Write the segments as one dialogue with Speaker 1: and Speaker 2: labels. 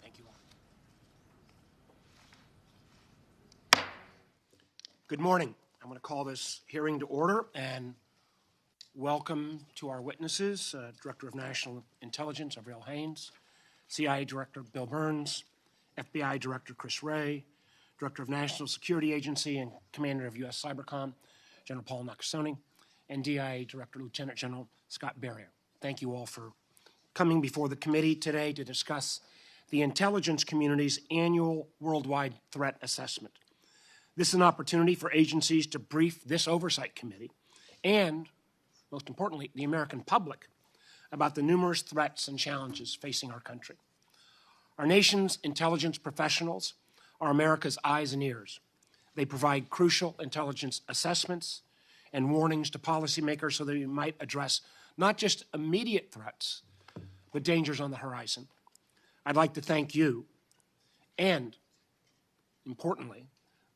Speaker 1: Thank you all. Good morning. I'm going to call this hearing to order and welcome to our witnesses, Director of National Intelligence, Avril Haines, CIA Director Bill Burns, FBI Director Chris Wray, Director of National Security Agency and Commander of U.S. Cybercom, General Paul Nakasone, and DIA Director Lieutenant General Scott Berrier. Thank you all for coming before the committee today to discuss the intelligence community's annual worldwide threat assessment. This is an opportunity for agencies to brief this oversight committee and, most importantly, the American public about the numerous threats and challenges facing our country. Our nation's intelligence professionals are America's eyes and ears. They provide crucial intelligence assessments and warnings to policymakers so that we might address not just immediate threats, but dangers on the horizon. I'd like to thank you and, importantly,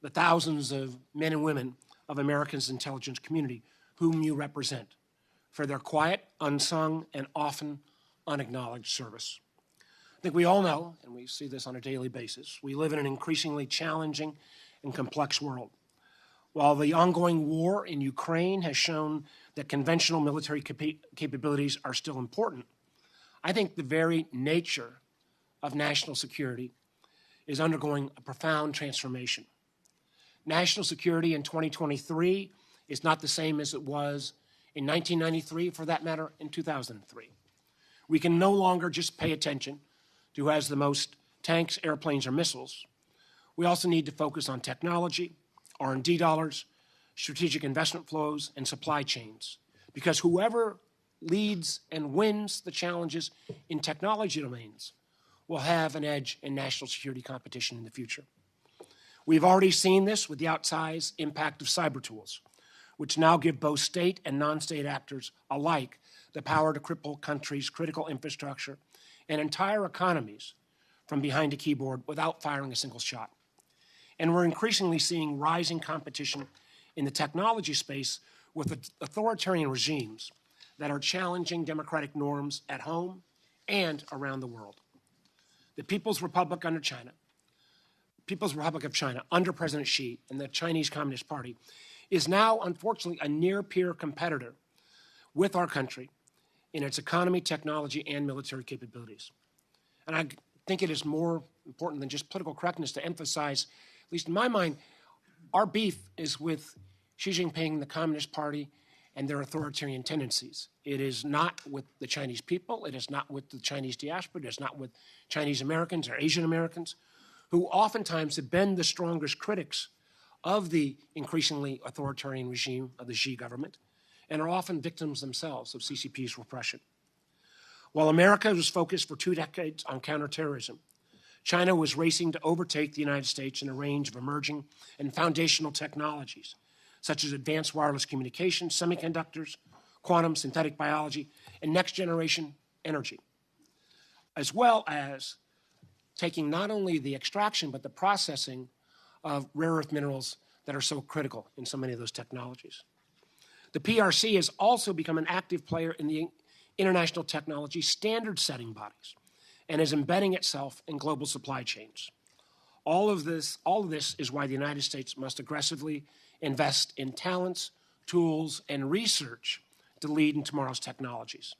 Speaker 1: the thousands of men and women of America's intelligence community whom you represent for their quiet, unsung, and often unacknowledged service. I think we all know, and we see this on a daily basis, we live in an increasingly challenging and complex world. While the ongoing war in Ukraine has shown that conventional military capabilities are still important, I think the very nature of national security is undergoing a profound transformation. National security in 2023 is not the same as it was in 1993, for that matter, in 2003. We can no longer just pay attention to who has the most tanks, airplanes, or missiles. We also need to focus on technology, R&D dollars, strategic investment flows, and supply chains, because whoever leads and wins the challenges in technology domains will have an edge in national security competition in the future. We've already seen this with the outsized impact of cyber tools, which now give both state and non-state actors alike the power to cripple countries' critical infrastructure and entire economies from behind a keyboard without firing a single shot. And we're increasingly seeing rising competition in the technology space with authoritarian regimes that are challenging democratic norms at home and around the world. The People's Republic of China under President Xi and the Chinese Communist Party is now, unfortunately, a near-peer competitor with our country in its economy, technology, and military capabilities. And I think it is more important than just political correctness to emphasize, at least in my mind, our beef is with Xi Jinping, the Communist Party, and their authoritarian tendencies. It is not with the Chinese people, it is not with the Chinese diaspora, it is not with Chinese Americans or Asian Americans, who oftentimes have been the strongest critics of the increasingly authoritarian regime of the Xi government, and are often victims themselves of CCP's repression. While America was focused for 2 decades on counterterrorism, China was racing to overtake the United States in a range of emerging and foundational technologies, such as advanced wireless communications, semiconductors, quantum, synthetic biology, and next-generation energy, as well as taking not only the extraction but the processing of rare earth minerals that are so critical in so many of those technologies. The PRC has also become an active player in the international technology standard-setting bodies and is embedding itself in global supply chains. All of this is why the United States must aggressively invest in talents, tools, and research to lead in tomorrow's technologies.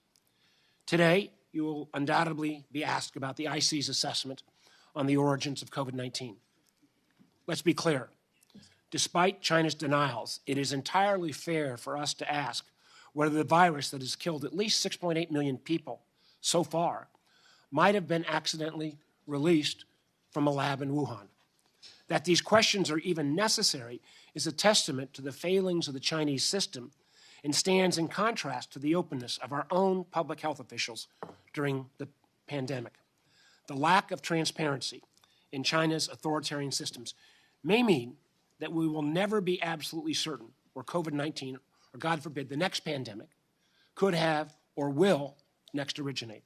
Speaker 1: Today, you will undoubtedly be asked about the IC's assessment on the origins of COVID-19. Let's be clear. Despite China's denials, it is entirely fair for us to ask whether the virus that has killed at least 6.8 million people so far might have been accidentally released from a lab in Wuhan. That these questions are even necessary is a testament to the failings of the Chinese system and stands in contrast to the openness of our own public health officials during the pandemic. The lack of transparency in China's authoritarian systems may mean that we will never be absolutely certain where COVID-19, or God forbid, the next pandemic, could have or will next originate.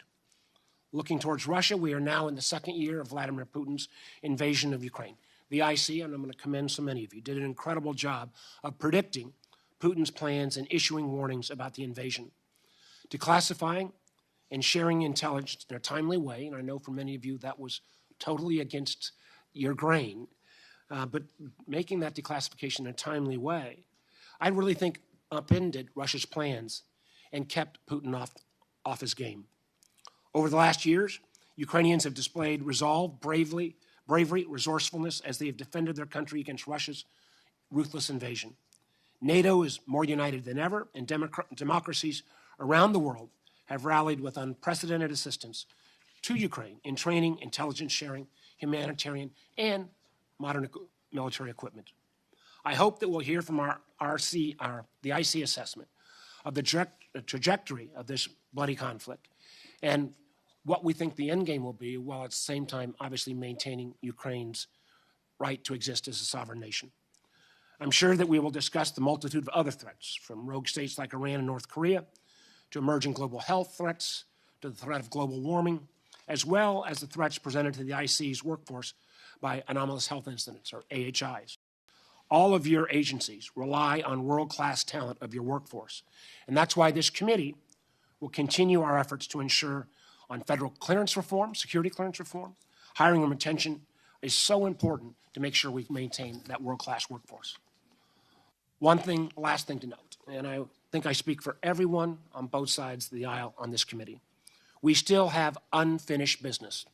Speaker 1: Looking towards Russia, we are now in the second year of Vladimir Putin's invasion of Ukraine. The IC, and I'm going to commend so many of you, did an incredible job of predicting Putin's plans and issuing warnings about the invasion, declassifying and sharing intelligence in a timely way, and I know for many of you that was totally against your grain, but making that declassification in a timely way, I really think upended Russia's plans and kept Putin off his game. Over the last years, Ukrainians have displayed resolve, bravery, resourcefulness as they have defended their country against Russia's ruthless invasion. NATO is more united than ever, and democracies around the world have rallied with unprecedented assistance to Ukraine in training, intelligence sharing, humanitarian, and modern military equipment. I hope that we'll hear from the IC assessment of the trajectory of this bloody conflict and what we think the end game will be, while at the same time obviously maintaining Ukraine's right to exist as a sovereign nation. I'm sure that we will discuss the multitude of other threats, from rogue states like Iran and North Korea, to emerging global health threats, to the threat of global warming, as well as the threats presented to the IC's workforce by anomalous health incidents, or AHIs. All of your agencies rely on world-class talent of your workforce, and that's why this committee will continue our efforts to ensure on federal clearance reform, security clearance reform. Hiring and retention is so important to make sure we maintain that world-class workforce. Last thing to note, and I think I speak for everyone on both sides of the aisle on this committee. We still have unfinished business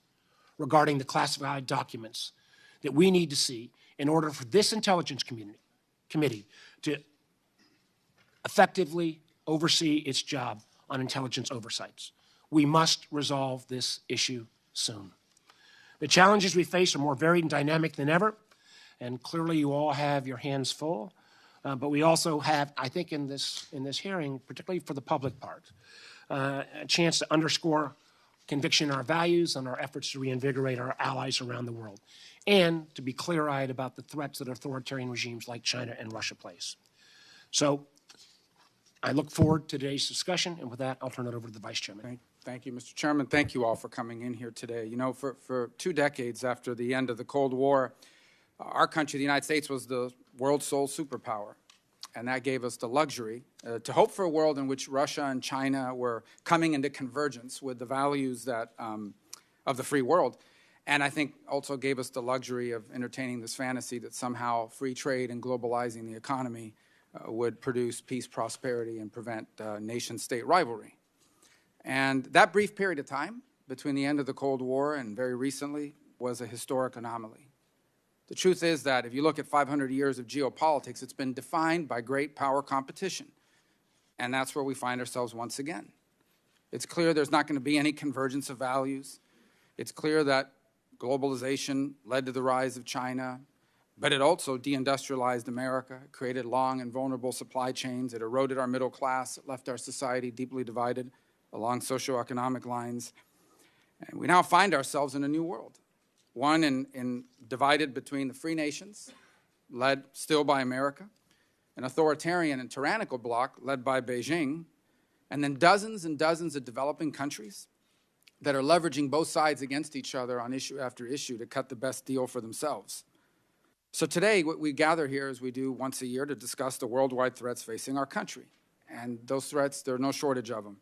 Speaker 1: regarding the classified documents that we need to see in order for this intelligence committee to effectively oversee its job on intelligence oversights. We must resolve this issue soon. The challenges we face are more varied and dynamic than ever, and clearly you all have your hands full. But we also have, I think in this hearing, particularly for the public part, a chance to underscore conviction in our values and our efforts to reinvigorate our allies around the world, and to be clear-eyed about the threats that authoritarian regimes like China and Russia place. So I look forward to today's discussion, and with that, I'll turn it over to the Vice Chairman.
Speaker 2: Thank you, Mr. Chairman. Thank you all for coming in here today. You know, for 2 decades after the end of the Cold War, our country, the United States, was the world's sole superpower. And that gave us the luxury to hope for a world in which Russia and China were coming into convergence with the values that, of the free world. And I think also gave us the luxury of entertaining this fantasy that somehow free trade and globalizing the economy would produce peace, prosperity, and prevent nation-state rivalry. And that brief period of time between the end of the Cold War and very recently was a historic anomaly. The truth is that if you look at 500 years of geopolitics, it's been defined by great power competition. And that's where we find ourselves once again. It's clear there's not going to be any convergence of values. It's clear that globalization led to the rise of China, but it also deindustrialized America, created long and vulnerable supply chains, it eroded our middle class, it left our society deeply divided along socioeconomic lines. And we now find ourselves in a new world. One divided between the free nations, led still by America, an authoritarian and tyrannical bloc led by Beijing, and then dozens and dozens of developing countries that are leveraging both sides against each other on issue after issue to cut the best deal for themselves. So today, what we gather here, as we do once a year, to discuss the worldwide threats facing our country. And those threats, there are no shortage of them.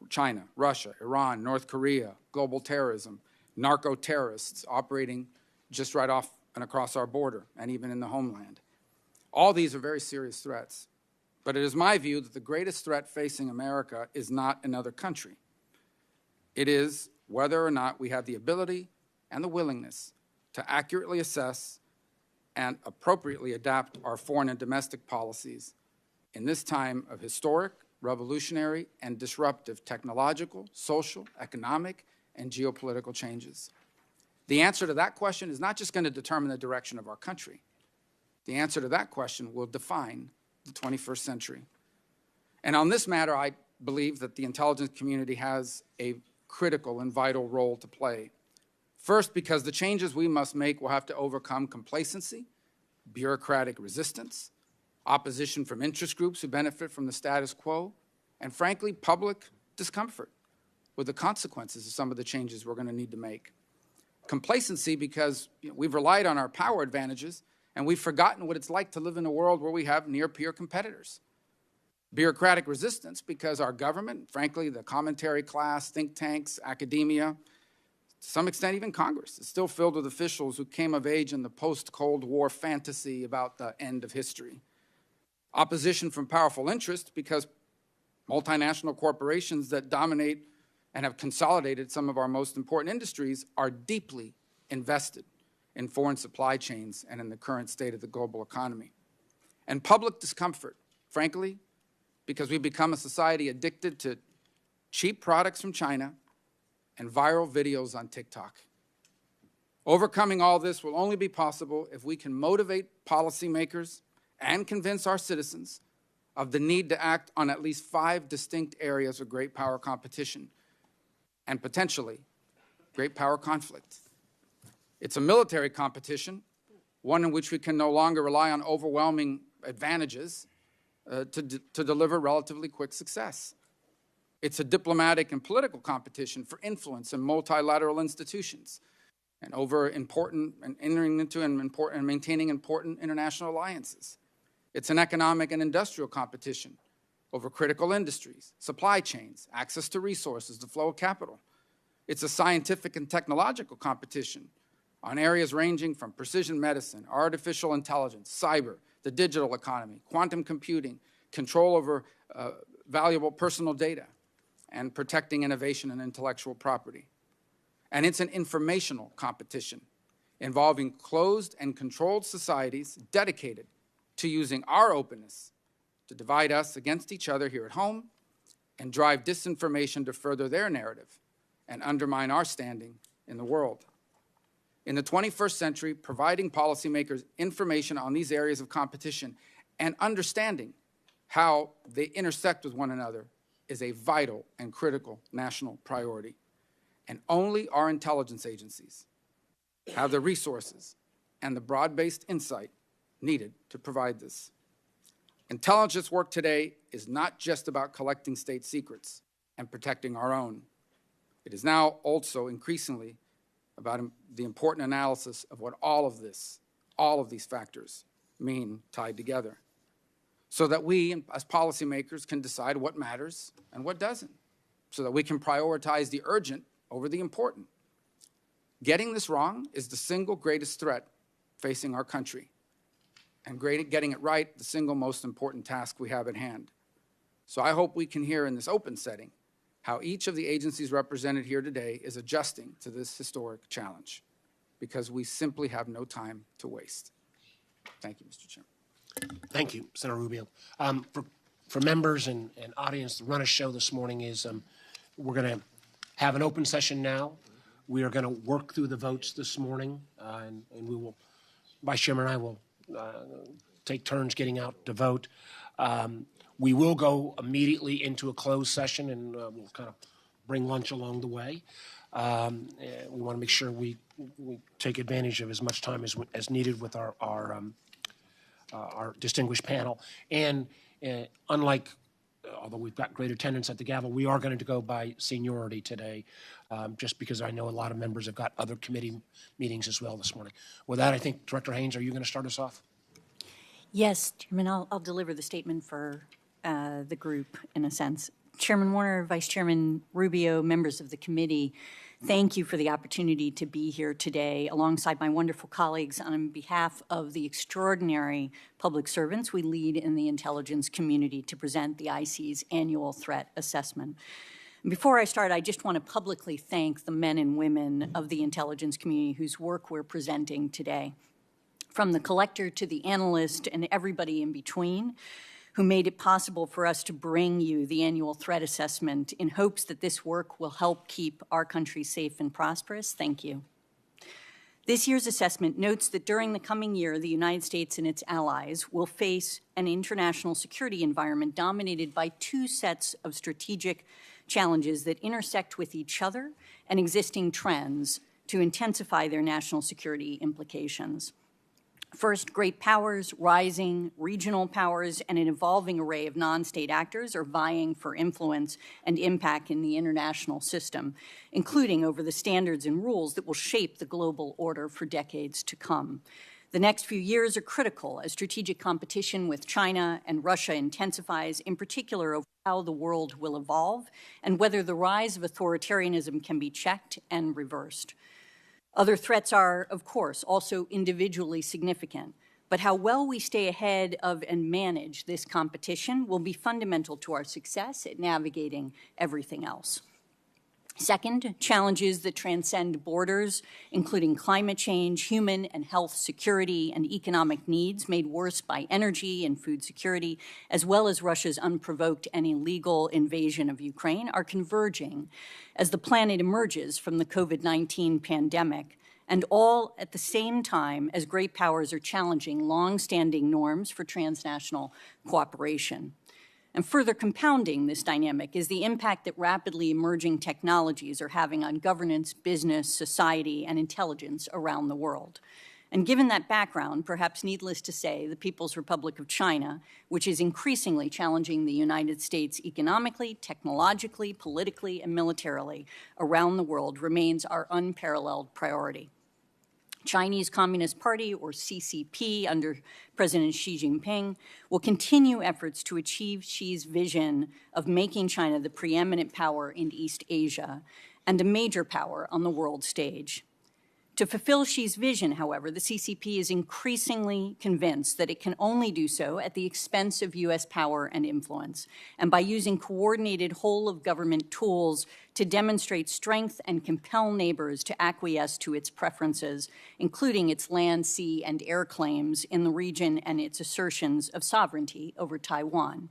Speaker 2: China, Russia, Iran, North Korea, global terrorism, narco-terrorists operating just right off and across our border, and even in the homeland. All these are very serious threats. But it is my view that the greatest threat facing America is not another country. It is whether or not we have the ability and the willingness to accurately assess and appropriately adapt our foreign and domestic policies in this time of historic, revolutionary, and disruptive technological, social, economic, and geopolitical changes. The answer to that question is not just going to determine the direction of our country. The answer to that question will define the 21st century. And on this matter, I believe that the intelligence community has a critical and vital role to play. First, because the changes we must make will have to overcome complacency, bureaucratic resistance, opposition from interest groups who benefit from the status quo, and frankly, public discomfort with the consequences of some of the changes we're going to need to make. Complacency because we've relied on our power advantages and we've forgotten what it's like to live in a world where we have near-peer competitors. Bureaucratic resistance because our government, frankly, the commentary class, think tanks, academia, to some extent even Congress, is still filled with officials who came of age in the post-Cold War fantasy about the end of history. Opposition from powerful interests, because multinational corporations that dominate and have consolidated some of our most important industries are deeply invested in foreign supply chains and in the current state of the global economy. And public discomfort, frankly, because we've become a society addicted to cheap products from China and viral videos on TikTok. Overcoming all this will only be possible if we can motivate policymakers and convince our citizens of the need to act on at least 5 distinct areas of great power competition and potentially great power conflict. It's a military competition, one in which we can no longer rely on overwhelming advantages to deliver relatively quick success. It's a diplomatic and political competition for influence in multilateral institutions and over important and entering into and maintaining important international alliances. It's an economic and industrial competition over critical industries, supply chains, access to resources, the flow of capital. It's a scientific and technological competition on areas ranging from precision medicine, artificial intelligence, cyber, the digital economy, quantum computing, control over valuable personal data, and protecting innovation and intellectual property. And it's an informational competition involving closed and controlled societies dedicated to using our openness to divide us against each other here at home and drive disinformation to further their narrative and undermine our standing in the world. In the 21st century, providing policymakers information on these areas of competition and understanding how they intersect with one another is a vital and critical national priority. And only our intelligence agencies have the resources and the broad-based insight needed to provide this. Intelligence work today is not just about collecting state secrets and protecting our own. It is now also increasingly about the important analysis of what all of these factors mean tied together, so that we, as policymakers, can decide what matters and what doesn't, so that we can prioritize the urgent over the important. Getting this wrong is the single greatest threat facing our country, and getting it right, the single most important task we have at hand. So I hope we can hear in this open setting how each of the agencies represented here today is adjusting to this historic challenge, because we simply have no time to waste. Thank you, Mr. Chairman.
Speaker 1: Thank you, Senator Rubio. For members and audience, the run of show this morning is we're going to have an open session now. We are going to work through the votes this morning, and we will, Vice Chairman and I will take turns getting out to vote. We will go immediately into a closed session, and we'll kind of bring lunch along the way. We want to make sure we take advantage of as much time as needed with our distinguished panel. And unlike, although we've got great attendance at the gavel, we are going to go by seniority today, just because I know a lot of members have got other committee meetings as well this morning. With that, I think, Director Haines, are you going to start us off?
Speaker 3: Yes, Chairman, I'll deliver the statement for the group, in a sense. Chairman Warner, Vice Chairman Rubio, members of the committee, thank you for the opportunity to be here today alongside my wonderful colleagues on behalf of the extraordinary public servants we lead in the intelligence community to present the IC's annual threat assessment. Before I start, I just want to publicly thank the men and women of the intelligence community whose work we're presenting today. From the collector to the analyst and everybody in between, who made it possible for us to bring you the annual threat assessment in hopes that this work will help keep our country safe and prosperous. Thank you. This year's assessment notes that during the coming year, the United States and its allies will face an international security environment dominated by 2 sets of strategic challenges that intersect with each other and existing trends to intensify their national security implications. First, great powers, rising regional powers, and an evolving array of non-state actors are vying for influence and impact in the international system, including over the standards and rules that will shape the global order for decades to come. The next few years are critical as strategic competition with China and Russia intensifies, in particular over how the world will evolve and whether the rise of authoritarianism can be checked and reversed. Other threats are, of course, also individually significant, but how well we stay ahead of and manage this competition will be fundamental to our success at navigating everything else. Second, challenges that transcend borders, including climate change, human and health security, and economic needs made worse by energy and food security, as well as Russia's unprovoked and illegal invasion of Ukraine, are converging as the planet emerges from the COVID-19 pandemic, and all at the same time as great powers are challenging long-standing norms for transnational cooperation. And further compounding this dynamic is the impact that rapidly emerging technologies are having on governance, business, society, and intelligence around the world. And given that background, perhaps needless to say, the People's Republic of China, which is increasingly challenging the United States economically, technologically, politically, and militarily around the world, remains our unparalleled priority. Chinese Communist Party, or CCP, under President Xi Jinping, will continue efforts to achieve Xi's vision of making China the preeminent power in East Asia and a major power on the world stage. To fulfill Xi's vision, however, the CCP is increasingly convinced that it can only do so at the expense of U.S. power and influence, and by using coordinated whole-of-government tools to demonstrate strength and compel neighbors to acquiesce to its preferences, including its land, sea, and air claims in the region and its assertions of sovereignty over Taiwan.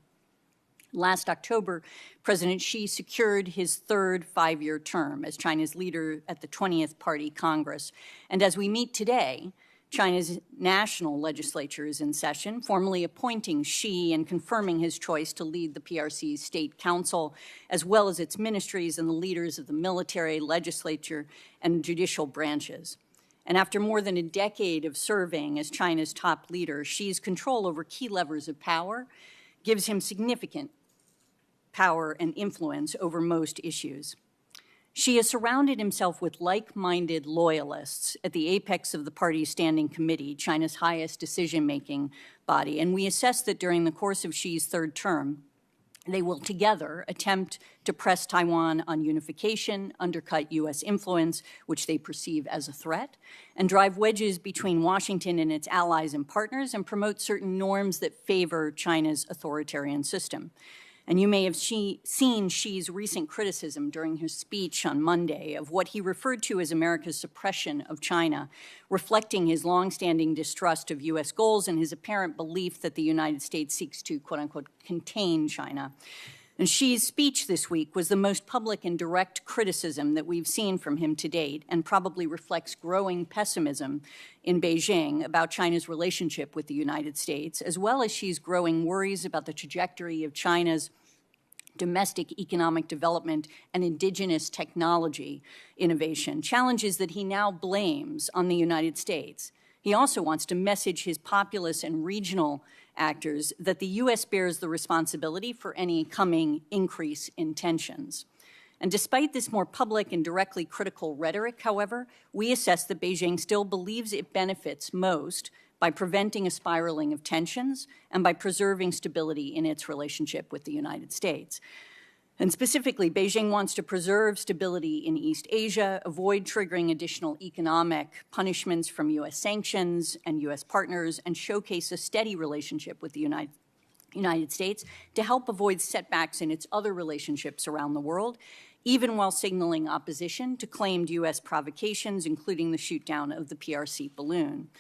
Speaker 3: Last October, President Xi secured his third five-year term as China's leader at the 20th Party Congress. And as we meet today, China's national legislature is in session, formally appointing Xi and confirming his choice to lead the PRC's State Council, as well as its ministries and the leaders of the military, legislature, and judicial branches. And after more than a decade of serving as China's top leader, Xi's control over key levers of power gives him significant power and influence over most issues. Xi has surrounded himself with like-minded loyalists at the apex of the party's standing committee, China's highest decision-making body, and we assess that during the course of Xi's third term, they will together attempt to press Taiwan on unification, undercut U.S. influence, which they perceive as a threat, and drive wedges between Washington and its allies and partners, and promote certain norms that favor China's authoritarian system. And you may have seen Xi's recent criticism during his speech on Monday of what he referred to as America's suppression of China, reflecting his longstanding distrust of U.S. goals and his apparent belief that the United States seeks to, quote-unquote, contain China. And Xi's speech this week was the most public and direct criticism that we've seen from him to date, and probably reflects growing pessimism in Beijing about China's relationship with the United States, as well as Xi's growing worries about the trajectory of China's domestic economic development and indigenous technology innovation, challenges that he now blames on the United States. He also wants to message his populist and regional actors that the U.S. bears the responsibility for any coming increase in tensions. And despite this more public and directly critical rhetoric, however, we assess that Beijing still believes it benefits most by preventing a spiraling of tensions and by preserving stability in its relationship with the United States. And specifically, Beijing wants to preserve stability in East Asia, avoid triggering additional economic punishments from U.S. sanctions and U.S. partners, and showcase a steady relationship with the United States to help avoid setbacks in its other relationships around the world, even while signaling opposition to claimed U.S. provocations, including the shoot-down of the PRC balloon.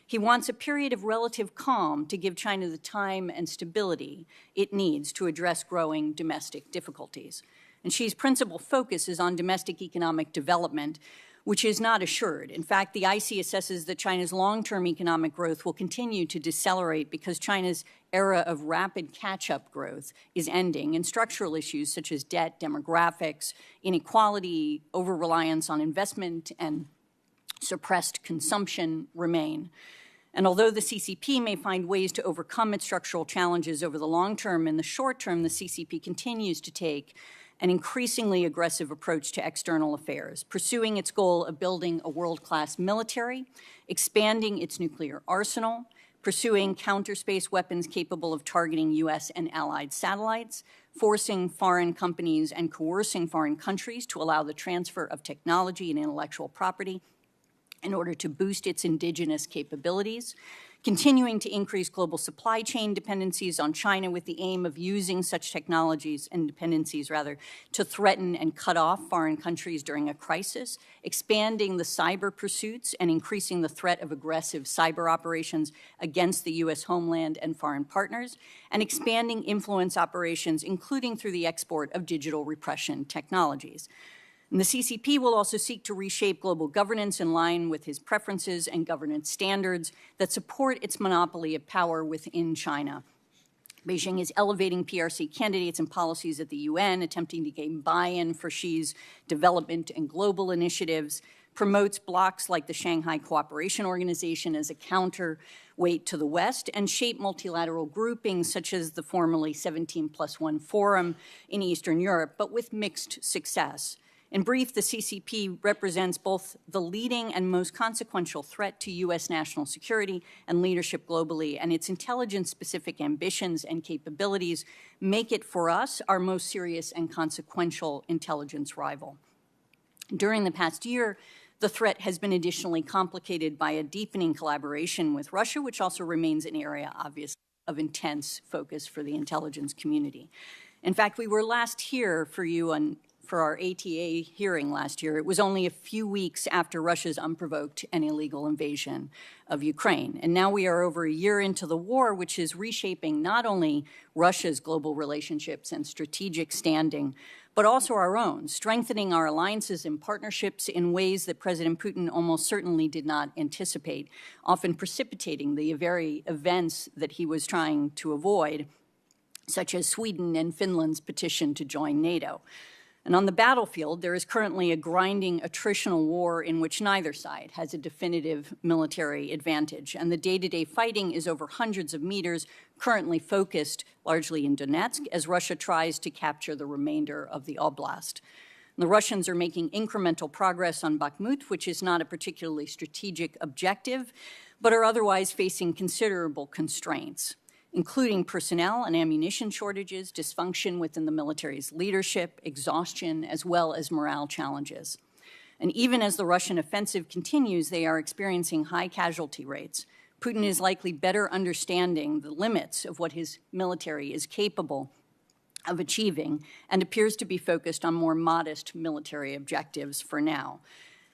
Speaker 3: He wants a period of relative calm to give China the time and stability it needs to address growing domestic difficulties. And Xi's principal focus is on domestic economic development, which is not assured. In fact, the IC assesses that China's long-term economic growth will continue to decelerate because China's era of rapid catch-up growth is ending, and structural issues such as debt, demographics, inequality, over-reliance on investment, and suppressed consumption remain. And although the CCP may find ways to overcome its structural challenges over the long term, in the short term, the CCP continues to take an increasingly aggressive approach to external affairs, pursuing its goal of building a world-class military, expanding its nuclear arsenal, pursuing counter-space weapons capable of targeting U.S. and allied satellites, forcing foreign companies and coercing foreign countries to allow the transfer of technology and intellectual property in order to boost its indigenous capabilities, continuing to increase global supply chain dependencies on China with the aim of using such technologies and dependencies, to threaten and cut off foreign countries during a crisis, expanding the cyber pursuits and increasing the threat of aggressive cyber operations against the U.S. homeland and foreign partners, and expanding influence operations, including through the export of digital repression technologies. And the CCP will also seek to reshape global governance in line with his preferences and governance standards that support its monopoly of power within China. Beijing is elevating PRC candidates and policies at the UN, attempting to gain buy-in for Xi's development and global initiatives, promotes blocs like the Shanghai Cooperation Organization as a counterweight to the West, and shape multilateral groupings such as the formerly 17+1 Forum in Eastern Europe, but with mixed success. In brief, the CCP represents both the leading and most consequential threat to U.S. national security and leadership globally, and its intelligence-specific ambitions and capabilities make it, for us, our most serious and consequential intelligence rival. During the past year, the threat has been additionally complicated by a deepening collaboration with Russia, which also remains an area, obviously, of intense focus for the intelligence community. In fact, we were last here for our ATA hearing last year. It was only a few weeks after Russia's unprovoked and illegal invasion of Ukraine. And now we are over a year into the war, which is reshaping not only Russia's global relationships and strategic standing, but also our own, strengthening our alliances and partnerships in ways that President Putin almost certainly did not anticipate, often precipitating the very events that he was trying to avoid, such as Sweden and Finland's petition to join NATO. And on the battlefield, there is currently a grinding attritional war in which neither side has a definitive military advantage. And the day-to-day fighting is over hundreds of meters, currently focused largely in Donetsk, as Russia tries to capture the remainder of the oblast. And the Russians are making incremental progress on Bakhmut, which is not a particularly strategic objective, but are otherwise facing considerable constraints, including personnel and ammunition shortages, dysfunction within the military's leadership, exhaustion, as well as morale challenges. And even as the Russian offensive continues, they are experiencing high casualty rates. Putin is likely better understanding the limits of what his military is capable of achieving and appears to be focused on more modest military objectives for now.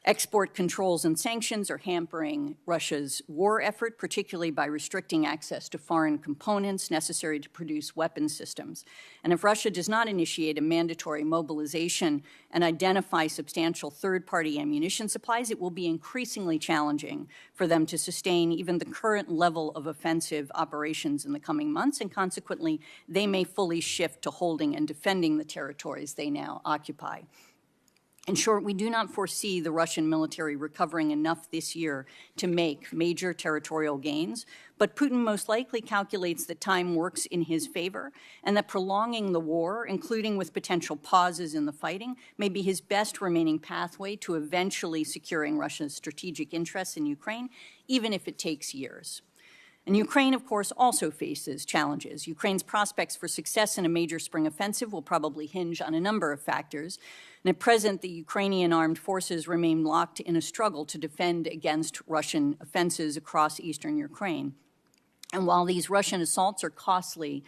Speaker 3: Export controls and sanctions are hampering Russia's war effort, particularly by restricting access to foreign components necessary to produce weapon systems. And if Russia does not initiate a mandatory mobilization and identify substantial third-party ammunition supplies, it will be increasingly challenging for them to sustain even the current level of offensive operations in the coming months, and consequently, they may fully shift to holding and defending the territories they now occupy. In short, we do not foresee the Russian military recovering enough this year to make major territorial gains, but Putin most likely calculates that time works in his favor and that prolonging the war, including with potential pauses in the fighting, may be his best remaining pathway to eventually securing Russia's strategic interests in Ukraine, even if it takes years. And Ukraine, of course, also faces challenges. Ukraine's prospects for success in a major spring offensive will probably hinge on a number of factors. And at present, the Ukrainian armed forces remain locked in a struggle to defend against Russian offenses across eastern Ukraine. And while these Russian assaults are costly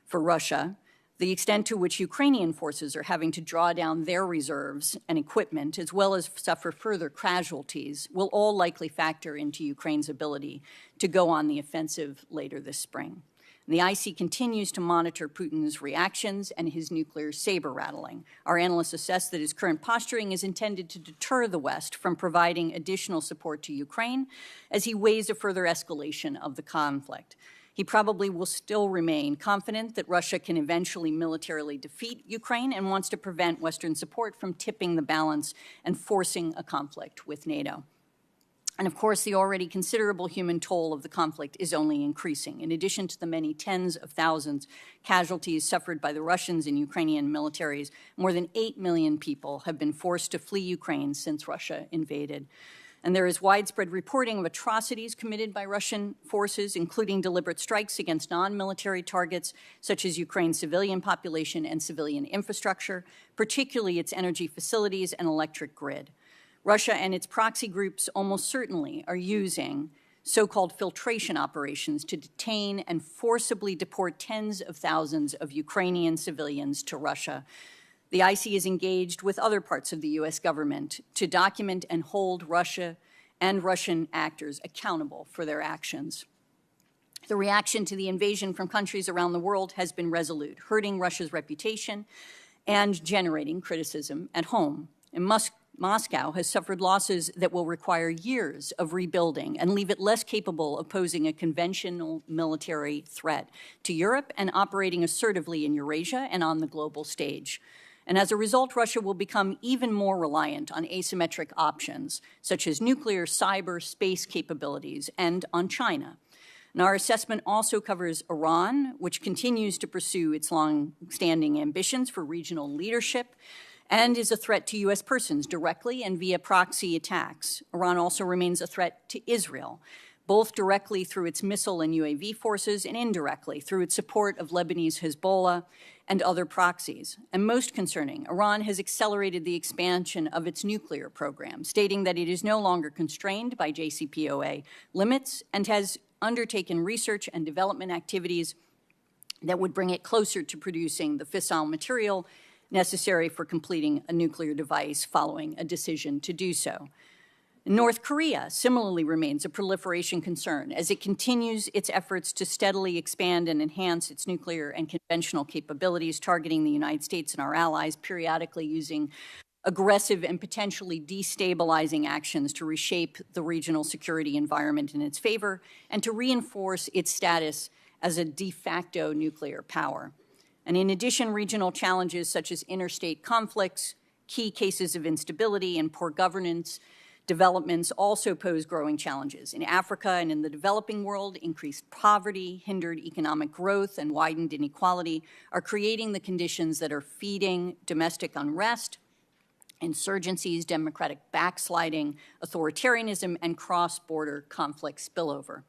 Speaker 3: for Russia, the extent to which Ukrainian forces are having to draw down their reserves and equipment, as well as suffer further casualties, will all likely factor into Ukraine's ability to go on the offensive later this spring. And the IC continues to monitor Putin's reactions and his nuclear saber rattling. Our analysts assess that his current posturing is intended to deter the West from providing additional support to Ukraine as he weighs a further escalation of the conflict. He probably will still remain confident that Russia can eventually militarily defeat Ukraine and wants to prevent Western support from tipping the balance and forcing a conflict with NATO. And of course, the already considerable human toll of the conflict is only increasing. In addition to the many tens of thousands casualties suffered by the Russians and Ukrainian militaries, more than 8 million people have been forced to flee Ukraine since Russia invaded. And there is widespread reporting of atrocities committed by Russian forces, including deliberate strikes against non-military targets, such as Ukraine's civilian population and civilian infrastructure, particularly its energy facilities and electric grid. Russia and its proxy groups almost certainly are using so-called filtration operations to detain and forcibly deport tens of thousands of Ukrainian civilians to Russia. The IC is engaged with other parts of the U.S. government to document and hold Russia and Russian actors accountable for their actions. The reaction to the invasion from countries around the world has been resolute, hurting Russia's reputation and generating criticism at home. In Moscow has suffered losses that will require years of rebuilding and leave it less capable of posing a conventional military threat to Europe and operating assertively in Eurasia and on the global stage. And as a result, Russia will become even more reliant on asymmetric options, such as nuclear, cyber, space capabilities, and on China. And our assessment also covers Iran, which continues to pursue its long-standing ambitions for regional leadership, and is a threat to U.S. persons directly and via proxy attacks. Iran also remains a threat to Israel, both directly through its missile and UAV forces and indirectly through its support of Lebanese Hezbollah and other proxies. And most concerning, Iran has accelerated the expansion of its nuclear program, stating that it is no longer constrained by JCPOA limits and has undertaken research and development activities that would bring it closer to producing the fissile material necessary for completing a nuclear device following a decision to do so. North Korea similarly remains a proliferation concern as it continues its efforts to steadily expand and enhance its nuclear and conventional capabilities, targeting the United States and our allies, periodically using aggressive and potentially destabilizing actions to reshape the regional security environment in its favor and to reinforce its status as a de facto nuclear power. And in addition, regional challenges such as interstate conflicts, key cases of instability, and poor governance developments also pose growing challenges. In Africa and in the developing world, increased poverty, hindered economic growth, and widened inequality are creating the conditions that are feeding domestic unrest, insurgencies, democratic backsliding, authoritarianism, and cross-border conflict spillover.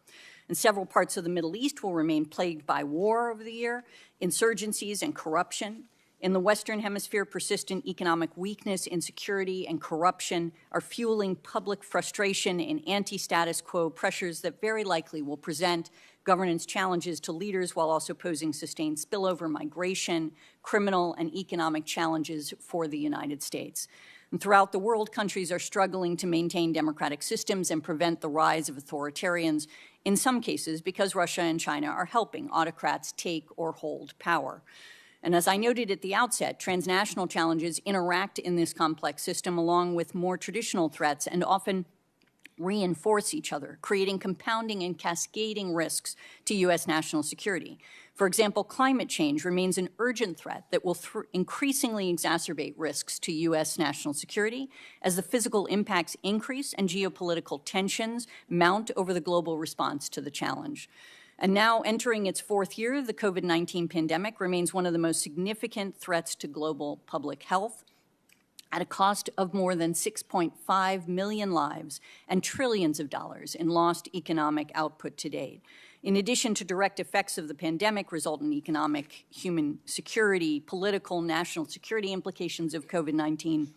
Speaker 3: And several parts of the Middle East will remain plagued by war over the year, insurgencies, and corruption. In the Western Hemisphere, persistent economic weakness, insecurity, and corruption are fueling public frustration and anti-status quo pressures that very likely will present governance challenges to leaders while also posing sustained spillover migration, criminal, and economic challenges for the United States. And throughout the world, countries are struggling to maintain democratic systems and prevent the rise of authoritarians, in some cases because Russia and China are helping autocrats take or hold power. And as I noted at the outset, transnational challenges interact in this complex system along with more traditional threats and often reinforce each other, creating compounding and cascading risks to U.S. national security. For example, climate change remains an urgent threat that will increasingly exacerbate risks to U.S. national security as the physical impacts increase and geopolitical tensions mount over the global response to the challenge. And now, entering its fourth year, the COVID-19 pandemic remains one of the most significant threats to global public health, at a cost of more than 6.5 million lives and trillions of dollars in lost economic output to date. In addition to direct effects of the pandemic result in economic, human security, political, national security implications of COVID-19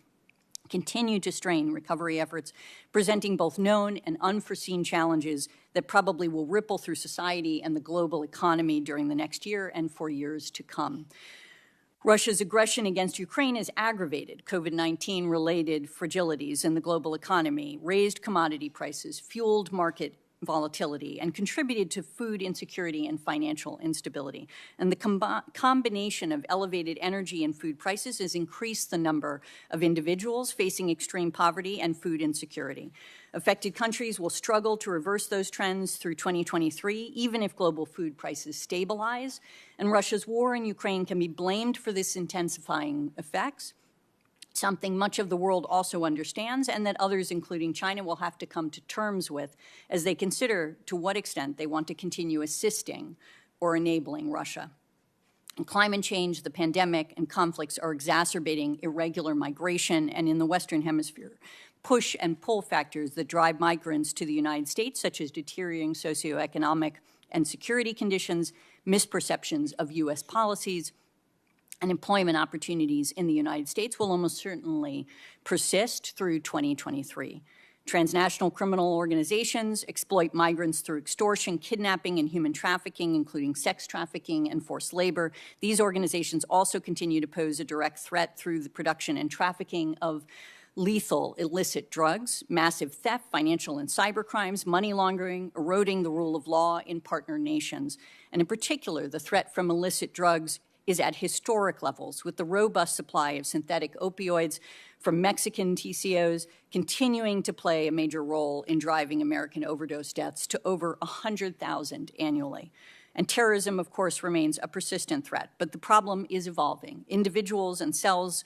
Speaker 3: continue to strain recovery efforts, presenting both known and unforeseen challenges that probably will ripple through society and the global economy during the next year and for years to come. Russia's aggression against Ukraine has aggravated COVID-19-related fragilities in the global economy, raised commodity prices, fueled market volatility, and contributed to food insecurity and financial instability. And the combination of elevated energy and food prices has increased the number of individuals facing extreme poverty and food insecurity. Affected countries will struggle to reverse those trends through 2023, even if global food prices stabilize. And Russia's war in Ukraine can be blamed for this intensifying effects. something much of the world also understands and that others, including China, will have to come to terms with as they consider to what extent they want to continue assisting or enabling Russia. And climate change, the pandemic, and conflicts are exacerbating irregular migration, and in the Western Hemisphere, push and pull factors that drive migrants to the United States, such as deteriorating socioeconomic and security conditions, misperceptions of U.S. policies, and employment opportunities in the United States will almost certainly persist through 2023. Transnational criminal organizations exploit migrants through extortion, kidnapping, and human trafficking, including sex trafficking and forced labor. These organizations also continue to pose a direct threat through the production and trafficking of lethal illicit drugs, massive theft, financial and cyber crimes, money laundering, eroding the rule of law in partner nations. And in particular, the threat from illicit drugs is at historic levels, with the robust supply of synthetic opioids from Mexican TCOs continuing to play a major role in driving American overdose deaths to over 100,000 annually. And terrorism, of course, remains a persistent threat, but the problem is evolving. Individuals and cells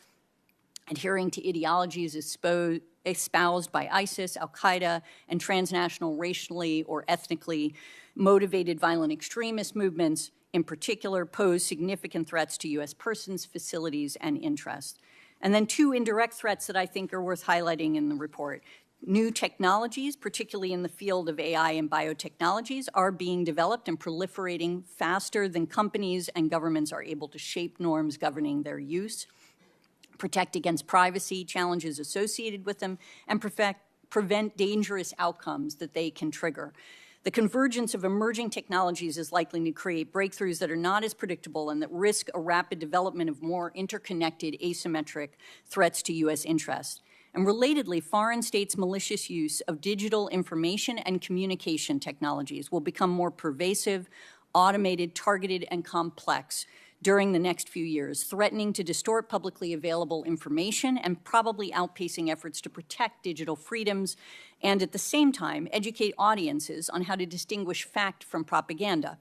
Speaker 3: adhering to ideologies espoused by ISIS, al-Qaeda, and transnational racially or ethnically motivated violent extremist movements in particular pose significant threats to U.S. persons, facilities, and interests. And then two indirect threats that I think are worth highlighting in the report. New technologies, particularly in the field of AI and biotechnologies, are being developed and proliferating faster than companies and governments are able to shape norms governing their use, protect against privacy challenges associated with them, and prevent dangerous outcomes that they can trigger. The convergence of emerging technologies is likely to create breakthroughs that are not as predictable and that risk a rapid development of more interconnected, asymmetric threats to U.S. interests. And relatedly, foreign states' malicious use of digital information and communication technologies will become more pervasive, automated, targeted, and complex during the next few years, threatening to distort publicly available information and probably outpacing efforts to protect digital freedoms and at the same time educate audiences on how to distinguish fact from propaganda.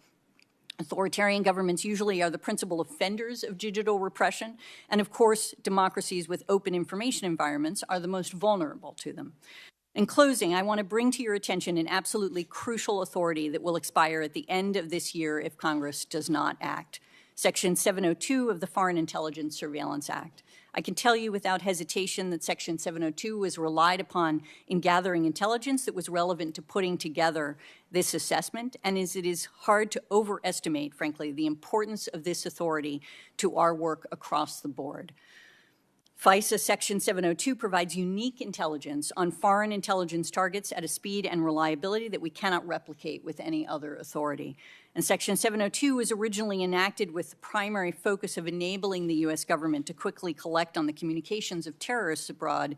Speaker 3: Authoritarian governments usually are the principal offenders of digital repression, and of course, democracies with open information environments are the most vulnerable to them. In closing, I want to bring to your attention an absolutely crucial authority that will expire at the end of this year if Congress does not act. Section 702 of the Foreign Intelligence Surveillance Act. I can tell you without hesitation that Section 702 was relied upon in gathering intelligence that was relevant to putting together this assessment, and as it is hard to overestimate, frankly, the importance of this authority to our work across the board. FISA Section 702 provides unique intelligence on foreign intelligence targets at a speed and reliability that we cannot replicate with any other authority. And Section 702 was originally enacted with the primary focus of enabling the U.S. government to quickly collect on the communications of terrorists abroad.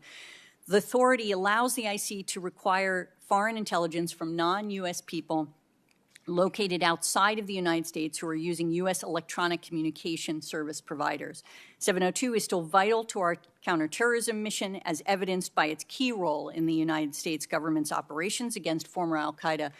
Speaker 3: The authority allows the IC to require foreign intelligence from non-U.S. people located outside of the United States who are using U.S. electronic communication service providers. 702 is still vital to our counterterrorism mission, as evidenced by its key role in the United States government's operations against former al-Qaeda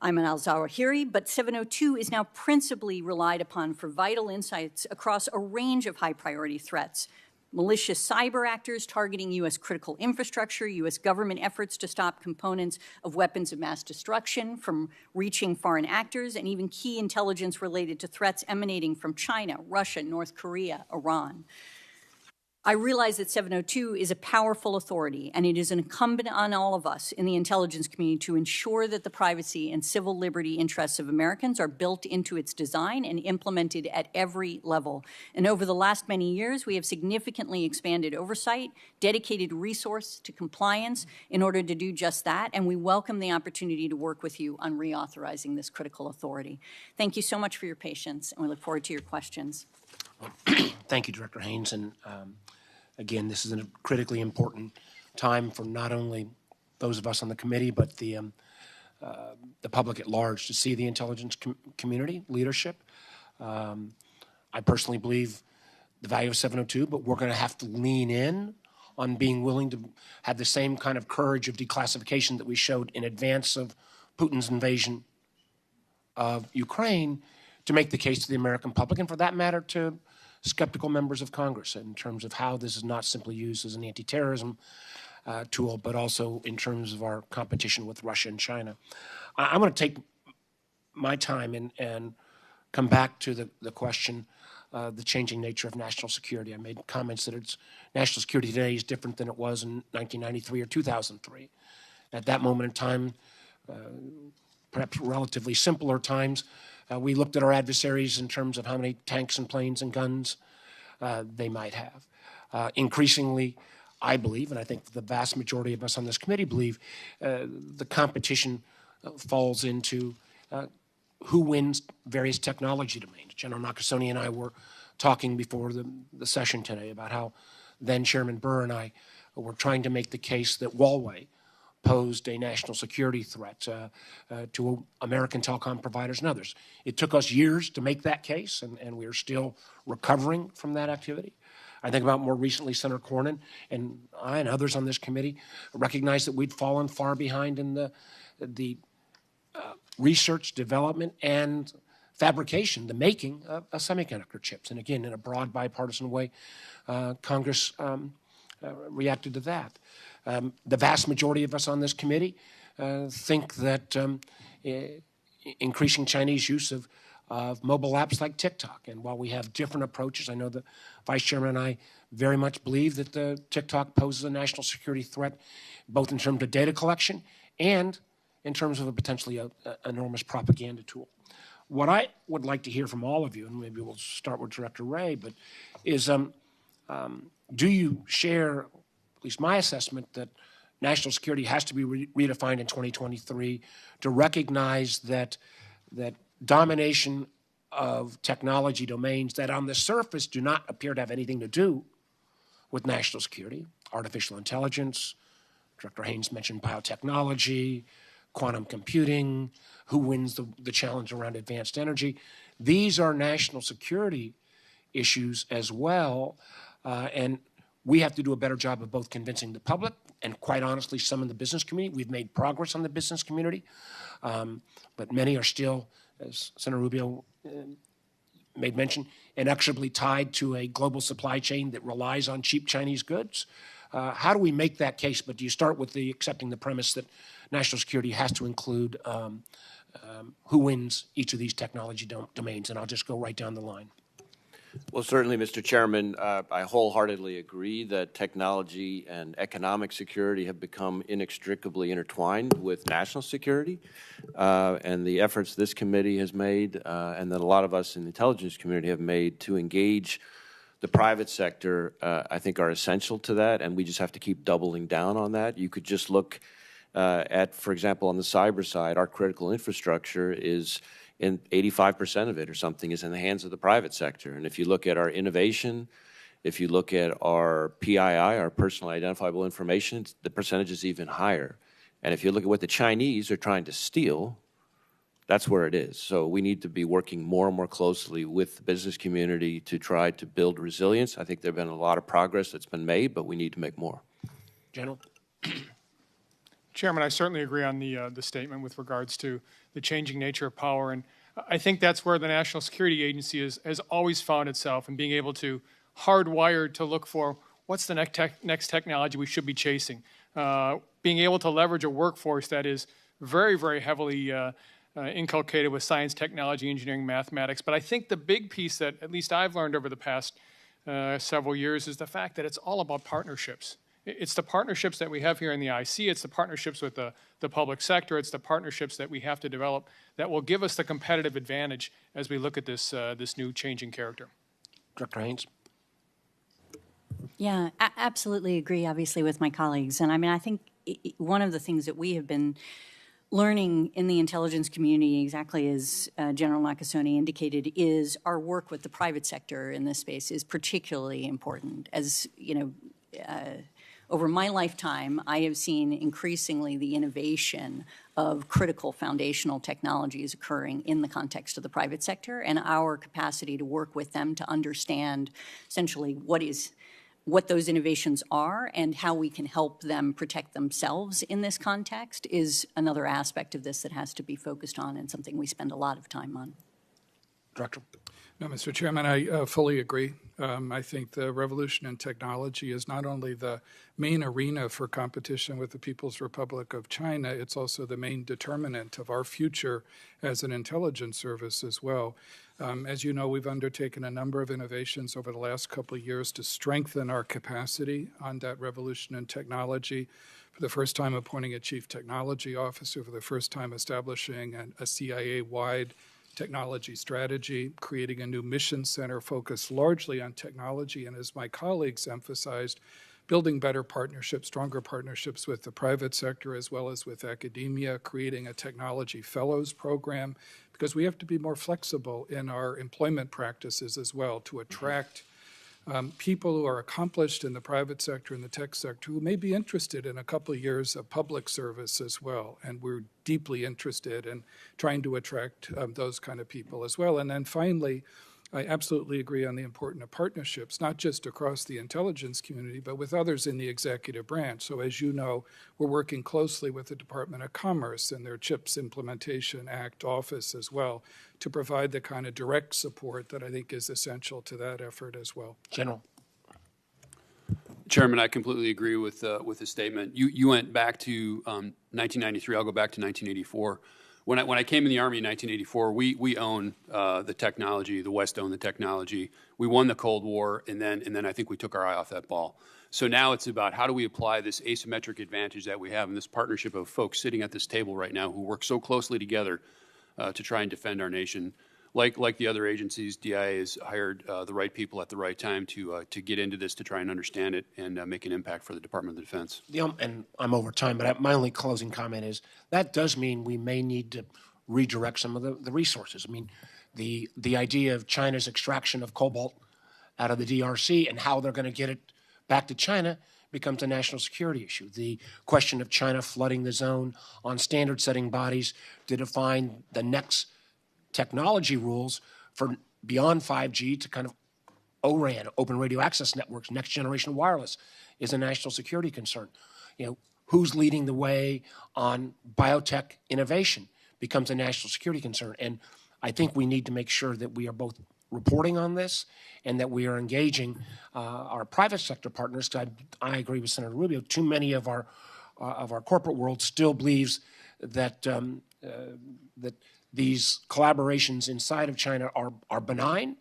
Speaker 3: Ayman al-Zawahiri, but 702 is now principally relied upon for vital insights across a range of high-priority threats. Malicious cyber actors targeting U.S. critical infrastructure, U.S. government efforts to stop components of weapons of mass destruction from reaching foreign actors, and even key intelligence related to threats emanating from China, Russia, North Korea, Iran. I realize that 702 is a powerful authority, and it is incumbent on all of us in the intelligence community to ensure that the privacy and civil liberty interests of Americans are built into its design and implemented at every level. And over the last many years, we have significantly expanded oversight, dedicated resource to compliance in order to do just that, and we welcome the opportunity to work with you on reauthorizing this critical authority. Thank you so much for your patience, and we look forward to your questions.
Speaker 1: Thank you, Director Haines. And again, this is a critically important time for not only those of us on the committee, but the public at large to see the intelligence community leadership. I personally believe the value of 702, but we're going to have to lean in on being willing to have the same kind of courage of declassification that we showed in advance of Putin's invasion of Ukraine to make the case to the American public, and for that matter to skeptical members of Congress in terms of how this is not simply used as an anti-terrorism tool, but also in terms of our competition with Russia and China. I'm going to take my time and come back to the question, the changing nature of national security. I made comments that national security today is different than it was in 1993 or 2003. At that moment in time, perhaps relatively simpler times, we looked at our adversaries in terms of how many tanks and planes and guns they might have. Increasingly, I believe, and I think the vast majority of us on this committee believe, the competition falls into who wins various technology domains. General Nakasone and I were talking before the session today about how then Chairman Burr and I were trying to make the case that Wray posed a national security threat to American telecom providers and others. It took us years to make that case, and we are still recovering from that activity. I think about more recently, Senator Cornyn and I and others on this committee recognized that we'd fallen far behind in the research, development, and fabrication, the making of semiconductor chips. And again, in a broad bipartisan way, Congress reacted to that. The vast majority of us on this committee think that increasing Chinese use of mobile apps like TikTok, and while we have different approaches, I know the Vice Chairman and I very much believe that the TikTok poses a national security threat, both in terms of data collection and in terms of a potentially enormous propaganda tool. What I would like to hear from all of you, and maybe we'll start with Director Wray, but is do you share at least my assessment that national security has to be redefined in 2023 to recognize that domination of technology domains that on the surface do not appear to have anything to do with national security, artificial intelligence, Director Haines mentioned biotechnology, quantum computing, who wins the challenge around advanced energy. These are national security issues as well, and we have to do a better job of both convincing the public and, quite honestly, some in the business community. We've made progress on the business community, but many are still, as Senator Rubio made mention, inexorably tied to a global supply chain that relies on cheap Chinese goods. How do we make that case? But do you start with accepting the premise that national security has to include who wins each of these technology domains? And I'll just go right down the line.
Speaker 4: Well, certainly, Mr. Chairman, I wholeheartedly agree that technology and economic security have become inextricably intertwined with national security, and the efforts this committee has made and that a lot of us in the intelligence community have made to engage the private sector, I think, are essential to that, and we just have to keep doubling down on that. You could just look at, for example, on the cyber side, our critical infrastructure is in 85% of it or something is in the hands of the private sector. And if you look at our innovation, if you look at our PII, our personally identifiable information, the percentage is even higher. And if you look at what the Chinese are trying to steal, that's where it is. So we need to be working more and more closely with the business community to try to build resilience. I think there have been a lot of progress that's been made, but we need to make more.
Speaker 1: General?
Speaker 5: Chairman, I certainly agree on the statement with regards to the changing nature of power, and I think that's where the National Security Agency has always found itself in being able to hardwire to look for what's the next technology we should be chasing, being able to leverage a workforce that is very, very heavily inculcated with science, technology, engineering, mathematics. But I think the big piece that at least I've learned over the past several years is the fact that it's all about partnerships. It's the partnerships that we have here in the IC. It's the partnerships with the public sector. It's the partnerships that we have to develop that will give us the competitive advantage as we look at this new changing character.
Speaker 1: Director Haines?
Speaker 3: Yeah, absolutely agree, obviously, with my colleagues. And I mean, I think one of the things that we have been learning in the intelligence community, exactly as General Nakasone indicated, is our work with the private sector in this space is particularly important. As you know, over my lifetime, I have seen increasingly the innovation of critical foundational technologies occurring in the context of the private sector, and our capacity to work with them to understand essentially what those innovations are and how we can help them protect themselves in this context is another aspect of this that has to be focused on and something we spend a lot of time on.
Speaker 1: Director?
Speaker 6: No, Mr. Chairman, I fully agree. I think the revolution in technology is not only the main arena for competition with the People's Republic of China, it's also the main determinant of our future as an intelligence service as well. As you know, we've undertaken a number of innovations over the last couple of years to strengthen our capacity on that revolution in technology. For the first time, appointing a chief technology officer, for the first time establishing a CIA-wide technology strategy, creating a new mission center focused largely on technology, and as my colleagues emphasized, building better partnerships, stronger partnerships with the private sector as well as with academia, creating a technology fellows program, because we have to be more flexible in our employment practices as well to attract people who are accomplished in the private sector and the tech sector who may be interested in a couple of years of public service as well. And we're deeply interested in trying to attract those kind of people as well. And then finally, I absolutely agree on the importance of partnerships, not just across the intelligence community, but with others in the executive branch. So as you know, we're working closely with the Department of Commerce and their CHIPS Implementation Act office as well to provide the kind of direct support that I think is essential to that effort as well.
Speaker 1: General.
Speaker 7: Chairman, I completely agree with the statement. You went back to 1993. I'll go back to 1984. When I came in the Army in 1984, we own the technology. The West owned the technology. We won the Cold War, and then I think we took our eye off that ball. So now it's about how do we apply this asymmetric advantage that we have in this partnership of folks sitting at this table right now who work so closely together to try and defend our nation. Like the other agencies, DIA has hired the right people at the right time to get into this, to try and understand it and make an impact for the Department of Defense.
Speaker 1: And I'm over time, but my only closing comment is that does mean we may need to redirect some of the resources. I mean, the idea of China's extraction of cobalt out of the DRC and how they're going to get it back to China becomes a national security issue. The question of China flooding the zone on standard-setting bodies to define the next technology rules for beyond 5G to kind of ORAN, Open Radio Access Networks, next generation wireless, is a national security concern. You know, who's leading the way on biotech innovation becomes a national security concern. And I think we need to make sure that we are both reporting on this and that we are engaging our private sector partners. I agree with Senator Rubio. Too many of our corporate world still believes that that these collaborations inside of China are benign,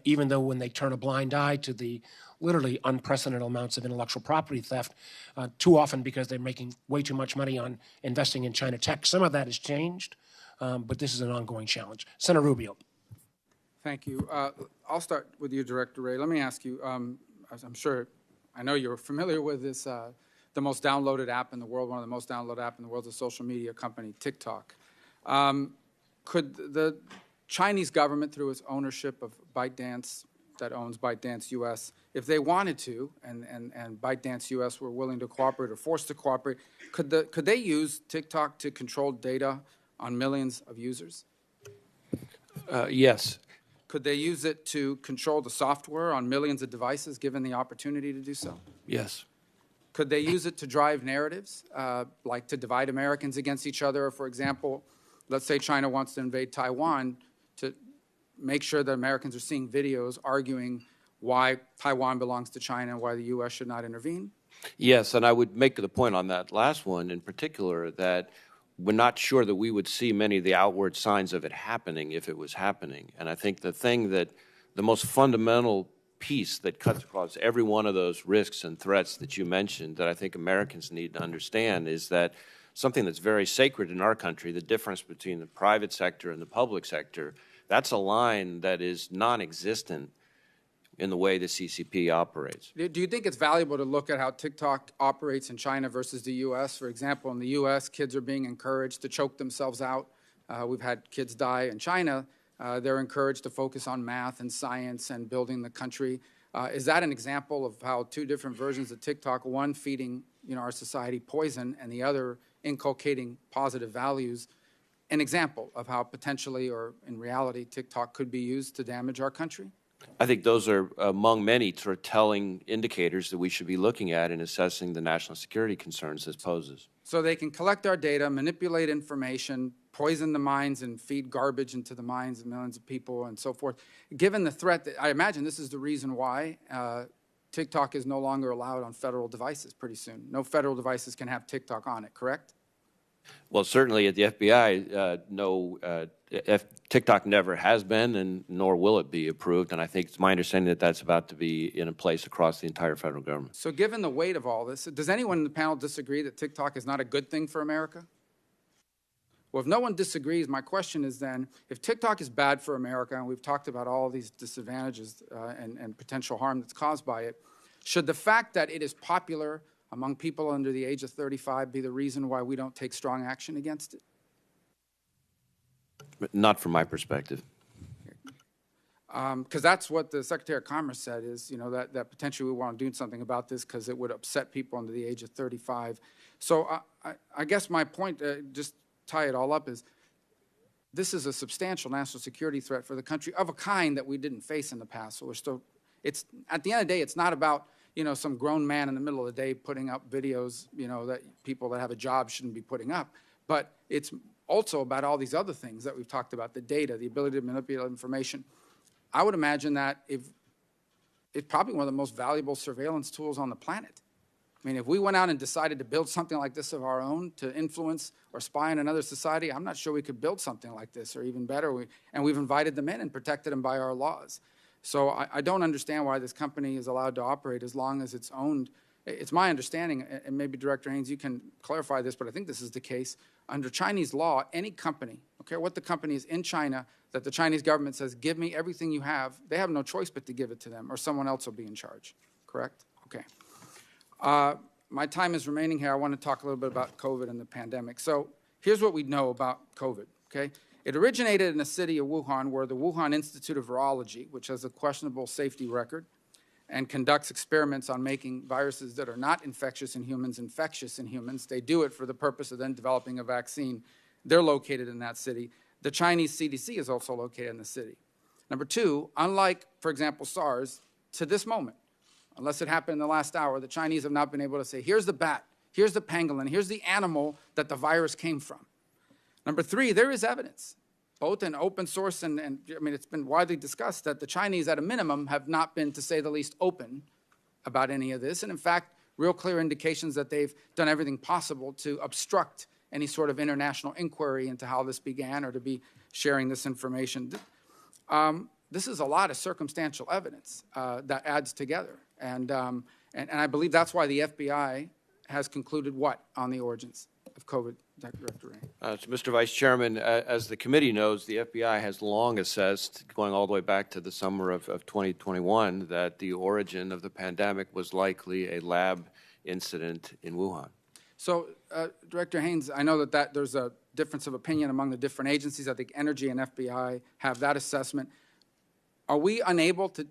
Speaker 1: even though when they turn a blind eye to the literally unprecedented amounts of intellectual property theft, too often because they're making way too much money on investing in China tech. Some of that has changed, but this is an ongoing challenge. Senator Rubio.
Speaker 2: Thank you. I'll start with you, Director Wray. Let me ask you, as I know you're familiar with this, the most downloaded app in the world, one of the most downloaded apps in the world is a social media company, TikTok. Could the Chinese government, through its ownership of ByteDance, that owns ByteDance US, if they wanted to, and ByteDance US were willing to cooperate or forced to cooperate, could they use TikTok to control data on millions of users?
Speaker 4: Yes.
Speaker 2: Could they use it to control the software on millions of devices, given the opportunity to do so?
Speaker 4: Yes.
Speaker 2: Could they use it to drive narratives, like to divide Americans against each other? For example, let's say China wants to invade Taiwan, to make sure that Americans are seeing videos arguing why Taiwan belongs to China and why the U.S. should not intervene?
Speaker 4: Yes, and I would make the point on that last one in particular that we're not sure that we would see many of the outward signs of it happening if it was happening. And I think the most fundamental piece that cuts across every one of those risks and threats that you mentioned that I think Americans need to understand is that something that's very sacred in our country, the difference between the private sector and the public sector, that's a line that is non-existent in the way the CCP operates.
Speaker 2: Do you think it's valuable to look at how TikTok operates in China versus the U.S.? For example, in the U.S., kids are being encouraged to choke themselves out. We've had kids die in China. They're encouraged to focus on math and science and building the country. Is that an example of how two different versions of TikTok, one feeding our society poison and the other inculcating positive values, an example of how potentially or in reality TikTok could be used to damage our country?
Speaker 4: I think those are among many sort of telling indicators that we should be looking at in assessing the national security concerns this poses.
Speaker 2: So they can collect our data, manipulate information, poison the minds, and feed garbage into the minds of millions of people and so forth. Given the threat, I imagine this is the reason why TikTok is no longer allowed on federal devices pretty soon. No federal devices can have TikTok on it, correct?
Speaker 4: Well, certainly at the FBI, TikTok never has been, and nor will it be approved. And I think it's my understanding that that's about to be in place across the entire federal government.
Speaker 2: So given the weight of all this, does anyone in the panel disagree that TikTok is not a good thing for America? Well, if no one disagrees, my question is then, if TikTok is bad for America, and we've talked about all these disadvantages and potential harm that's caused by it, should the fact that it is popular among people under the age of 35 be the reason why we don't take strong action against it?
Speaker 4: Not from my perspective.
Speaker 2: Because that's what the Secretary of Commerce said is, you know, that potentially we want to do something about this because it would upset people under the age of 35. So I guess my point, just tie it all up, is this is a substantial national security threat for the country of a kind that we didn't face in the past. So we're still, it's, at the end of the day, it's not about, you know, some grown man in the middle of the day putting up videos, you know, that people that have a job shouldn't be putting up. But it's also about all these other things that we've talked about, the data, the ability to manipulate information. I would imagine that it's probably one of the most valuable surveillance tools on the planet. I mean, if we went out and decided to build something like this of our own to influence or spy on another society, I'm not sure we could build something like this, or even better. And we've invited them in and protected them by our laws. So I don't understand why this company is allowed to operate as long as it's owned. It's my understanding, and maybe Director Haines, you can clarify this, but I think this is the case. Under Chinese law, any company, okay, what the company is in China, that the Chinese government says, give me everything you have, they have no choice but to give it to them, or someone else will be in charge, correct? Okay. My time is remaining here. I want to talk a little bit about COVID and the pandemic. So here's what we know about COVID, okay? It originated in the city of Wuhan, where the Wuhan Institute of Virology, which has a questionable safety record and conducts experiments on making viruses that are not infectious in humans infectious in humans. They do it for the purpose of then developing a vaccine. They're located in that city. The Chinese CDC is also located in the city. Number two, unlike, for example, SARS, to this moment, unless it happened in the last hour, the Chinese have not been able to say, here's the bat, here's the pangolin, here's the animal that the virus came from. Number three, there is evidence, both in open source and I mean, it's been widely discussed that the Chinese, at a minimum, have not been, to say the least, open about any of this. And in fact, real clear indications that they've done everything possible to obstruct any sort of international inquiry into how this began or to be sharing this information. This is a lot of circumstantial evidence that adds together. And I believe that's why the FBI has concluded what on the origins of COVID, Director Wray?
Speaker 4: So, Mr. Vice Chairman, as the committee knows, the FBI has long assessed, going all the way back to the summer of 2021, that the origin of the pandemic was likely a lab incident in Wuhan.
Speaker 2: So, Director Haines, I know that there's a difference of opinion among the different agencies. I think Energy and FBI have that assessment. Are we unable to,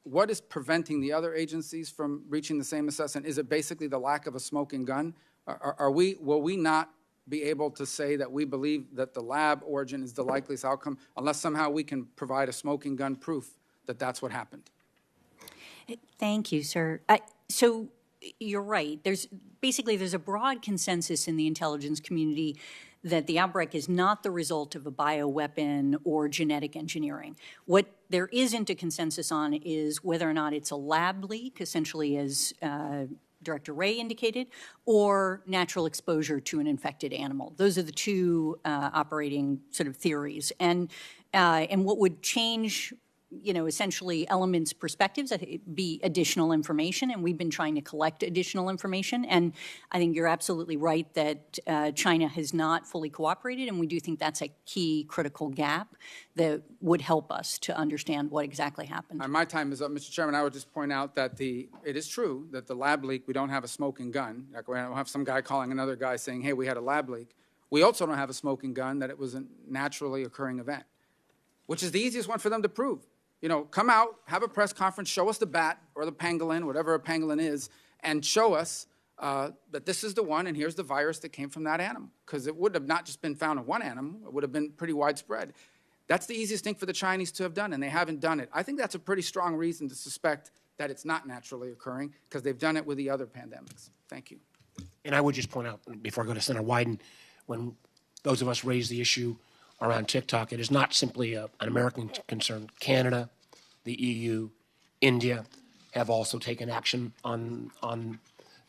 Speaker 2: what is preventing the other agencies from reaching the same assessment? Is it basically the lack of a smoking gun? Will we not be able to say that we believe that the lab origin is the likeliest outcome unless somehow we can provide a smoking gun proof that that's what happened?
Speaker 3: Thank you, sir. So you're right. There's a broad consensus in the intelligence community that the outbreak is not the result of a bioweapon or genetic engineering. What there isn't a consensus on is whether or not it's a lab leak, essentially as Director Wray indicated, or natural exposure to an infected animal. Those are the two operating sort of theories. And what would change, essentially elements' perspectives, be additional information, and we've been trying to collect additional information. And I think you're absolutely right that China has not fully cooperated, and we do think that's a key critical gap that would help us to understand what exactly happened.
Speaker 2: My time is up, Mr. Chairman. I would just point out that it is true that the lab leak, we don't have a smoking gun. Like we don't have some guy calling another guy saying, hey, we had a lab leak. We also don't have a smoking gun that it was a naturally occurring event, which is the easiest one for them to prove. Come out, have a press conference, show us the bat or the pangolin, whatever a pangolin is, and show us that this is the one and here's the virus that came from that animal. Because it would have not just been found in one animal, it would have been pretty widespread. That's the easiest thing for the Chinese to have done, and they haven't done it. I think that's a pretty strong reason to suspect that it's not naturally occurring, because they've done it with the other pandemics. Thank you.
Speaker 1: And I would just point out, before I go to Senator Wyden, when those of us raise the issue around TikTok, it is not simply an American concern. Canada, the EU, India have also taken action on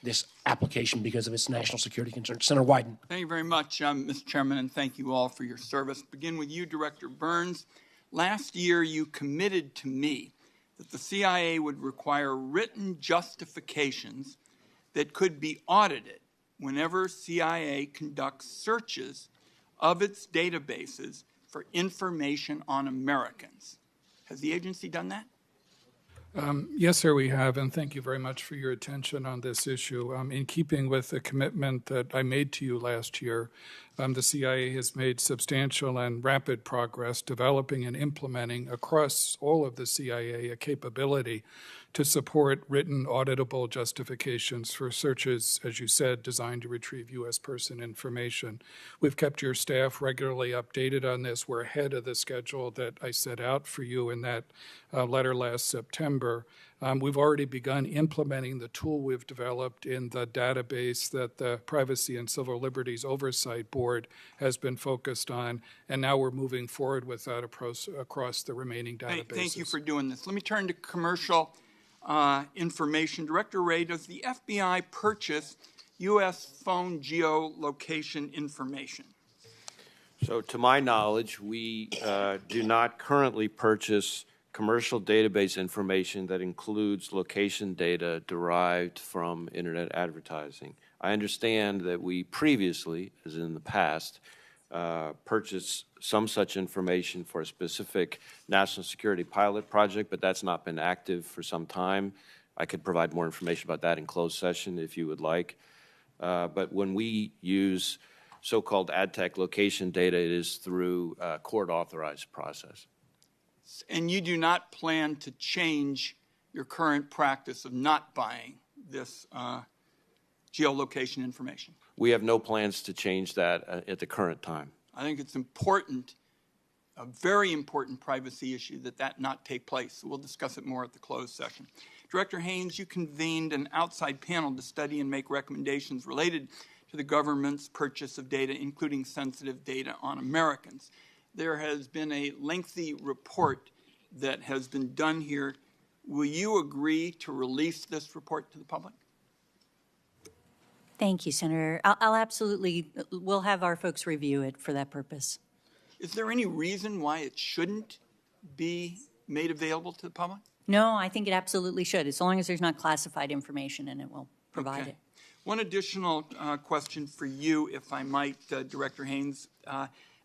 Speaker 1: this application because of its national security concerns. Senator Wyden.
Speaker 8: Thank you very much, Mr. Chairman, and thank you all for your service. Begin with you, Director Burns. Last year, you committed to me that the CIA would require written justifications that could be audited whenever CIA conducts searches of its databases for information on Americans. Has the agency done that?
Speaker 6: Yes, sir, we have, and thank you very much for your attention on this issue. In keeping with the commitment that I made to you last year, the CIA has made substantial and rapid progress developing and implementing across all of the CIA a capability to support written auditable justifications for searches, as you said, designed to retrieve U.S. person information. We've kept your staff regularly updated on this. We're ahead of the schedule that I set out for you in that letter last September. We've already begun implementing the tool we've developed in the database that the Privacy and Civil Liberties Oversight Board has been focused on, and now we're moving forward with that across the remaining databases.
Speaker 8: Thank you for doing this. Let me turn to commercial information. Director Wray, does the FBI purchase U.S. phone geolocation information?
Speaker 4: So to my knowledge, we do not currently purchase commercial database information that includes location data derived from internet advertising. I understand that we previously, as in the past, purchased some such information for a specific national security pilot project, but that's not been active for some time. I could provide more information about that in closed session if you would like. But when we use so-called ad tech location data, it is through a court-authorized process.
Speaker 8: And you do not plan to change your current practice of not buying this geolocation information?
Speaker 4: We have no plans to change that at the current time.
Speaker 8: I think it's important, a very important privacy issue, that not take place. We'll discuss it more at the closed session. Director Haines, you convened an outside panel to study and make recommendations related to the government's purchase of data, including sensitive data on Americans. There has been a lengthy report that has been done here. Will you agree to release this report to the public?
Speaker 3: Thank you, Senator. I'll absolutely, we'll have our folks review it for that purpose.
Speaker 8: Is there any reason why it shouldn't be made available to the public?
Speaker 3: No, I think it absolutely should, as long as there's not classified information in it, we'll provide it.
Speaker 8: One additional question for you, if I might, Director Haines.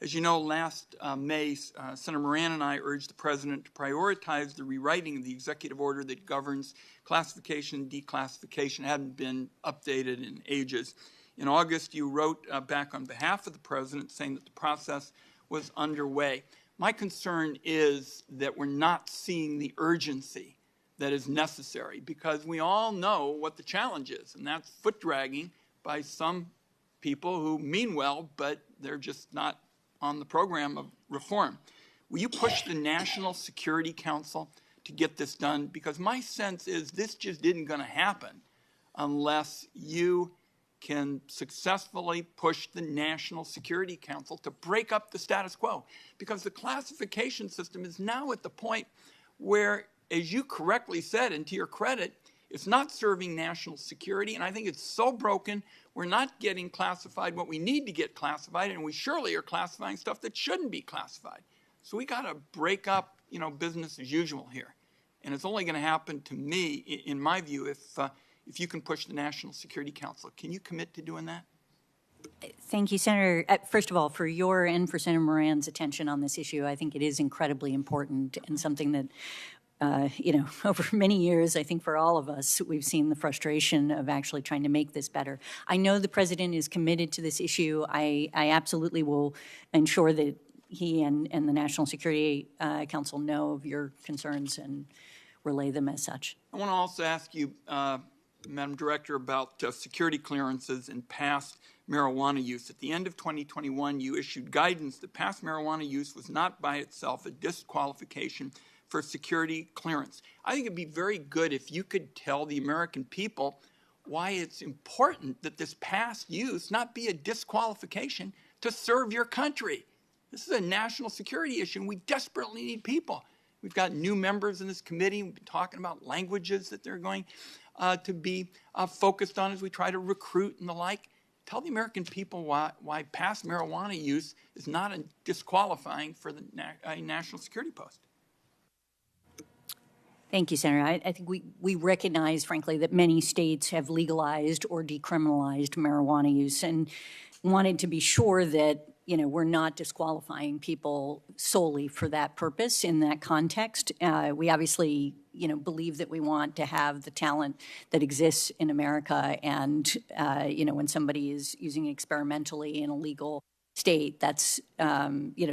Speaker 8: As you know, last May, Senator Moran and I urged the President to prioritize the rewriting of the executive order that governs classification and declassification. It hadn't been updated in ages. In August, you wrote back on behalf of the President saying that the process was underway. My concern is that we're not seeing the urgency that is necessary, because we all know what the challenge is, and that's foot dragging by some people who mean well, but they're just not on the program of reform. Will you push the National Security Council to get this done? Because my sense is this just isn't going to happen unless you can successfully push the National Security Council to break up the status quo. Because the classification system is now at the point where, as you correctly said, and to your credit, it's not serving national security, and I think it's so broken, we're not getting classified what we need to get classified, and we surely are classifying stuff that shouldn't be classified. So we got to break up, business as usual here. And it's only going to happen, to me, in my view, if you can push the National Security Council. Can you commit to doing that?
Speaker 3: Thank you, Senator. First of all, for your and for Senator Moran's attention on this issue, I think it is incredibly important and something that over many years, I think for all of us, we've seen the frustration of actually trying to make this better. I know the President is committed to this issue. I absolutely will ensure that he and the National Security Council know of your concerns and relay them as such.
Speaker 8: I want to also ask you, Madam Director, about security clearances in past marijuana use. At the end of 2021, you issued guidance that past marijuana use was not by itself a disqualification for security clearance. I think it'd be very good if you could tell the American people why it's important that this past use not be a disqualification to serve your country. This is a national security issue, and we desperately need people. We've got new members in this committee. We've been talking about languages that they're going to be focused on as we try to recruit and the like. Tell the American people why past marijuana use is not a disqualifying for the national security post.
Speaker 3: Thank you, Senator. I think we recognize, frankly, that many states have legalized or decriminalized marijuana use, and wanted to be sure that we're not disqualifying people solely for that purpose in that context. We obviously, believe that we want to have the talent that exists in America, and when somebody is using it experimentally in a legal state, that's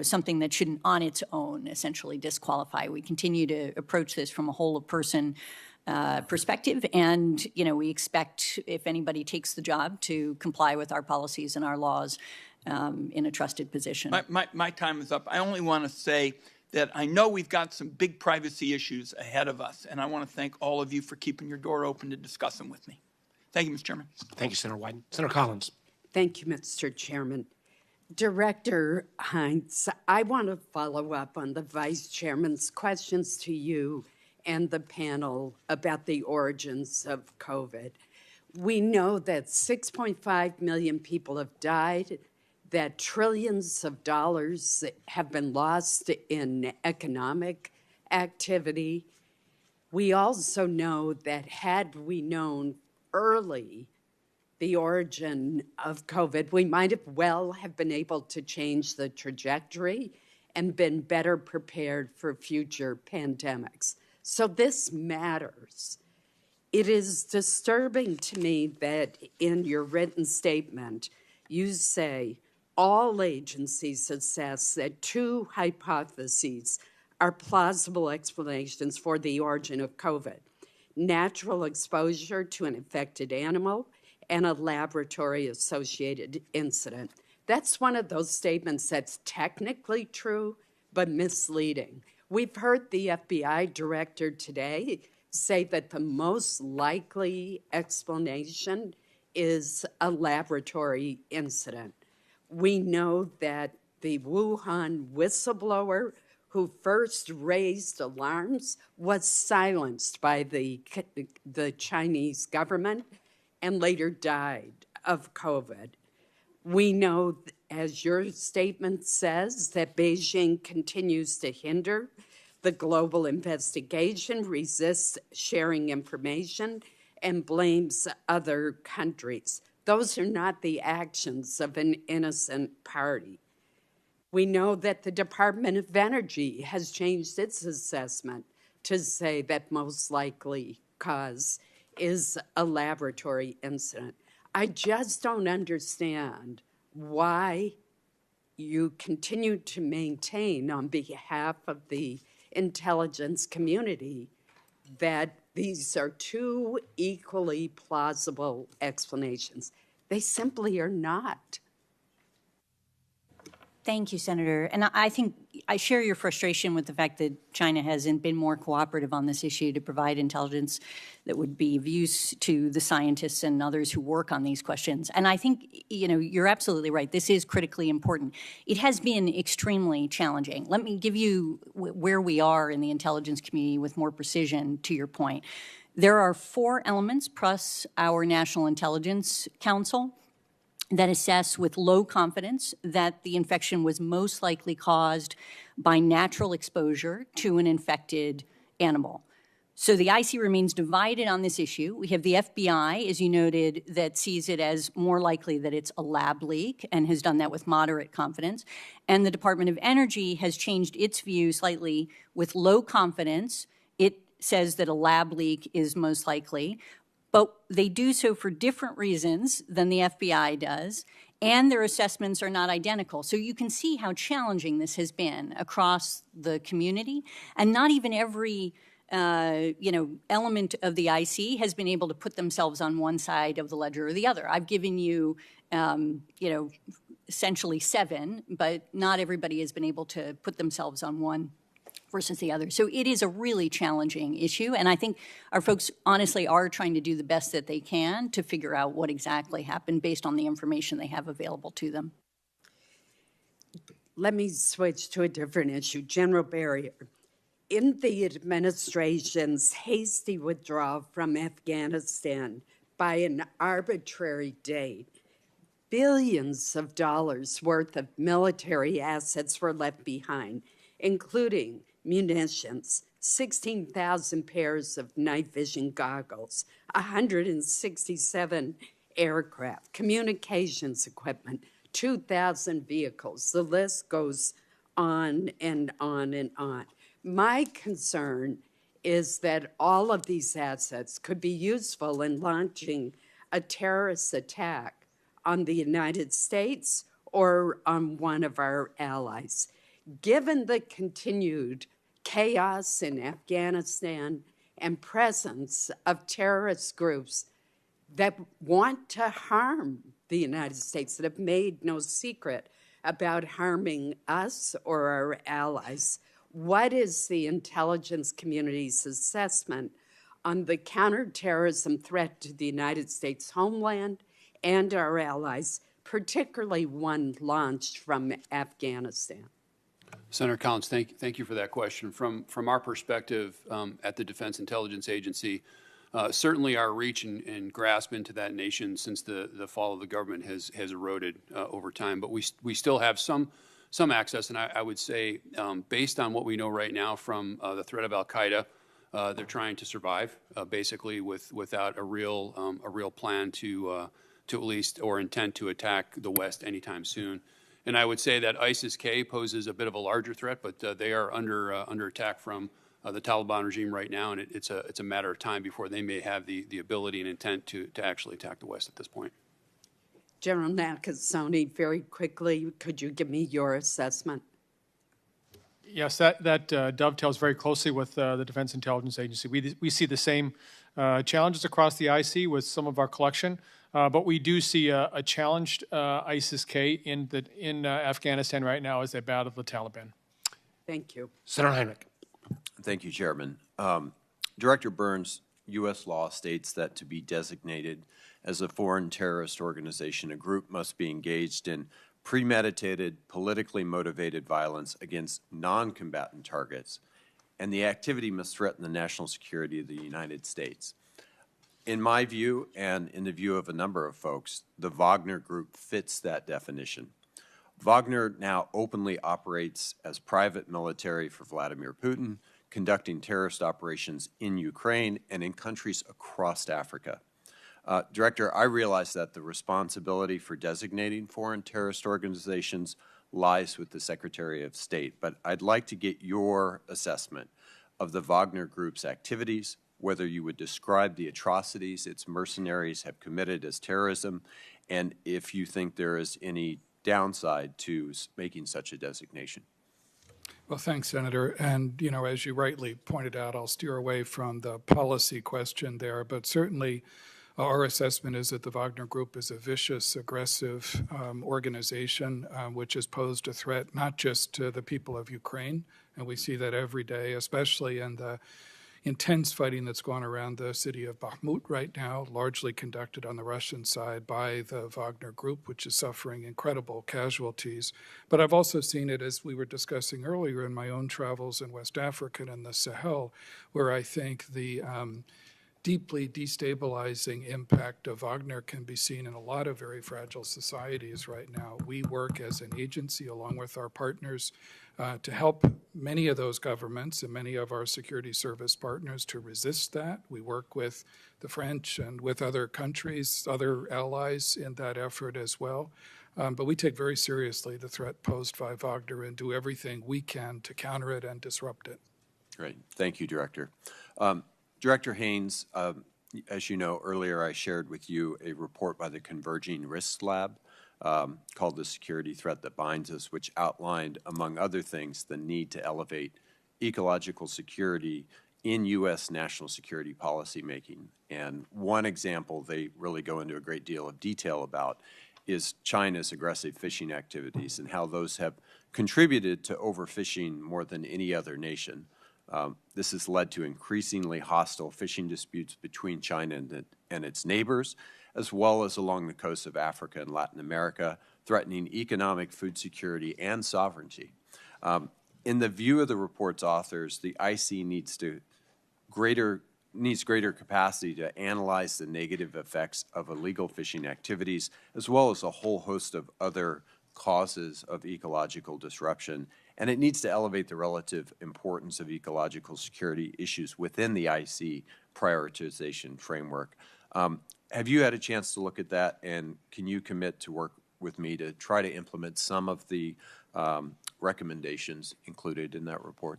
Speaker 3: something that shouldn't on its own essentially disqualify. We continue to approach this from a whole of person perspective, and we expect if anybody takes the job to comply with our policies and our laws in a trusted position.
Speaker 8: My time is up. I only want to say that I know we've got some big privacy issues ahead of us, and I want to thank all of you for keeping your door open to discuss them with me. Thank you, Mr. Chairman.
Speaker 1: Thank you, Senator Wyden. Senator Collins.
Speaker 9: Thank you, Mr. Chairman. Director Haines, I want to follow up on the Vice Chairman's questions to you and the panel about the origins of COVID. We know that 6.5 million people have died, that trillions of dollars have been lost in economic activity. We also know that had we known early the origin of COVID, we might have been able to change the trajectory and been better prepared for future pandemics. So this matters. It is disturbing to me that in your written statement, you say all agencies assess that two hypotheses are plausible explanations for the origin of COVID: natural exposure to an infected animal and a laboratory-associated incident. That's one of those statements that's technically true, but misleading. We've heard the FBI director today say that the most likely explanation is a laboratory incident. We know that the Wuhan whistleblower who first raised alarms was silenced by the Chinese government and later died of COVID. We know, as your statement says, that Beijing continues to hinder the global investigation, resists sharing information, and blames other countries. Those are not the actions of an innocent party. We know that the Department of Energy has changed its assessment to say that most likely cause is a laboratory incident. I just don't understand why you continue to maintain on behalf of the intelligence community that these are two equally plausible explanations. They simply are not.
Speaker 3: Thank you, Senator. And I think I share your frustration with the fact that China hasn't been more cooperative on this issue to provide intelligence that would be of use to the scientists and others who work on these questions. And I think, you're absolutely right. This is critically important. It has been extremely challenging. Let me give you where we are in the intelligence community with more precision to your point. There are 4 elements plus our National Intelligence Council that assess with low confidence that the infection was most likely caused by natural exposure to an infected animal. So the IC remains divided on this issue. We have the FBI, as you noted, that sees it as more likely that it's a lab leak and has done that with moderate confidence. And the Department of Energy has changed its view slightly with low confidence. It says that a lab leak is most likely, but they do so for different reasons than the FBI does, and their assessments are not identical. So you can see how challenging this has been across the community, and not even every element of the IC has been able to put themselves on one side of the ledger or the other. I've given you essentially 7, but not everybody has been able to put themselves on one versus the other. So it is a really challenging issue, and I think our folks honestly are trying to do the best that they can to figure out what exactly happened based on the information they have available to them.
Speaker 9: Let me switch to a different issue. General Berrier, in the administration's hasty withdrawal from Afghanistan by an arbitrary date, billions of dollars worth of military assets were left behind, including munitions, 16,000 pairs of night vision goggles, 167 aircraft, communications equipment, 2,000 vehicles. The list goes on and on and on. My concern is that all of these assets could be useful in launching a terrorist attack on the United States or on one of our allies. Given the continued chaos in Afghanistan and presence of terrorist groups that want to harm the United States, that have made no secret about harming us or our allies, what is the intelligence community's assessment on the counterterrorism threat to the United States homeland and our allies, particularly one launched from Afghanistan?
Speaker 7: Senator Collins, thank you for that question. From our perspective at the Defense Intelligence Agency, certainly our reach and grasp into that nation since the fall of the government has eroded over time, but we still have some access, and I would say based on what we know right now from the threat of al-Qaeda, they're trying to survive basically without a real plan to at least or intent to attack the West anytime soon. And I would say that ISIS-K poses a bit of a larger threat, but they are under attack from the Taliban regime right now, and it's a matter of time before they may have the ability and intent to actually attack the West at this point.
Speaker 9: General Nakasone, very quickly, could you give me your assessment?
Speaker 5: Yes, that dovetails very closely with the Defense Intelligence Agency. We see the same challenges across the IC with some of our collection, but we do see a challenged ISIS-K in Afghanistan right now as they battle the Taliban.
Speaker 9: Thank you.
Speaker 1: Senator Heinrich.
Speaker 10: Thank you, Chairman. Director Burns, U.S. law states that to be designated as a foreign terrorist organization, a group must be engaged in premeditated, politically motivated violence against non-combatant targets, and the activity must threaten the national security of the United States. In my view, and in the view of a number of folks, the Wagner Group fits that definition. Wagner now openly operates as private military for Vladimir Putin, conducting terrorist operations in Ukraine and in countries across Africa. Director, I realize that the responsibility for designating foreign terrorist organizations lies with the Secretary of State, but I'd like to get your assessment of the Wagner Group's activities, whether you would describe the atrocities its mercenaries have committed as terrorism, and if you think there is any downside to making such a designation.
Speaker 6: Well, thanks, Senator. And, you know, as you rightly pointed out, I'll steer away from the policy question there, but certainly our assessment is that the Wagner Group is a vicious, aggressive organization which has posed a threat not just to the people of Ukraine, and we see that every day, especially in the intense fighting that's going around the city of Bakhmut right now, largely conducted on the Russian side by the Wagner Group, which is suffering incredible casualties. But I've also seen it, as we were discussing earlier, in my own travels in West Africa and the Sahel, where I think the deeply destabilizing impact of Wagner can be seen in a lot of very fragile societies right now. We work as an agency along with our partners to help many of those governments and many of our security service partners to resist that. We work with the French and with other countries, other allies in that effort as well. But we take very seriously the threat posed by Wagner and do everything we can to counter it and disrupt it.
Speaker 10: Great. Thank you, Director. Director Haines, as you know, earlier I shared with you a report by the Converging Risks Lab called The Security Threat That Binds Us, which outlined, among other things, the need to elevate ecological security in U.S. national security policy making. And one example they really go into a great deal of detail about is China's aggressive fishing activities and how those have contributed to overfishing more than any other nation. This has led to increasingly hostile fishing disputes between China and its neighbors, as well as along the coasts of Africa and Latin America, threatening economic, food security, and sovereignty. In the view of the report's authors, the IC needs greater capacity to analyze the negative effects of illegal fishing activities, as well as a whole host of other causes of ecological disruption. And it needs to elevate the relative importance of ecological security issues within the IC prioritization framework. Have you had a chance to look at that, and can you commit to work with me to try to implement some of the recommendations included in that report?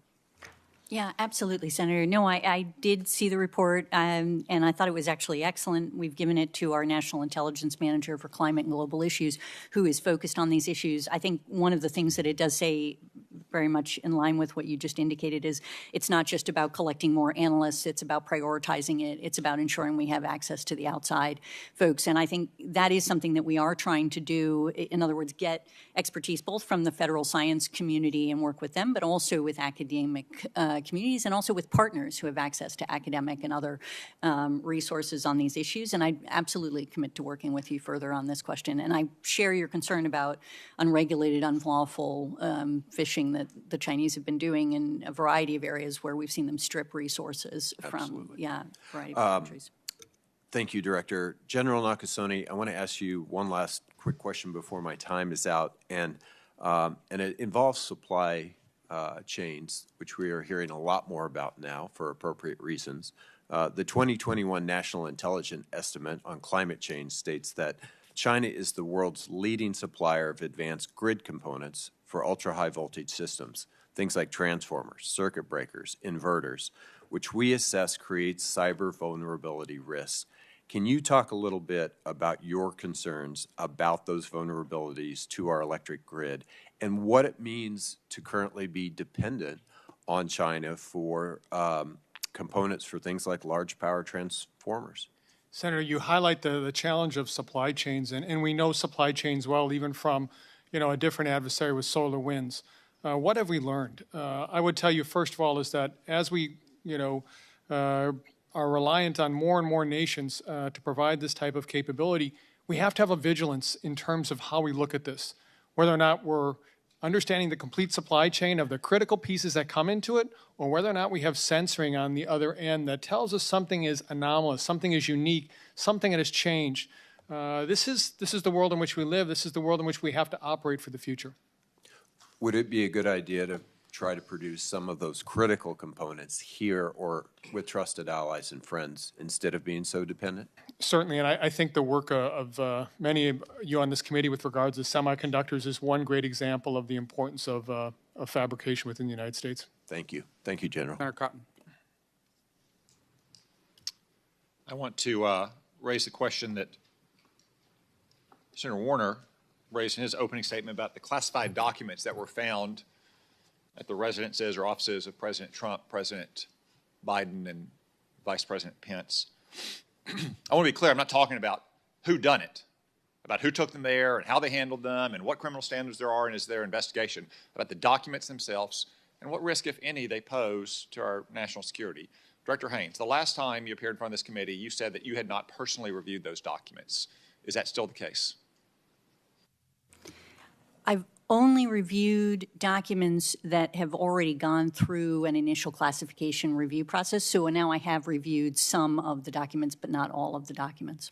Speaker 3: Yeah, absolutely, Senator. No, I did see the report, and I thought it was actually excellent. We've given it to our National Intelligence Manager for Climate and Global Issues, who is focused on these issues. I think one of the things that it does say, very much in line with what you just indicated, is it's not just about collecting more analysts, it's about prioritizing it, it's about ensuring we have access to the outside folks. And I think that is something that we are trying to do. In other words, get expertise both from the federal science community and work with them, but also with academic communities and also with partners who have access to academic and other resources on these issues. And I absolutely commit to working with you further on this question. And I share your concern about unregulated, unlawful fishing that the Chinese have been doing in a variety of areas where we've seen them strip resources from, a variety of countries.
Speaker 10: Thank you, Director. General Nakasone, I want to ask you one last quick question before my time is out, and it involves supply chains, which we are hearing a lot more about now for appropriate reasons. The 2021 National Intelligence Estimate on Climate Change states that China is the world's leading supplier of advanced grid components for ultra-high voltage systems, things like transformers, circuit breakers, inverters, which we assess creates cyber vulnerability risks. Can you talk a little bit about your concerns about those vulnerabilities to our electric grid and what it means to currently be dependent on China for components for things like large power transformers?
Speaker 5: Senator, you highlight the challenge of supply chains, and we know supply chains well, even from a different adversary with solar winds. What have we learned? I would tell you, first of all, is that as we are reliant on more and more nations to provide this type of capability, we have to have a vigilance in terms of how we look at this, whether or not we're understanding the complete supply chain of the critical pieces that come into it, or whether or not we have censoring on the other end that tells us something is anomalous, something is unique, something that has changed. This is the world in which we live. This is the world in which we have to operate for the future.
Speaker 10: Would it be a good idea to try to produce some of those critical components here or with trusted allies and friends instead of being so dependent?
Speaker 5: Certainly, and I think the work of many of you on this committee with regards to semiconductors is one great example of the importance of fabrication within the United States.
Speaker 10: Thank you. Thank you, General.
Speaker 2: Senator Cotton.
Speaker 11: I want to raise the question that Senator Warner raised in his opening statement about the classified documents that were found at the residences or offices of President Trump, President Biden, and Vice President Pence. I want to be clear, I'm not talking about who done it, about who took them there and how they handled them and what criminal standards there are in their investigation, about the documents themselves and what risk, if any, they pose to our national security. Director Haines, the last time you appeared in front of this committee, you said that you had not personally reviewed those documents. Is that still the case?
Speaker 3: I've only reviewed documents that have already gone through an initial classification review process. So now I have reviewed some of the documents, but not all of the documents.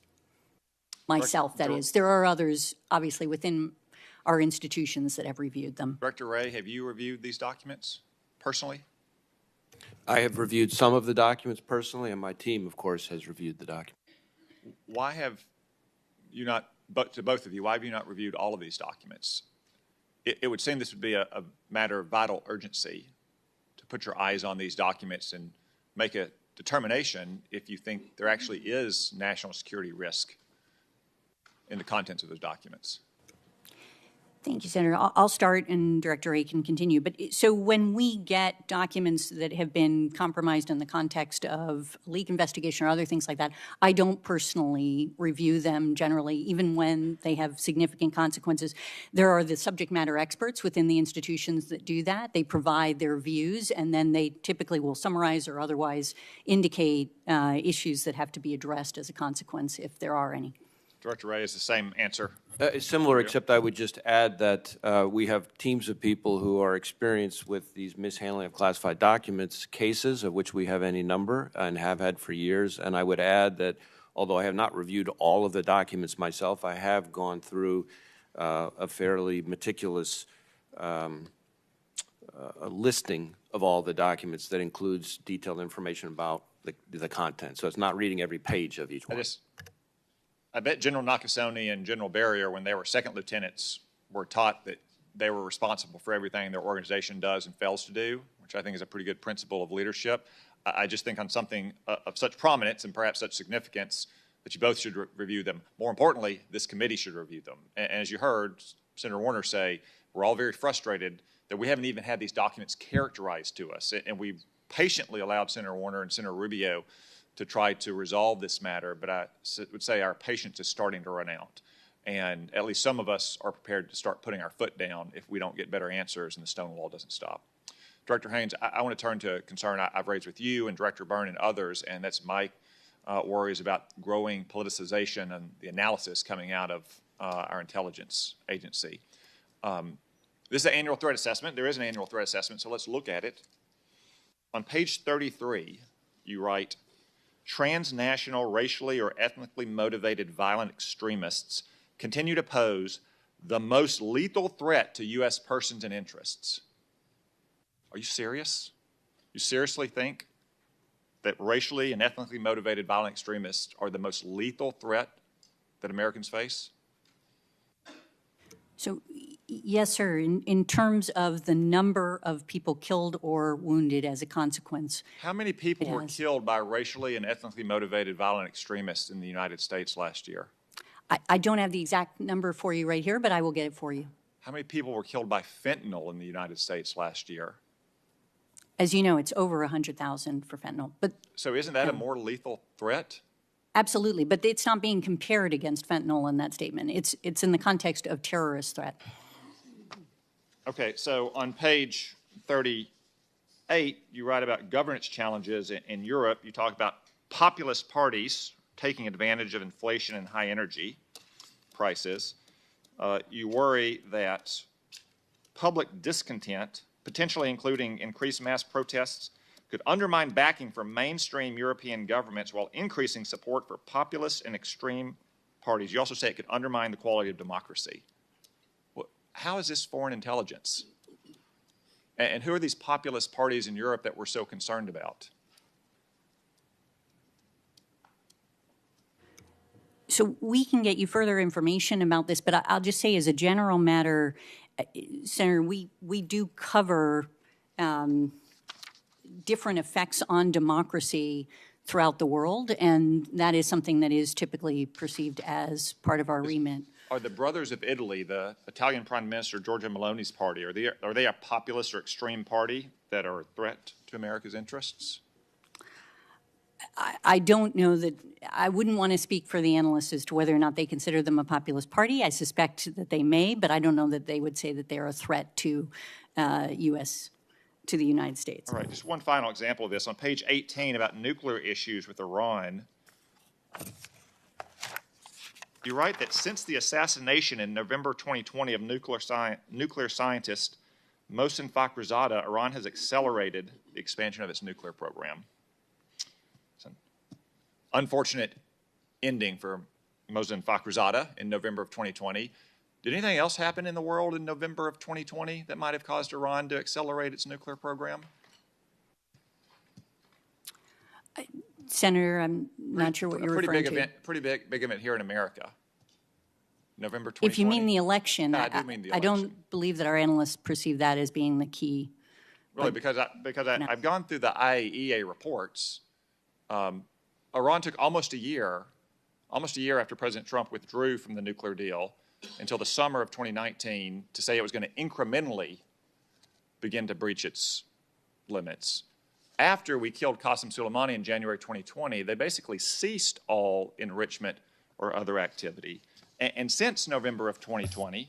Speaker 3: Myself, that is. There are others, obviously, within our institutions that have reviewed them.
Speaker 11: Director Wray, have you reviewed these documents personally?
Speaker 4: I have reviewed some of the documents personally, and my team, of course, has reviewed the documents.
Speaker 11: Why have you not, to both of you, why have you not reviewed all of these documents? It would seem this would be a matter of vital urgency to put your eyes on these documents and make a determination if you think there actually is national security risk in the contents of those documents.
Speaker 3: Thank you, Senator. I'll start and Director Wray can continue. But so when we get documents that have been compromised in the context of leak investigation or other things like that, I don't personally review them generally, even when they have significant consequences. There are the subject matter experts within the institutions that do that. They provide their views, and then they typically will summarize or otherwise indicate issues that have to be addressed as a consequence, if there are any.
Speaker 11: Director Wray is the same answer.
Speaker 4: Similar, except I would just add that we have teams of people who are experienced with these mishandling of classified documents cases, of which we have any number and have had for years. And I would add that although I have not reviewed all of the documents myself, I have gone through a fairly meticulous a listing of all the documents that includes detailed information about the content. So it's not reading every page of each one.
Speaker 11: I bet General Nakasone and General Berrier, when they were second lieutenants, were taught that they were responsible for everything their organization does and fails to do, which I think is a pretty good principle of leadership. I just think on something of such prominence and perhaps such significance that you both should review them. More importantly, this committee should review them. And as you heard Senator Warner say, we're all very frustrated that we haven't even had these documents characterized to us. And we've patiently allowed Senator Warner and Senator Rubio to try to resolve this matter, but I would say our patience is starting to run out. And at least some of us are prepared to start putting our foot down if we don't get better answers and the stonewall doesn't stop. Director Haines, I want to turn to a concern I've raised with you and Director Byrne and others, and that's my worries about growing politicization and the analysis coming out of our intelligence agency. This is an annual threat assessment. There is an annual threat assessment, so let's look at it. On page 33, you write, transnational, racially or ethnically motivated violent extremists continue to pose the most lethal threat to U.S. persons and interests. Are you serious? You seriously think that racially and ethnically motivated violent extremists are the most lethal threat that Americans face?
Speaker 3: So, yes, sir. In terms of the number of people killed or wounded as a consequence.
Speaker 11: How many people were killed by racially and ethnically motivated violent extremists in the United States last year?
Speaker 3: I don't have the exact number for you right here, but I will get it for you.
Speaker 11: How many people were killed by fentanyl in the United States last year?
Speaker 3: As you know, it's over 100,000 for fentanyl. But
Speaker 11: so isn't that a more lethal threat?
Speaker 3: Absolutely, but it's not being compared against fentanyl in that statement. It's in the context of terrorist threat.
Speaker 11: Okay, so on page 38, you write about governance challenges in Europe. You talk about populist parties taking advantage of inflation and high energy prices. You worry that public discontent, potentially including increased mass protests, could undermine backing from mainstream European governments while increasing support for populist and extreme parties. You also say it could undermine the quality of democracy. Well, how is this foreign intelligence? And who are these populist parties in Europe that we're so concerned about?
Speaker 3: So we can get you further information about this, but I'll just say as a general matter, Senator, we do cover different effects on democracy throughout the world, and that is something that is typically perceived as part of our remit.
Speaker 11: Are the Brothers of Italy, the Italian Prime Minister Giorgia Meloni's party, are they a populist or extreme party that are a threat to America's interests?
Speaker 3: I don't know that, I wouldn't want to speak for the analysts as to whether or not they consider them a populist party. I suspect that they may, but I don't know that they would say that they're a threat to to the United States.
Speaker 11: All right, just one final example of this. On page 18 about nuclear issues with Iran, you write that since the assassination in November 2020 of nuclear scientist Mohsen Fakhrizadeh, Iran has accelerated the expansion of its nuclear program. It's an unfortunate ending for Mohsen Fakhrizadeh in November of 2020. Did anything else happen in the world in November of 2020 that might have caused Iran to accelerate its nuclear program?
Speaker 3: Senator, I'm not sure what you're referring to.
Speaker 11: Pretty big event here in America. November 2020.
Speaker 3: If you mean the election,
Speaker 11: I do mean the election.
Speaker 3: I don't believe that our analysts perceive that as being the key.
Speaker 11: Really, because I've gone through the IAEA reports. Iran took almost a year after President Trump withdrew from the nuclear deal until the summer of 2019 to say it was going to incrementally begin to breach its limits. After we killed Qasem Soleimani in January 2020, they basically ceased all enrichment or other activity. And since November of 2020,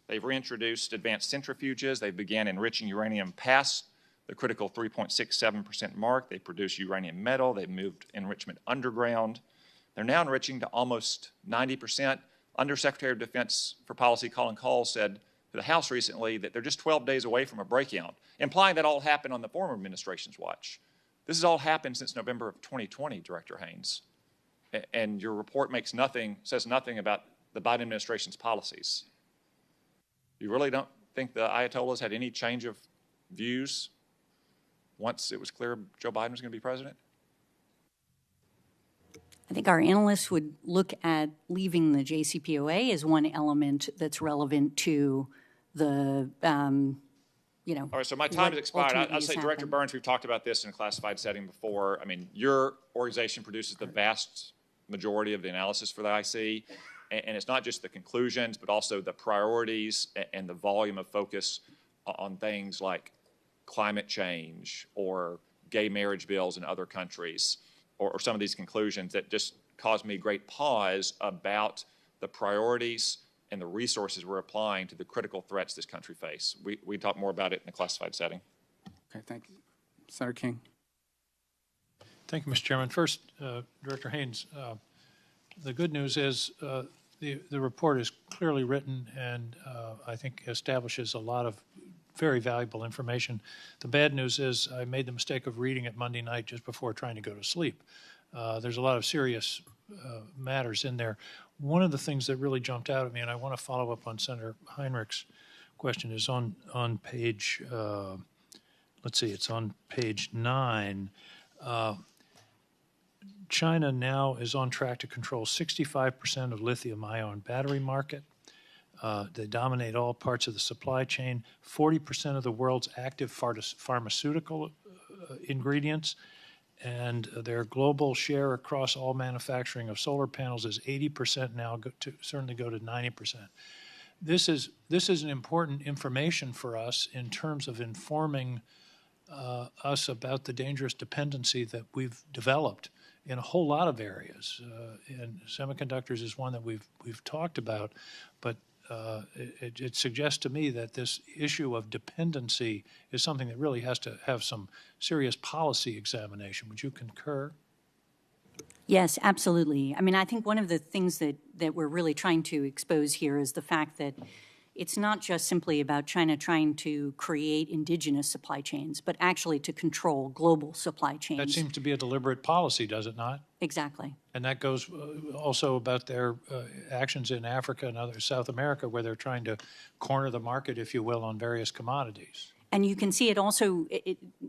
Speaker 11: they've reintroduced advanced centrifuges. They began enriching uranium past the critical 3.67% mark. They produce uranium metal. They've moved enrichment underground. They're now enriching to almost 90%. Undersecretary of Defense for Policy Colin Call said to the House recently that they're just 12 days away from a breakout, implying that all happened on the former administration's watch. This has all happened since November of 2020, Director Haines. And your report says nothing about the Biden administration's policies. You really don't think the Ayatollahs had any change of views once it was clear Joe Biden was going to be president?
Speaker 3: I think our analysts would look at leaving the JCPOA as one element that's relevant to the,
Speaker 11: All right, so my time has expired. I'll say, Director Burns, we've talked about this in a classified setting before. I mean, your organization produces the vast majority of the analysis for the IC, and it's not just the conclusions, but also the priorities and the volume of focus on things like climate change or gay marriage bills in other countries, or some of these conclusions that just caused me great pause about the priorities and the resources we're applying to the critical threats this country face. We talk more about it in a classified setting.
Speaker 2: Okay, thank you. Senator King.
Speaker 12: Thank you, Mr. Chairman. First, Director Haines, the good news is the report is clearly written and I think establishes a lot of very valuable information. The bad news is I made the mistake of reading it Monday night just before trying to go to sleep. There's a lot of serious matters in there. One of the things that really jumped out at me, and I want to follow up on Senator Heinrich's question, is on page, let's see, it's on page 9. China now is on track to control 65% of lithium-ion battery market. They dominate all parts of the supply chain, 40% of the world's active pharmaceutical ingredients, and their global share across all manufacturing of solar panels is 80% now, certainly go to 90%. This is an important information for us in terms of informing us about the dangerous dependency that we've developed in a whole lot of areas. And semiconductors is one that we've talked about, but it suggests to me that this issue of dependency is something that really has to have some serious policy examination. Would you concur?
Speaker 3: Yes, absolutely. I mean, I think one of the things that we're really trying to expose here is the fact that it's not just simply about China trying to create indigenous supply chains, but actually to control global supply chains.
Speaker 12: That seems to be a deliberate policy, does it not?
Speaker 3: Exactly.
Speaker 12: And that goes also about their actions in Africa and other South America, where they're trying to corner the market, if you will, on various commodities.
Speaker 3: And you can see it also,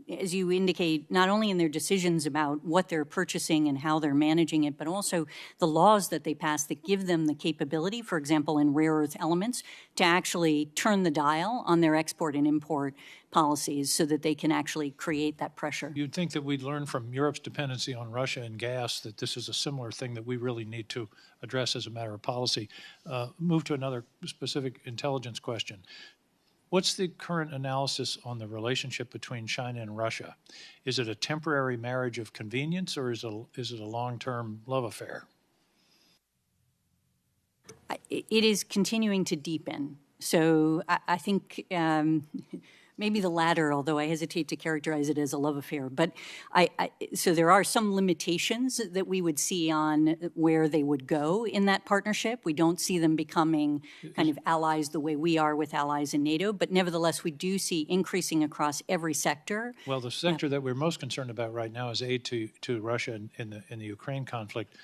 Speaker 3: as you indicate, not only in their decisions about what they're purchasing and how they're managing it, but also the laws that they pass that give them the capability, for example, in rare earth elements, to actually turn the dial on their export and import policies so that they can actually create that pressure.
Speaker 12: You'd think that we'd learn from Europe's dependency on Russia and gas that this is a similar thing that we really need to address as a matter of policy. Move to another specific intelligence question. What's the current analysis on the relationship between China and Russia? Is it a temporary marriage of convenience, or is it a long-term love affair?
Speaker 3: It is continuing to deepen. So I think maybe the latter, although I hesitate to characterize it as a love affair. But so there are some limitations that we would see on where they would go in that partnership. We don't see them becoming kind of allies the way we are with allies in NATO, but nevertheless, we do see increasing across every sector.
Speaker 12: Well, the sector that we're most concerned about right now is aid to Russia in the Ukraine conflict.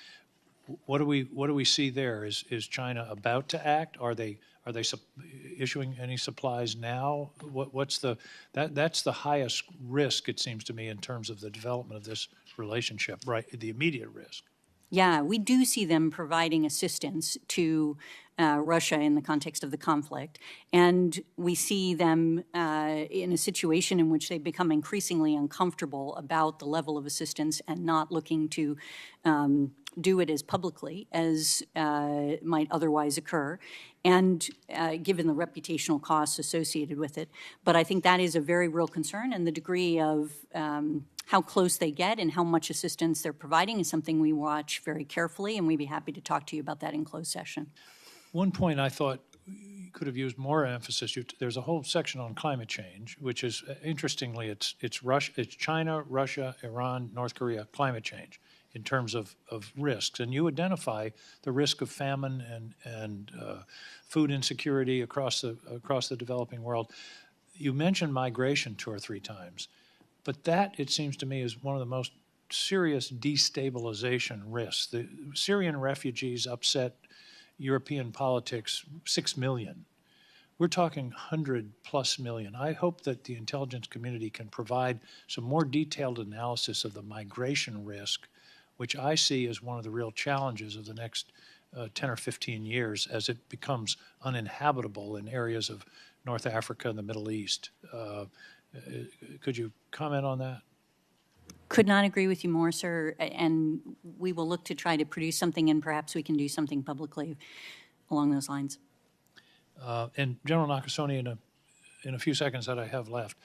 Speaker 12: What do we see there? Is China about to act? Are they issuing any supplies now? That's the highest risk, it seems to me, in terms of the development of this relationship, right? The immediate risk.
Speaker 3: Yeah, we do see them providing assistance to Russia in the context of the conflict. And we see them in a situation in which they become increasingly uncomfortable about the level of assistance and not looking to do it as publicly as might otherwise occur, and given the reputational costs associated with it. But I think that is a very real concern, and the degree of how close they get and how much assistance they're providing is something we watch very carefully, and we'd be happy to talk to you about that in closed session.
Speaker 12: One point I thought you could have used more emphasis. There's a whole section on climate change, which is, interestingly, it's China, Russia, Iran, North Korea, climate change in terms of risks. And you identify the risk of famine and food insecurity across the developing world. You mentioned migration 2 or 3 times, but that, it seems to me, is one of the most serious destabilization risks. The Syrian refugees upset European politics, 6 million. We're talking 100+ million. I hope that the intelligence community can provide some more detailed analysis of the migration risk, which I see as one of the real challenges of the next 10 or 15 years as it becomes uninhabitable in areas of North Africa and the Middle East. Could you comment on that?
Speaker 3: Could not agree with you more, sir, and we will look to try to produce something, and perhaps we can do something publicly along those lines.
Speaker 12: And General Nakasone, in a few seconds that I have left,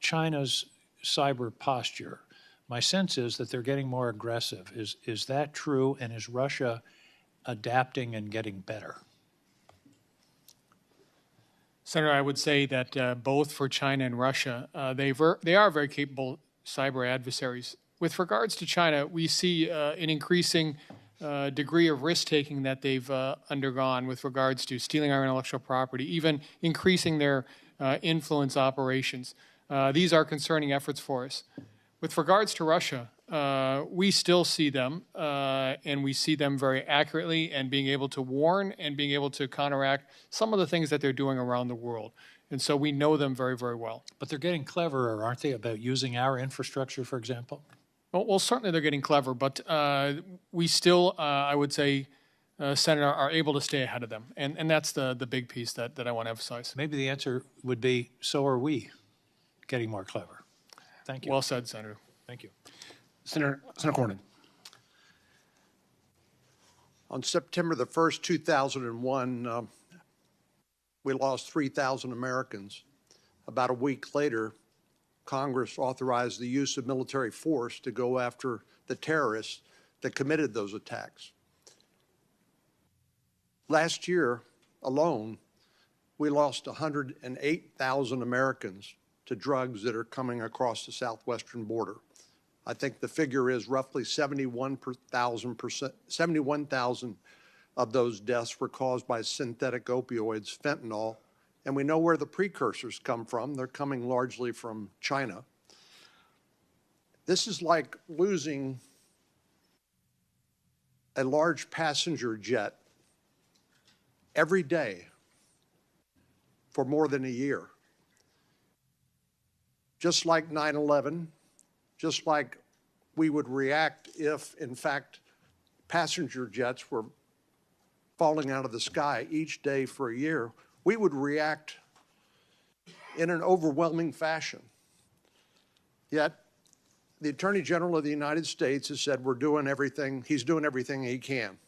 Speaker 12: China's cyber posture, my sense is that they're getting more aggressive. Is that true, and is Russia adapting and getting better?
Speaker 5: Senator, I would say that both for China and Russia, they are very capable cyber adversaries. With regards to China, we see an increasing degree of risk-taking that they've undergone with regards to stealing our intellectual property, even increasing their influence operations. These are concerning efforts for us. With regards to Russia, we still see them, and we see them very accurately and being able to warn and being able to counteract some of the things that they're doing around the world. And so we know them very, very well.
Speaker 12: But they're getting cleverer, aren't they, about using our infrastructure, for example?
Speaker 5: Well, certainly they're getting clever, but we still, I would say, Senator, are able to stay ahead of them. And that's the big piece that I want to emphasize.
Speaker 12: Maybe the answer would be, so are we getting more clever. Thank you.
Speaker 5: Well said, Senator.
Speaker 12: Thank you.
Speaker 1: Senator Cornyn.
Speaker 13: On September the 1st, 2001, we lost 3,000 Americans. About a week later, Congress authorized the use of military force to go after the terrorists that committed those attacks. Last year alone, we lost 108,000 Americans to drugs that are coming across the southwestern border. I think the figure is roughly 71,000 of those deaths were caused by synthetic opioids, fentanyl, and we know where the precursors come from. They're coming largely from China. This is like losing a large passenger jet every day for more than a year. Just like 9/11, just like we would react if, in fact, passenger jets were falling out of the sky each day for a year, we would react in an overwhelming fashion. Yet, the Attorney General of the United States has said he's doing everything he can.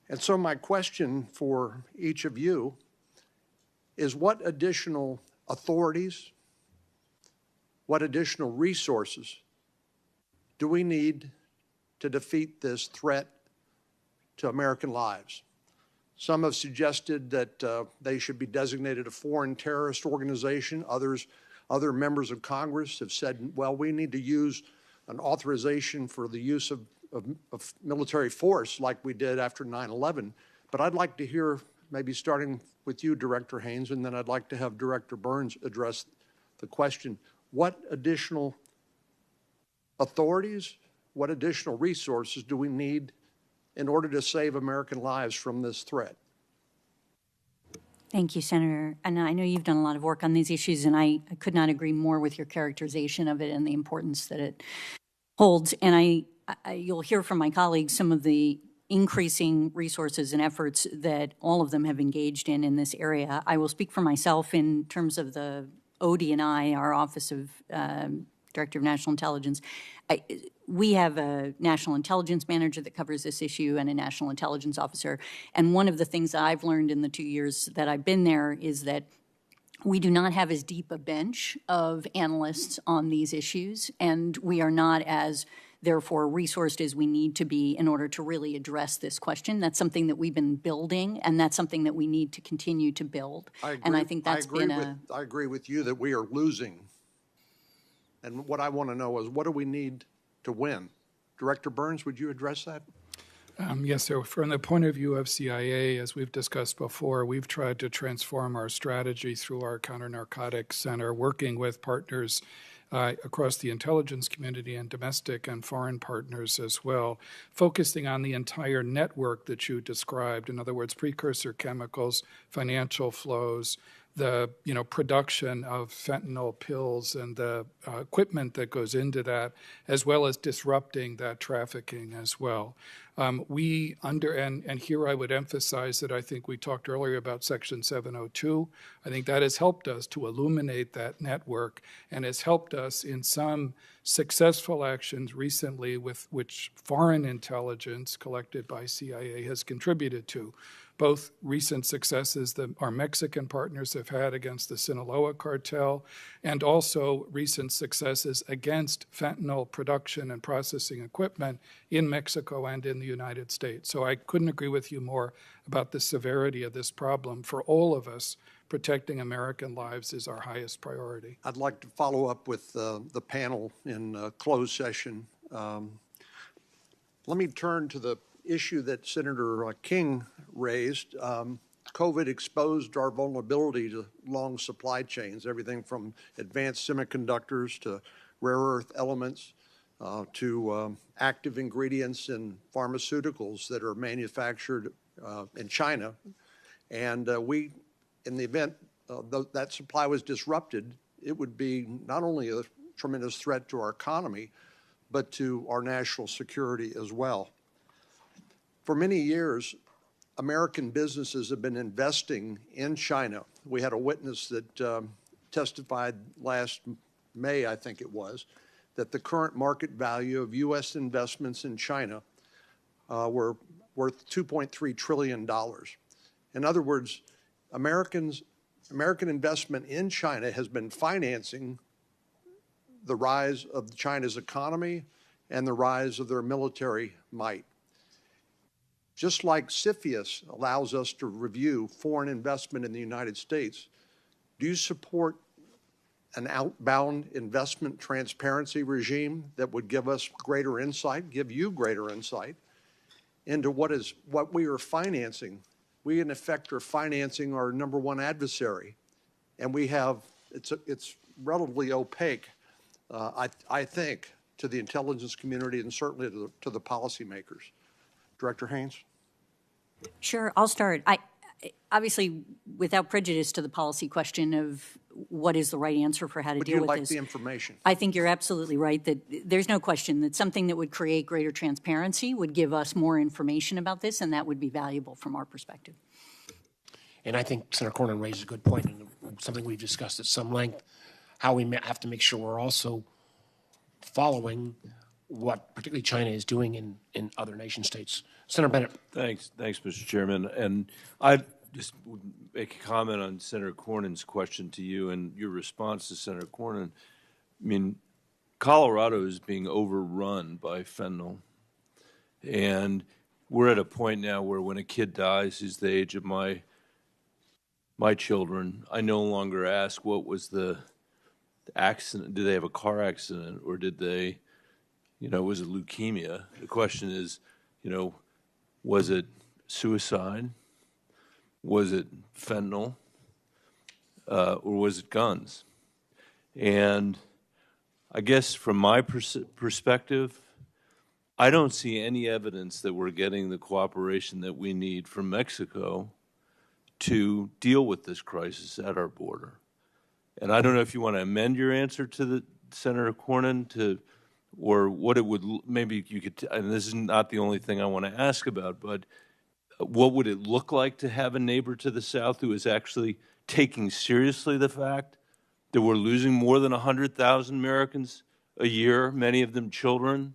Speaker 13: And so my question for each of you is, what additional authorities, what additional resources do we need to defeat this threat to American lives? Some have suggested that they should be designated a foreign terrorist organization. Other members of Congress have said, well, we need to use an authorization for the use of military force like we did after 9/11. But I'd like to hear, maybe starting with you, Director Haines, and then I'd like to have Director Burns address the question, what additional authorities, what additional resources do we need in order to save American lives from this threat?
Speaker 3: Thank you, Senator. And I know you've done a lot of work on these issues, and I could not agree more with your characterization of it and the importance that it holds. And you'll hear from my colleagues some of the increasing resources and efforts that all of them have engaged in this area. I will speak for myself in terms of the ODNI, our Office of Director of National Intelligence. We have a national intelligence manager that covers this issue and a national intelligence officer. And one of the things that I've learned in the 2 years that I've been there is that we do not have as deep a bench of analysts on these issues, and we are not as, therefore, resourced as we need to be in order to really address this question. That's something that we've been building, and that's something that we need to continue to build. And I think that's
Speaker 13: I agree with you that we are losing. And what I want to know is, what do we need to win? Director Burns, would you address that?
Speaker 6: Yes, sir. From the point of view of CIA, as we've discussed before, we've tried to transform our strategy through our counter-narcotics center, working with partners across the intelligence community and domestic and foreign partners as well, focusing on the entire network that you described. In other words, precursor chemicals, financial flows, the production of fentanyl pills and the equipment that goes into that, as well as disrupting that trafficking as well. And here I would emphasize that I think we talked earlier about Section 702. I think that has helped us to illuminate that network and has helped us in some successful actions recently with which foreign intelligence collected by CIA has contributed to. Both recent successes that our Mexican partners have had against the Sinaloa cartel, and also recent successes against fentanyl production and processing equipment in Mexico and in the United States. So I couldn't agree with you more about the severity of this problem. For all of us, protecting American lives is our highest priority.
Speaker 13: I'd like to follow up with the panel in closed session. Let me turn to the issue that Senator King raised. COVID exposed our vulnerability to long supply chains, everything from advanced semiconductors to rare earth elements to active ingredients in pharmaceuticals that are manufactured in China. And in the event that supply was disrupted, it would be not only a tremendous threat to our economy, but to our national security as well. For many years, American businesses have been investing in China. We had a witness that testified last May, I think it was, that the current market value of U.S. investments in China were worth $2.3 trillion. In other words, American investment in China has been financing the rise of China's economy and the rise of their military might. Just like CFIUS allows us to review foreign investment in the United States, do you support an outbound investment transparency regime that would give us greater insight, give you greater insight into what we are financing? We, in effect, are financing our number one adversary, and it's relatively opaque, I think, to the intelligence community and certainly to the policymakers. Director Haines?
Speaker 3: Sure, I'll start. Obviously, without prejudice to the policy question of what is the right answer for how to deal with this.
Speaker 13: Would you like the information?
Speaker 3: I think you're absolutely right that there's no question that something that would create greater transparency would give us more information about this, and that would be valuable from our perspective.
Speaker 1: And I think Senator Cornyn raises a good point, and something we've discussed at some length, how we have to make sure we're also following what particularly China is doing in other nation states. Senator Bennett.
Speaker 14: Thanks, Mr. Chairman. And I just would make a comment on Senator Cornyn's question to you and your response to Senator Cornyn. I mean, Colorado is being overrun by fentanyl. And we're at a point now where when a kid dies who's the age of my children, I no longer ask what was the accident. Did they have a car accident, or did they, was it leukemia? The question is, was it suicide? Was it fentanyl? Or was it guns? And I guess from my perspective, I don't see any evidence that we're getting the cooperation that we need from Mexico to deal with this crisis at our border. And I don't know if you want to amend your answer to Senator Cornyn or what it would, maybe you could, and this is not the only thing I want to ask about, but what would it look like to have a neighbor to the south who is actually taking seriously the fact that we're losing more than 100,000 Americans a year, many of them children,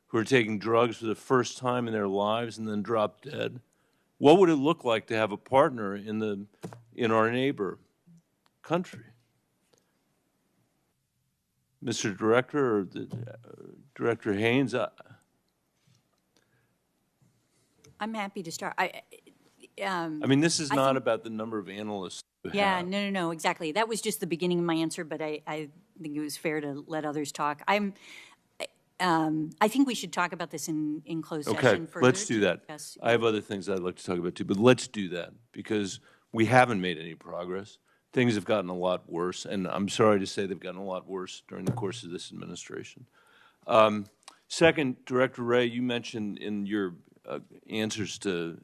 Speaker 14: who are taking drugs for the first time in their lives and then drop dead? What would it look like to have a partner in our neighbor country? Mr. Director, or Director Haines,
Speaker 3: I'm happy to start.
Speaker 14: I mean, this is not about the number of analysts we
Speaker 3: Yeah,
Speaker 14: have.
Speaker 3: no, exactly. That was just the beginning of my answer, but I think it was fair to let others talk. I think we should talk about this in closed
Speaker 14: Okay,
Speaker 3: session further.
Speaker 14: let's do
Speaker 3: to
Speaker 14: that.
Speaker 3: discuss-
Speaker 14: I have other things I'd like to talk about too, but let's do that because we haven't made any progress. Things have gotten a lot worse, and I'm sorry to say they've gotten a lot worse during the course of this administration. Second, Director Wray, you mentioned in your answers to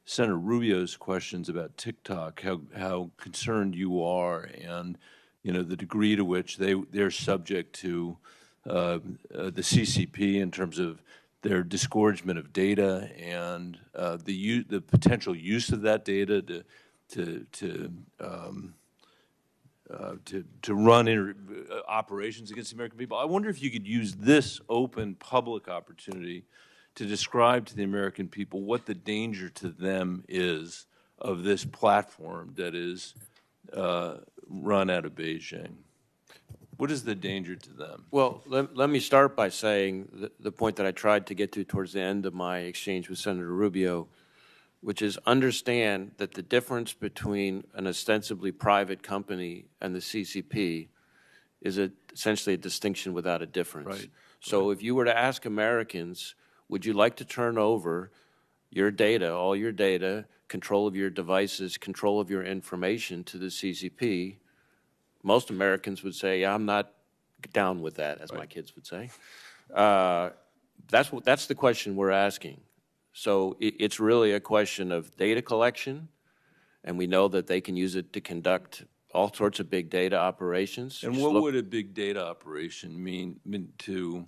Speaker 14: Senator Rubio's questions about TikTok how concerned you are, and the degree to which they're subject to the CCP in terms of their disgorgement of data and the potential use of that data to run operations against the American people. I wonder if you could use this open public opportunity to describe to the American people what the danger to them is of this platform that is run out of Beijing. What is the danger to them?
Speaker 4: Well, let me start by saying the point that I tried to get to towards the end of my exchange with Senator Rubio, which is understand that the difference between an ostensibly private company and the CCP is essentially a distinction without a difference.
Speaker 14: Right.
Speaker 4: So if you were to ask Americans, would you like to turn over your data, all your data, control of your devices, control of your information to the CCP, most Americans would say, yeah, I'm not down with that, as my kids would say. That's the question we're asking. So it's really a question of data collection, and we know that they can use it to conduct all sorts of big data operations.
Speaker 14: And what would a big data operation mean to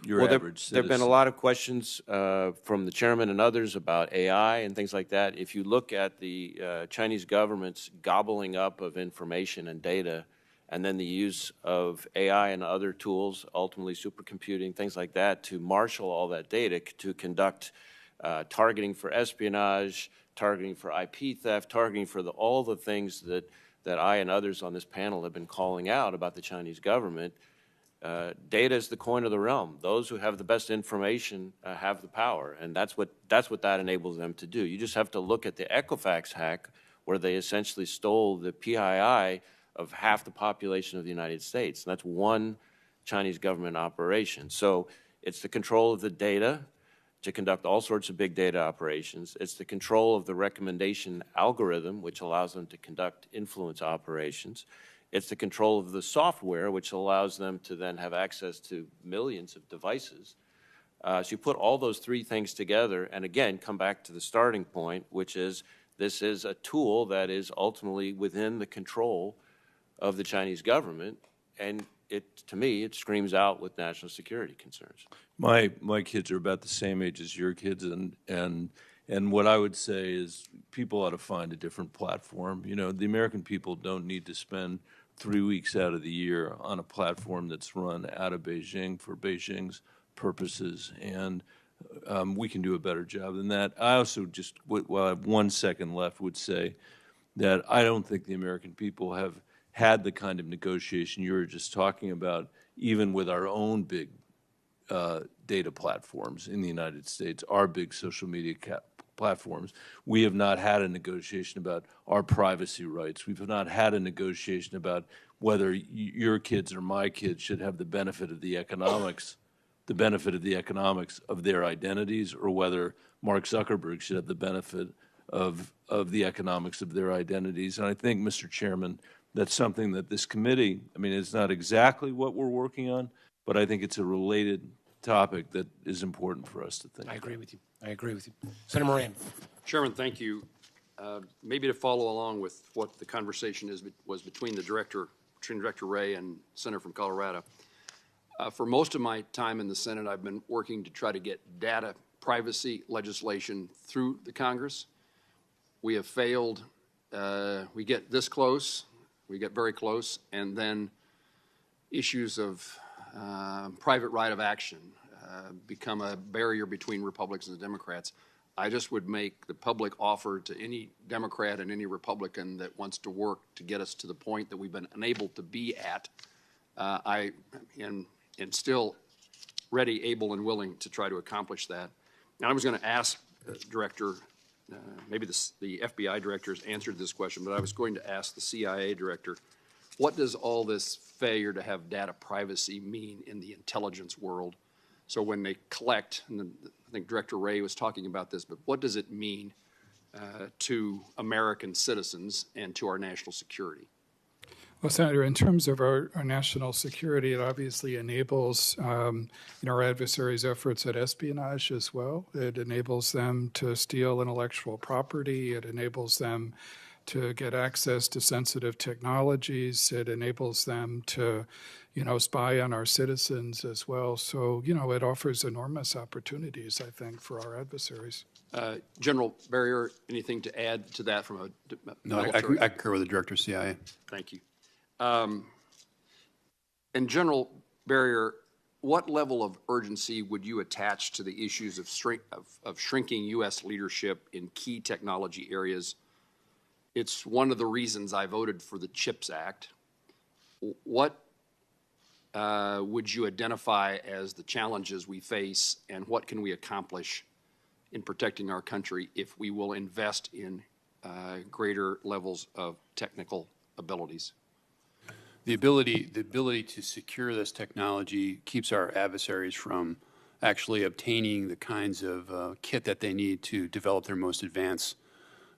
Speaker 14: your average citizen?
Speaker 4: There have been a lot of questions from the chairman and others about AI and things like that. If you look at the Chinese government's gobbling up of information and data, and then the use of AI and other tools, ultimately supercomputing, things like that, to marshal all that data to conduct targeting for espionage, targeting for IP theft, targeting for all the things that I and others on this panel have been calling out about the Chinese government. Data is the coin of the realm. Those who have the best information have the power, and that's what that enables them to do. You just have to look at the Equifax hack, where they essentially stole the PII of half the population of the United States, and that's one Chinese government operation. So it's the control of the data to conduct all sorts of big data operations. It's the control of the recommendation algorithm, which allows them to conduct influence operations. It's the control of the software, which allows them to then have access to millions of devices. So you put all those three things together, and again, come back to the starting point, which is this is a tool that is ultimately within the control of the Chinese government, and to me, it screams out with national security concerns.
Speaker 14: My kids are about the same age as your kids, and what I would say is people ought to find a different platform. The American people don't need to spend 3 weeks out of the year on a platform that's run out of Beijing for Beijing's purposes, and we can do a better job than that. I also while I have 1 second left, would say that I don't think the American people have had the kind of negotiation you were just talking about, even with our own big data platforms in the United States, our big social media platforms. We have not had a negotiation about our privacy rights. We've not had a negotiation about whether your kids or my kids should have the benefit of the economics of their identities, or whether Mark Zuckerberg should have the benefit of the economics of their identities. And I think, Mr. Chairman, that's something that this committee, it's not exactly what we're working on, but I think it's a related topic that is important for us to think about.
Speaker 1: I agree with you. Senator Moran.
Speaker 7: Chairman, thank you. Maybe to follow along with what the conversation was between Director Wray and Senator from Colorado. For most of my time in the Senate, I've been working to try to get data privacy legislation through the Congress. We have failed. We get this close. We get very close, and then issues of
Speaker 15: private right of action become a barrier between Republicans and Democrats. I just would make the public offer to any Democrat and any Republican that wants to work to get us to the point that we've been unable to be at. I am still ready, able, and willing to try to accomplish that. And I was going to ask Director, maybe the FBI director has answered this question, but I was going to ask the CIA director, what does all this failure to have data privacy mean in the intelligence world? So when they collect, and I think Director Wray was talking about this, but what does it mean to American citizens and to our national security?
Speaker 6: Well, Senator, in terms of our national security, it obviously enables our adversaries' efforts at espionage as well. It enables them to steal intellectual property. It enables them to get access to sensitive technologies. It enables them to, spy on our citizens as well. So, it offers enormous opportunities, I think, for our adversaries.
Speaker 15: General Berrier, anything to add to that from a
Speaker 7: No, I concur with the Director of CIA.
Speaker 15: Thank you. And General Berrier, what level of urgency would you attach to the issues of shrinking U.S. leadership in key technology areas? It's one of the reasons I voted for the CHIPS Act. What would you identify as the challenges we face, and what can we accomplish in protecting our country if we will invest in greater levels of technical abilities?
Speaker 7: The ability to secure this technology keeps our adversaries from actually obtaining the kinds of kit that they need to develop their most advanced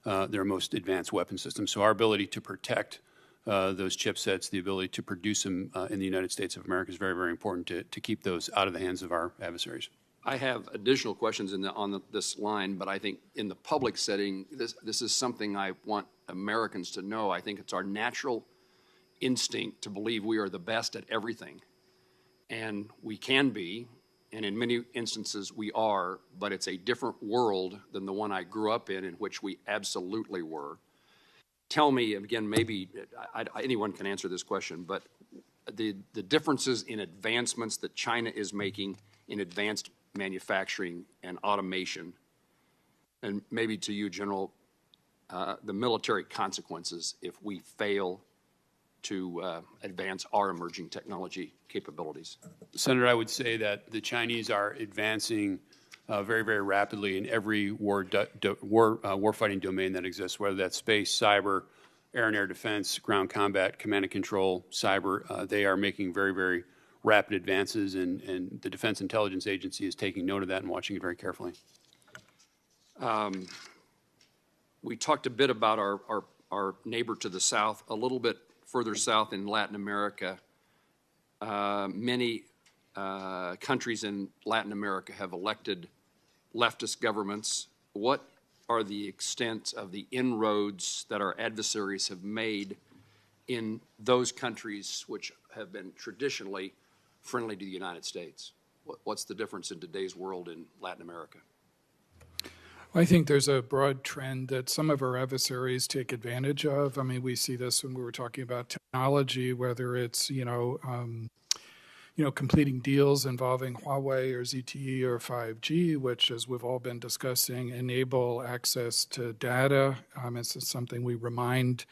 Speaker 7: weapon systems. So our ability to protect those chipsets, the ability to produce them in the United States of America is very, very important to keep those out of the hands of our adversaries.
Speaker 15: I have additional questions on this line, but I think in the public setting, this is something I want Americans to know. I think it's our natural instinct to believe we are the best at everything. And we can be, and in many instances we are, but it's a different world than the one I grew up in which we absolutely were. Tell me, again, maybe anyone can answer this question, but the differences in advancements that China is making in advanced manufacturing and automation, and maybe to you, General, the military consequences if we fail to advance our emerging technology capabilities.
Speaker 7: Senator, I would say that the Chinese are advancing very, very rapidly in every warfighting domain that exists, whether that's space, cyber, air and air defense, ground combat, command and control, cyber. They are making very, very rapid advances, and the Defense Intelligence Agency is taking note of that and watching it very carefully.
Speaker 15: We talked a bit about our neighbor to the south, a little bit further south in Latin America. Many countries in Latin America have elected leftist governments. What are the extent of the inroads that our adversaries have made in those countries which have been traditionally friendly to the United States? What's the difference in today's world in Latin America?
Speaker 6: I think there's a broad trend that some of our adversaries take advantage of. I mean, we see this when we were talking about technology, whether it's, completing deals involving Huawei or ZTE or 5G, which, as we've all been discussing, enable access to data. It's something we remind,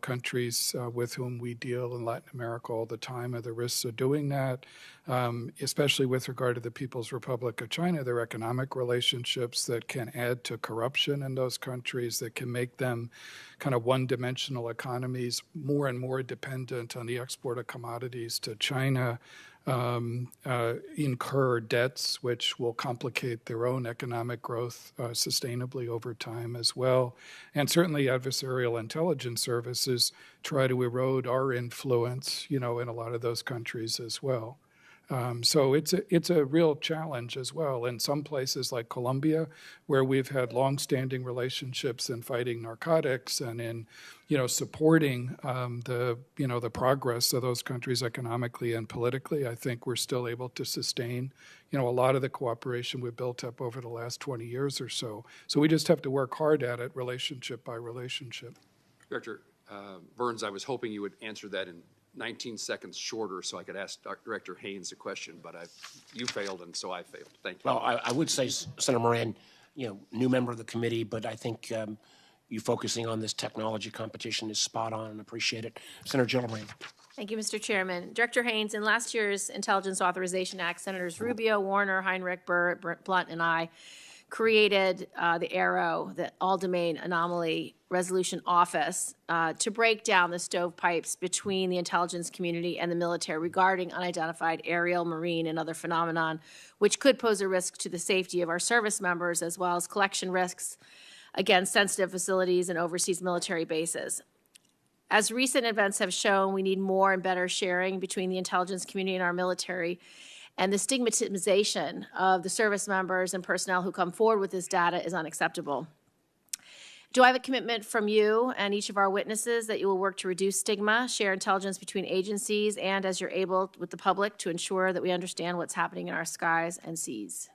Speaker 6: countries with whom we deal in Latin America all the time of the risks of doing that, especially with regard to the People's Republic of China, their economic relationships that can add to corruption in those countries, that can make them kind of one-dimensional economies, more and more dependent on the export of commodities to China, incur debts which will complicate their own economic growth sustainably over time as well. And certainly adversarial intelligence services try to erode our influence, in a lot of those countries as well. So it's a real challenge as well. In some places like Colombia, where we've had longstanding relationships in fighting narcotics and in, supporting the progress of those countries economically and politically, I think we're still able to sustain, a lot of the cooperation we've built up over the last 20 years or so. So we just have to work hard at it, relationship by relationship.
Speaker 15: Director Burns, I was hoping you would answer that in 19 seconds shorter so I could ask Director Haines a question, but you failed and so I failed. Thank you.
Speaker 1: Well, I would say, Senator Moran, new member of the committee, but I think you focusing on this technology competition is spot on and appreciate it. Senator Gillibrand.
Speaker 16: Thank you, Mr. Chairman. Director Haines, in last year's Intelligence Authorization Act, Senators Rubio, Warner, Heinrich, Burr, Blunt, and I created the ARROW, the All-Domain Anomaly Resolution Office, to break down the stovepipes between the intelligence community and the military regarding unidentified aerial, marine, and other phenomenon, which could pose a risk to the safety of our service members, as well as collection risks against sensitive facilities and overseas military bases. As recent events have shown, we need more and better sharing between the intelligence community and our military, and the stigmatization of the service members and personnel who come forward with this data is unacceptable. Do I have a commitment from you and each of our witnesses that you will work to reduce stigma, share intelligence between agencies, and as you're able with the public to ensure that we understand what's happening in our skies and seas?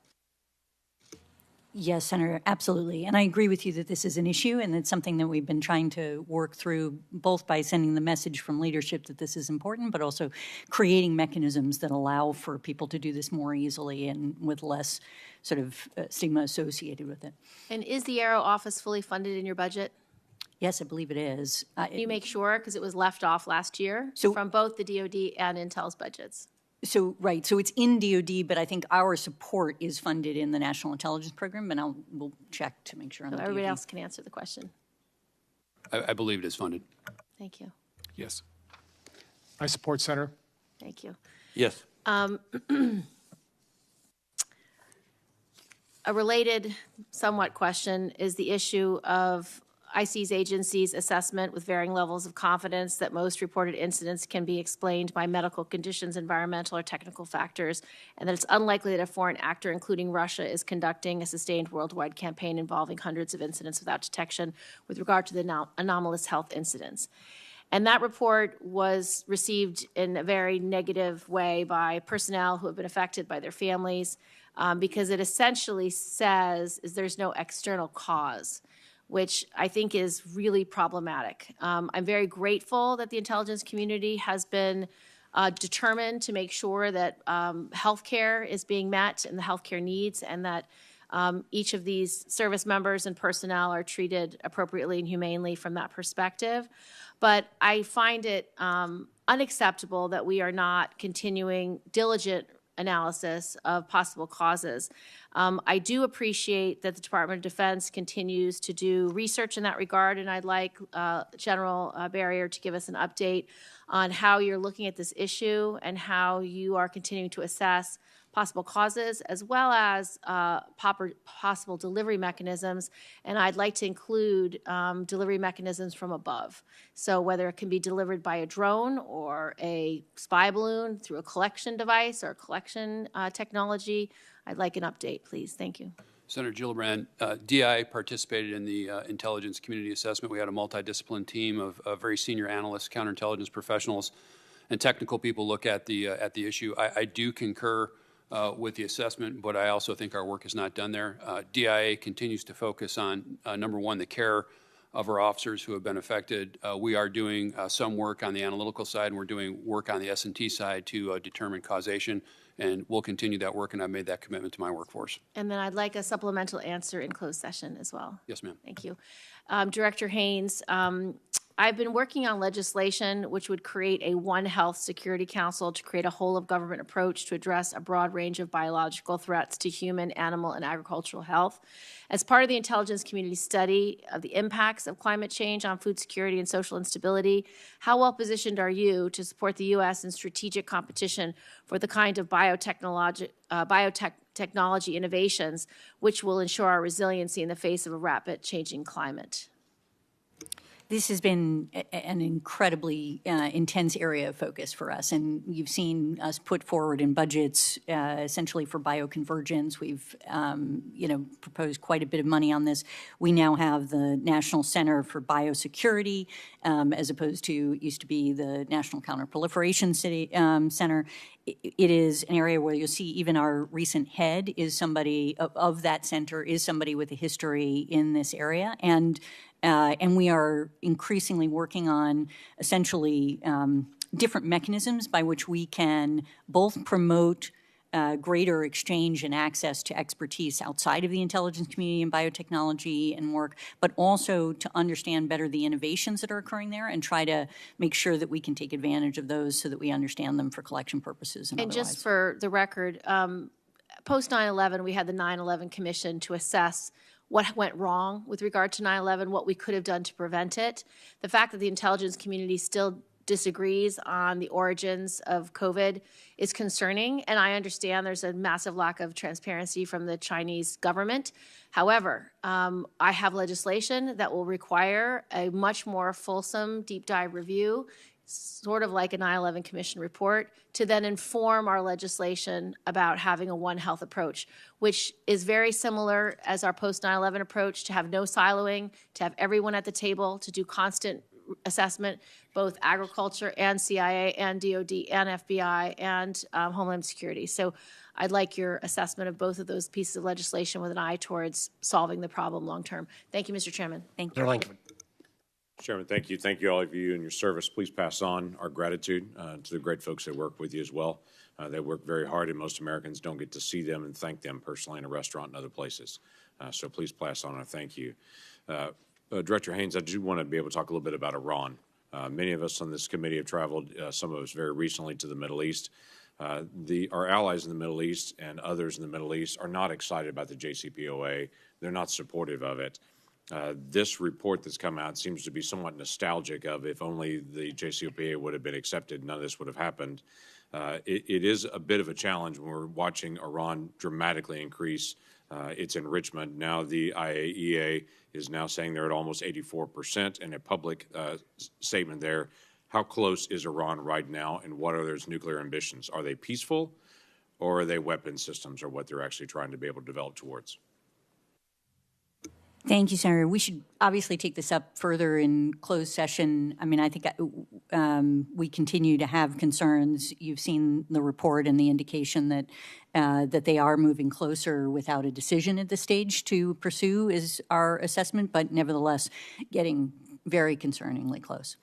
Speaker 3: Yes, Senator, absolutely. And I agree with you that this is an issue, and it's something that we've been trying to work through, both by sending the message from leadership that this is important, but also creating mechanisms that allow for people to do this more easily and with less sort of stigma associated with it.
Speaker 16: And is the ARROW office fully funded in your budget?
Speaker 3: Yes, I believe it is.
Speaker 16: Can you make sure, because it was left off last year from both the DoD and Intel's budgets?
Speaker 3: So, right, so it's in DoD, but I think our support is funded in the National Intelligence Program, and we'll check to make sure on
Speaker 16: So
Speaker 3: the
Speaker 16: everybody
Speaker 3: DoD.
Speaker 16: else can answer the question.
Speaker 7: I believe it is funded.
Speaker 16: Thank you.
Speaker 5: Yes. I support, Senator.
Speaker 16: Thank you.
Speaker 4: Yes.
Speaker 16: A related, somewhat question is the issue of IC's agency's assessment with varying levels of confidence that most reported incidents can be explained by medical conditions, environmental or technical factors, and that it's unlikely that a foreign actor, including Russia, is conducting a sustained worldwide campaign involving hundreds of incidents without detection with regard to the anomalous health incidents. And that report was received in a very negative way by personnel who have been affected by their families, because it essentially says there's no external cause, which I think is really problematic. I'm very grateful that the intelligence community has been determined to make sure that healthcare is being met and the healthcare needs, and that each of these service members and personnel are treated appropriately and humanely from that perspective. But I find it unacceptable that we are not continuing diligent analysis of possible causes. I do appreciate that the Department of Defense continues to do research in that regard, and I'd like General Berrier to give us an update on how you're looking at this issue and how you are continuing to assess possible causes as well as possible delivery mechanisms. And I'd like to include delivery mechanisms from above. So whether it can be delivered by a drone or a spy balloon through a collection device or collection technology, I'd like an update, please. Thank you.
Speaker 7: Senator Gillibrand, DI participated in the intelligence community assessment. We had a multidisciplinary team of very senior analysts, counterintelligence professionals, and technical people look at the issue. I do concur with the assessment, but I also think our work is not done there. DIA continues to focus on, number one, the care of our officers who have been affected. We are doing some work on the analytical side, and we're doing work on the S&T side to determine causation, and we'll continue that work, and I've made that commitment to my workforce.
Speaker 16: And then I'd like a supplemental answer in closed session as well.
Speaker 7: Yes, ma'am.
Speaker 16: Thank you. Director Haines, I've been working on legislation which would create a One Health Security Council to create a whole-of-government approach to address a broad range of biological threats to human, animal, and agricultural health. As part of the intelligence community study of the impacts of climate change on food security and social instability, how well positioned are you to support the U.S. in strategic competition for the kind of biotechnology innovations which will ensure our resiliency in the face of a rapid changing climate?
Speaker 3: This has been an incredibly intense area of focus for us, and you've seen us put forward in budgets essentially for bioconvergence. We've, proposed quite a bit of money on this. We now have the National Center for Biosecurity, as opposed to it used to be the National Counterproliferation Center. It is an area where you'll see even our recent head is somebody of that center is somebody with a history in this area, and we are increasingly working on essentially different mechanisms by which we can both promote greater exchange and access to expertise outside of the intelligence community and biotechnology and work, but also to understand better the innovations that are occurring there and try to make sure that we can take advantage of those so that we understand them for collection purposes and otherwise.
Speaker 16: Just for the record, post 9/11, we had the 9/11 Commission to assess what went wrong with regard to 9/11, what we could have done to prevent it. The fact that the intelligence community still disagrees on the origins of COVID is concerning, and I understand there's a massive lack of transparency from the Chinese government. However, I have legislation that will require a much more fulsome deep dive review, sort of like a 9/11 Commission report, to then inform our legislation about having a One Health approach, which is very similar as our post 9/11 approach, to have no siloing, to have everyone at the table, to do constant assessment, both agriculture and CIA and DOD and FBI and Homeland Security. So I'd like your assessment of both of those pieces of legislation with an eye towards solving the problem long term. Thank you, Mr. Chairman.
Speaker 3: Thank you.
Speaker 17: Chairman, thank you. Thank you, all of you, and your service. Please pass on our gratitude to the great folks that work with you as well. They work very hard, and most Americans don't get to see them and thank them personally in a restaurant and other places. So please pass on our thank you. Director Haines, I do want to be able to talk a little bit about Iran. Many of us on this committee have traveled, some of us very recently, to the Middle East. Our allies in the Middle East and others in the Middle East are not excited about the JCPOA. They're not supportive of it. This report that's come out seems to be somewhat nostalgic of if only the JCPOA would have been accepted, none of this would have happened. It is a bit of a challenge when we're watching Iran dramatically increase its enrichment. Now the IAEA is now saying they're at almost 84% in a public statement there. How close is Iran right now, and what are their nuclear ambitions? Are they peaceful, or are they weapon systems, or what they're actually trying to be able to develop towards?
Speaker 3: Thank you, Senator. We should obviously take this up further in closed session. I mean, I think we continue to have concerns. You've seen the report and the indication that that they are moving closer without a decision at this stage to pursue is our assessment, but nevertheless getting very concerningly close.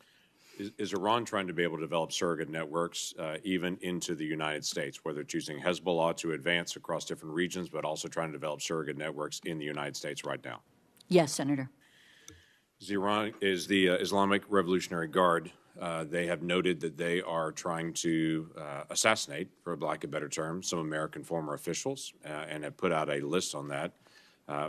Speaker 17: Is Iran trying to be able to develop surrogate networks even into the United States, where they're choosing Hezbollah to advance across different regions, but also trying to develop surrogate networks in the United States right now?
Speaker 3: Yes, Senator.
Speaker 17: Is the Islamic Revolutionary Guard, they have noted that they are trying to assassinate, for lack of a better term, some American former officials and have put out a list on that.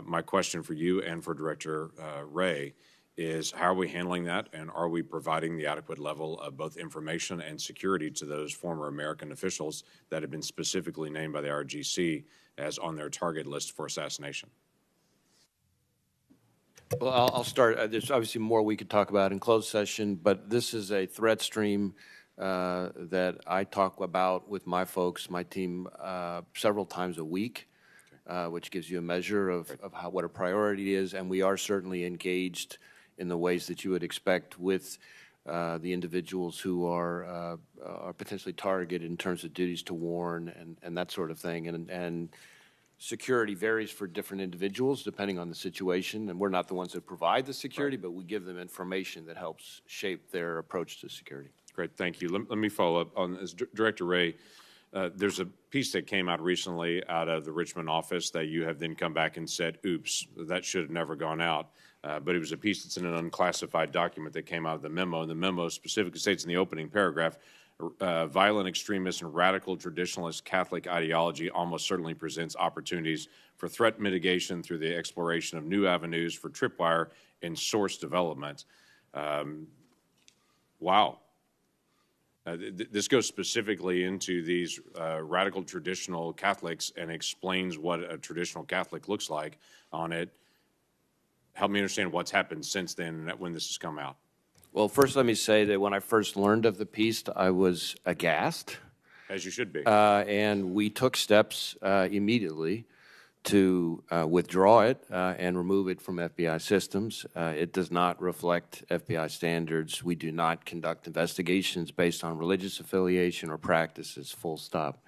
Speaker 17: My question for you and for Director Wray is, how are we handling that, and are we providing the adequate level of both information and security to those former American officials that have been specifically named by the RGC as on their target list for assassination?
Speaker 4: Well, I'll start. There's obviously more we could talk about in closed session, but this is a threat stream that I talk about with my folks, my team, several times a week, which gives you a measure of what a priority is. And we are certainly engaged in the ways that you would expect with the individuals who are potentially targeted in terms of duties to warn and that sort of thing. And security varies for different individuals depending on the situation, and we're not the ones that provide the security, but we give them information that helps shape their approach to security.
Speaker 17: Great, thank you. Let me follow up on this. Director Wray, there's a piece that came out recently out of the Richmond office that you have then come back and said, oops, that should have never gone out. But it was a piece that's in an unclassified document that came out of the memo, and the memo specifically states in the opening paragraph, violent extremist and radical traditionalist Catholic ideology almost certainly presents opportunities for threat mitigation through the exploration of new avenues for tripwire and source development. Wow. This goes specifically into these radical traditional Catholics and explains what a traditional Catholic looks like on it. Help me understand what's happened since then when this has come out.
Speaker 4: Well, first let me say that when I first learned of the piece, I was aghast.
Speaker 17: As you should be.
Speaker 4: And we took steps immediately to withdraw it and remove it from FBI systems. It does not reflect FBI standards. We do not conduct investigations based on religious affiliation or practices, full stop.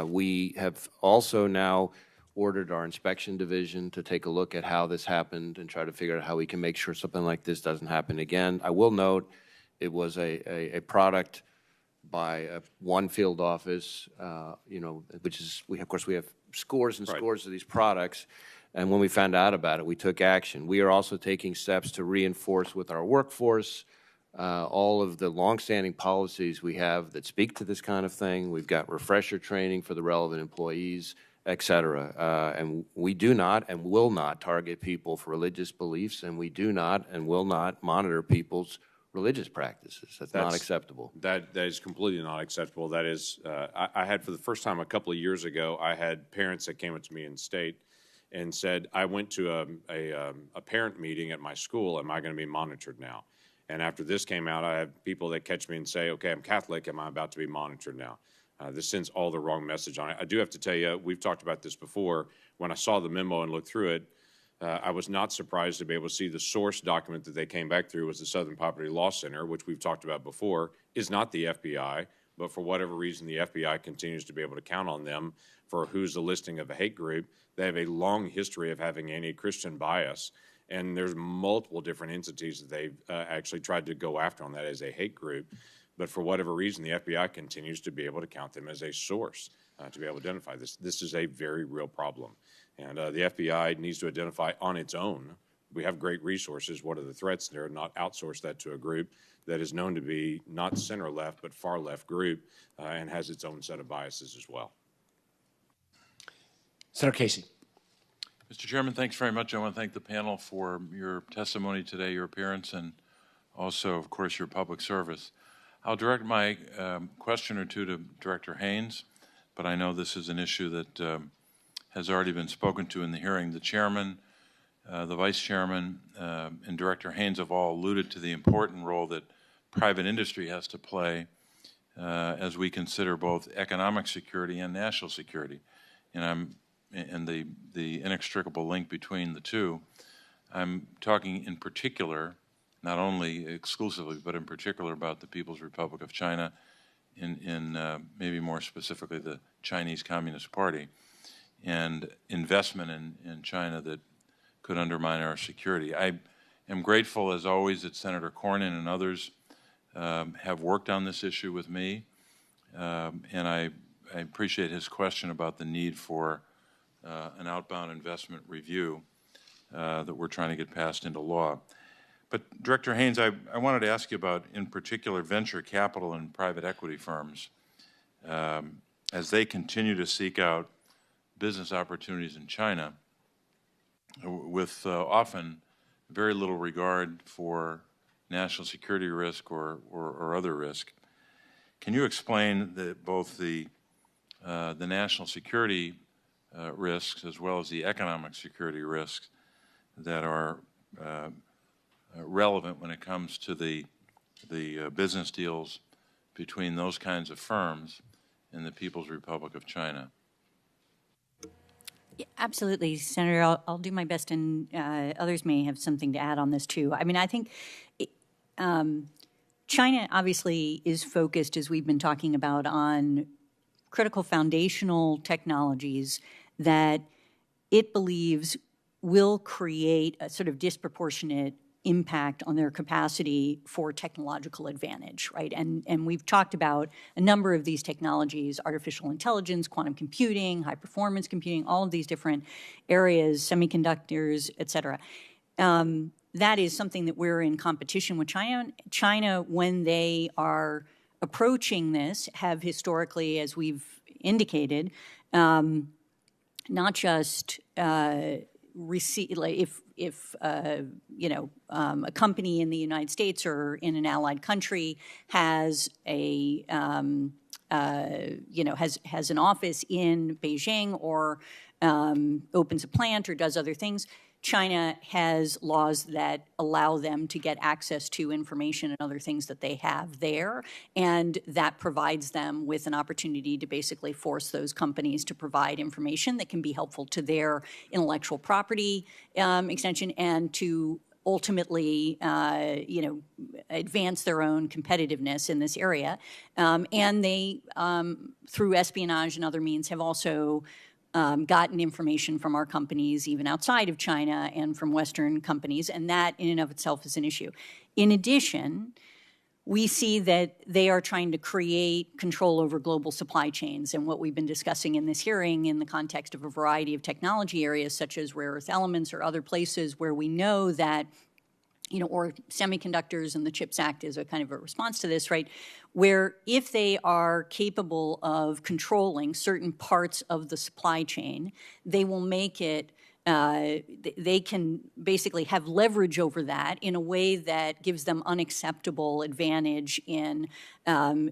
Speaker 4: We have also now ordered our inspection division to take a look at how this happened and try to figure out how we can make sure something like this doesn't happen again. I will note it was a product by one field office, which is, of course, we have scores and scores of these products. And when we found out about it, we took action. We are also taking steps to reinforce with our workforce all of the longstanding policies we have that speak to this kind of thing. We've got refresher training for the relevant employees, et cetera. And we do not and will not target people for religious beliefs, and we do not and will not monitor people's religious practices. That's not acceptable.
Speaker 17: That is completely not acceptable. That is, I had for the first time a couple of years ago, I had parents that came up to me in state and said, I went to a parent meeting at my school. Am I going to be monitored now? And after this came out, I have people that catch me and say, okay, I'm Catholic. Am I about to be monitored now? This sends all the wrong message on it. I do have to tell you, we've talked about this before. When I saw the memo and looked through it, I was not surprised to be able to see the source document that they came back through was the Southern Poverty Law Center, which we've talked about before, is not the FBI. But for whatever reason, the FBI continues to be able to count on them for who's the listing of a hate group. They have a long history of having anti-Christian bias, and there's multiple different entities that they've actually tried to go after on that as a hate group. But for whatever reason, the FBI continues to be able to count them as a source to be able to identify this. This is a very real problem. And the FBI needs to identify on its own. We have great resources. What are the threats there? Not outsource that to a group that is known to be not center-left, but far-left group and has its own set of biases as well.
Speaker 1: Senator Casey.
Speaker 14: Mr. Chairman, thanks very much. I want to thank the panel for your testimony today, your appearance, and also, of course, your public service. I'll direct my question or two to Director Haines, but I know this is an issue that has already been spoken to in the hearing. The chairman, the vice chairman, and Director Haines have all alluded to the important role that private industry has to play as we consider both economic security and national security. And the inextricable link between the two. I'm talking in particular, not only exclusively, but in particular about the People's Republic of China, in maybe more specifically the Chinese Communist Party, and investment in China that could undermine our security. I am grateful, as always, that Senator Cornyn and others have worked on this issue with me, and I appreciate his question about the need for an outbound investment review that we're trying to get passed into law. But Director Haines, I wanted to ask you about, in particular, venture capital and private equity firms as they continue to seek out business opportunities in China with often very little regard for national security risk or other risk. Can you explain both the national security risks as well as the economic security risks that are relevant when it comes to the business deals between those kinds of firms and the People's Republic of China?
Speaker 3: Yeah, absolutely, Senator. I'll do my best, and others may have something to add on this too. I mean, I think China obviously is focused, as we've been talking about, on critical foundational technologies that it believes will create a sort of disproportionate impact on their capacity for technological advantage, right? And we've talked about a number of these technologies: artificial intelligence, quantum computing, high performance computing, all of these different areas, semiconductors, et cetera. That is something that we're in competition with China. China, when they are approaching this, have historically, as we've indicated, not just receive, like if a company in the United States or in an allied country has a has an office in Beijing or opens a plant or does other things, China has laws that allow them to get access to information and other things that they have there, and that provides them with an opportunity to basically force those companies to provide information that can be helpful to their intellectual property extension and to ultimately, advance their own competitiveness in this area. And they, through espionage and other means, have also gotten information from our companies, even outside of China, and from Western companies, and that in and of itself is an issue. In addition, we see that they are trying to create control over global supply chains. And what we've been discussing in this hearing in the context of a variety of technology areas, such as rare earth elements or other places where we know that, or semiconductors, and the CHIPS Act is a kind of a response to this, right? Where if they are capable of controlling certain parts of the supply chain, they will make it they can basically have leverage over that in a way that gives them unacceptable advantage in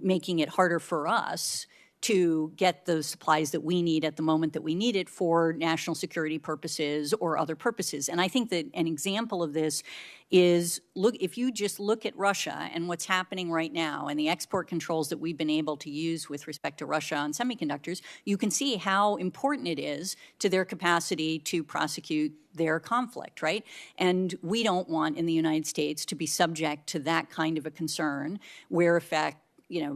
Speaker 3: making it harder for us to get the supplies that we need at the moment that we need it for national security purposes or other purposes. And I think that an example of this is, if you just look at Russia and what's happening right now and the export controls that we've been able to use with respect to Russia on semiconductors, you can see how important it is to their capacity to prosecute their conflict, right? And we don't want in the United States to be subject to that kind of a concern where, in fact,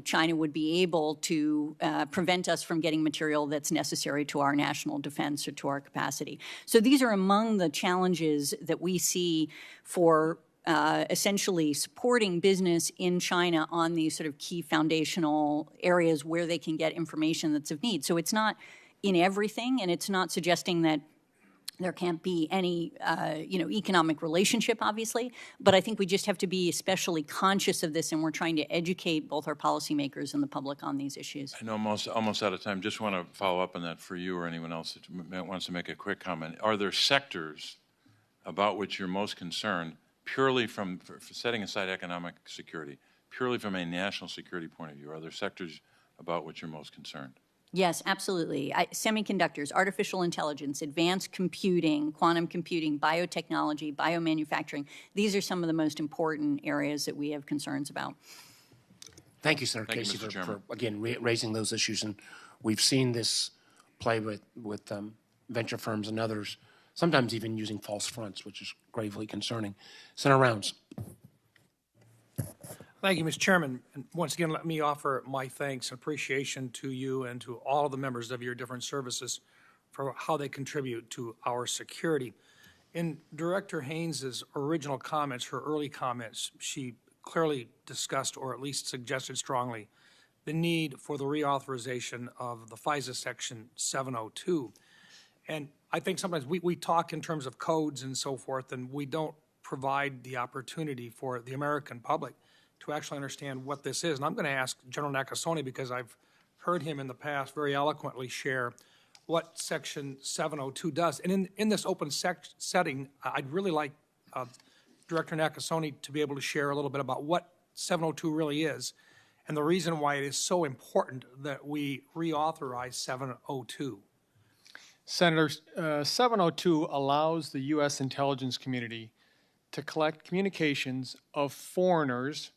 Speaker 3: China would be able to prevent us from getting material that's necessary to our national defense or to our capacity. So these are among the challenges that we see for essentially supporting business in China on these sort of key foundational areas where they can get information that's of need. So it's not in everything, and it's not suggesting that there can't be any, economic relationship, obviously, but I think we just have to be especially conscious of this, and we're trying to educate both our policymakers and the public on these issues.
Speaker 14: I know I'm almost out of time. Just want to follow up on that for you or anyone else that wants to make a quick comment. Are there sectors about which you're most concerned, purely for setting aside economic security, purely from a national security point of view? Are there sectors about which you're most concerned?
Speaker 3: Yes, absolutely. Semiconductors, artificial intelligence, advanced computing, quantum computing, biotechnology, biomanufacturing. These are some of the most important areas that we have concerns about.
Speaker 1: Thank you, Senator Casey, for again, raising those issues. And we've seen this play with venture firms and others, sometimes even using false fronts, which is gravely concerning. Senator Rounds.
Speaker 18: Thank you, Mr. Chairman. And once again, let me offer my thanks and appreciation to you and to all of the members of your different services for how they contribute to our security. In Director Haines' original comments, her early comments, she clearly discussed, or at least suggested strongly, the need for the reauthorization of the FISA Section 702. And I think sometimes we talk in terms of codes and so forth, and we don't provide the opportunity for the American public to actually understand what this is. And I'm going to ask General Nakasone, because I've heard him in the past very eloquently share what Section 702 does. And in this open setting, I'd really like Director Nakasone to be able to share a little bit about what 702 really is and the reason why it is so important that we reauthorize 702.
Speaker 5: Senator, 702 allows the U.S. intelligence community to collect communications of foreigners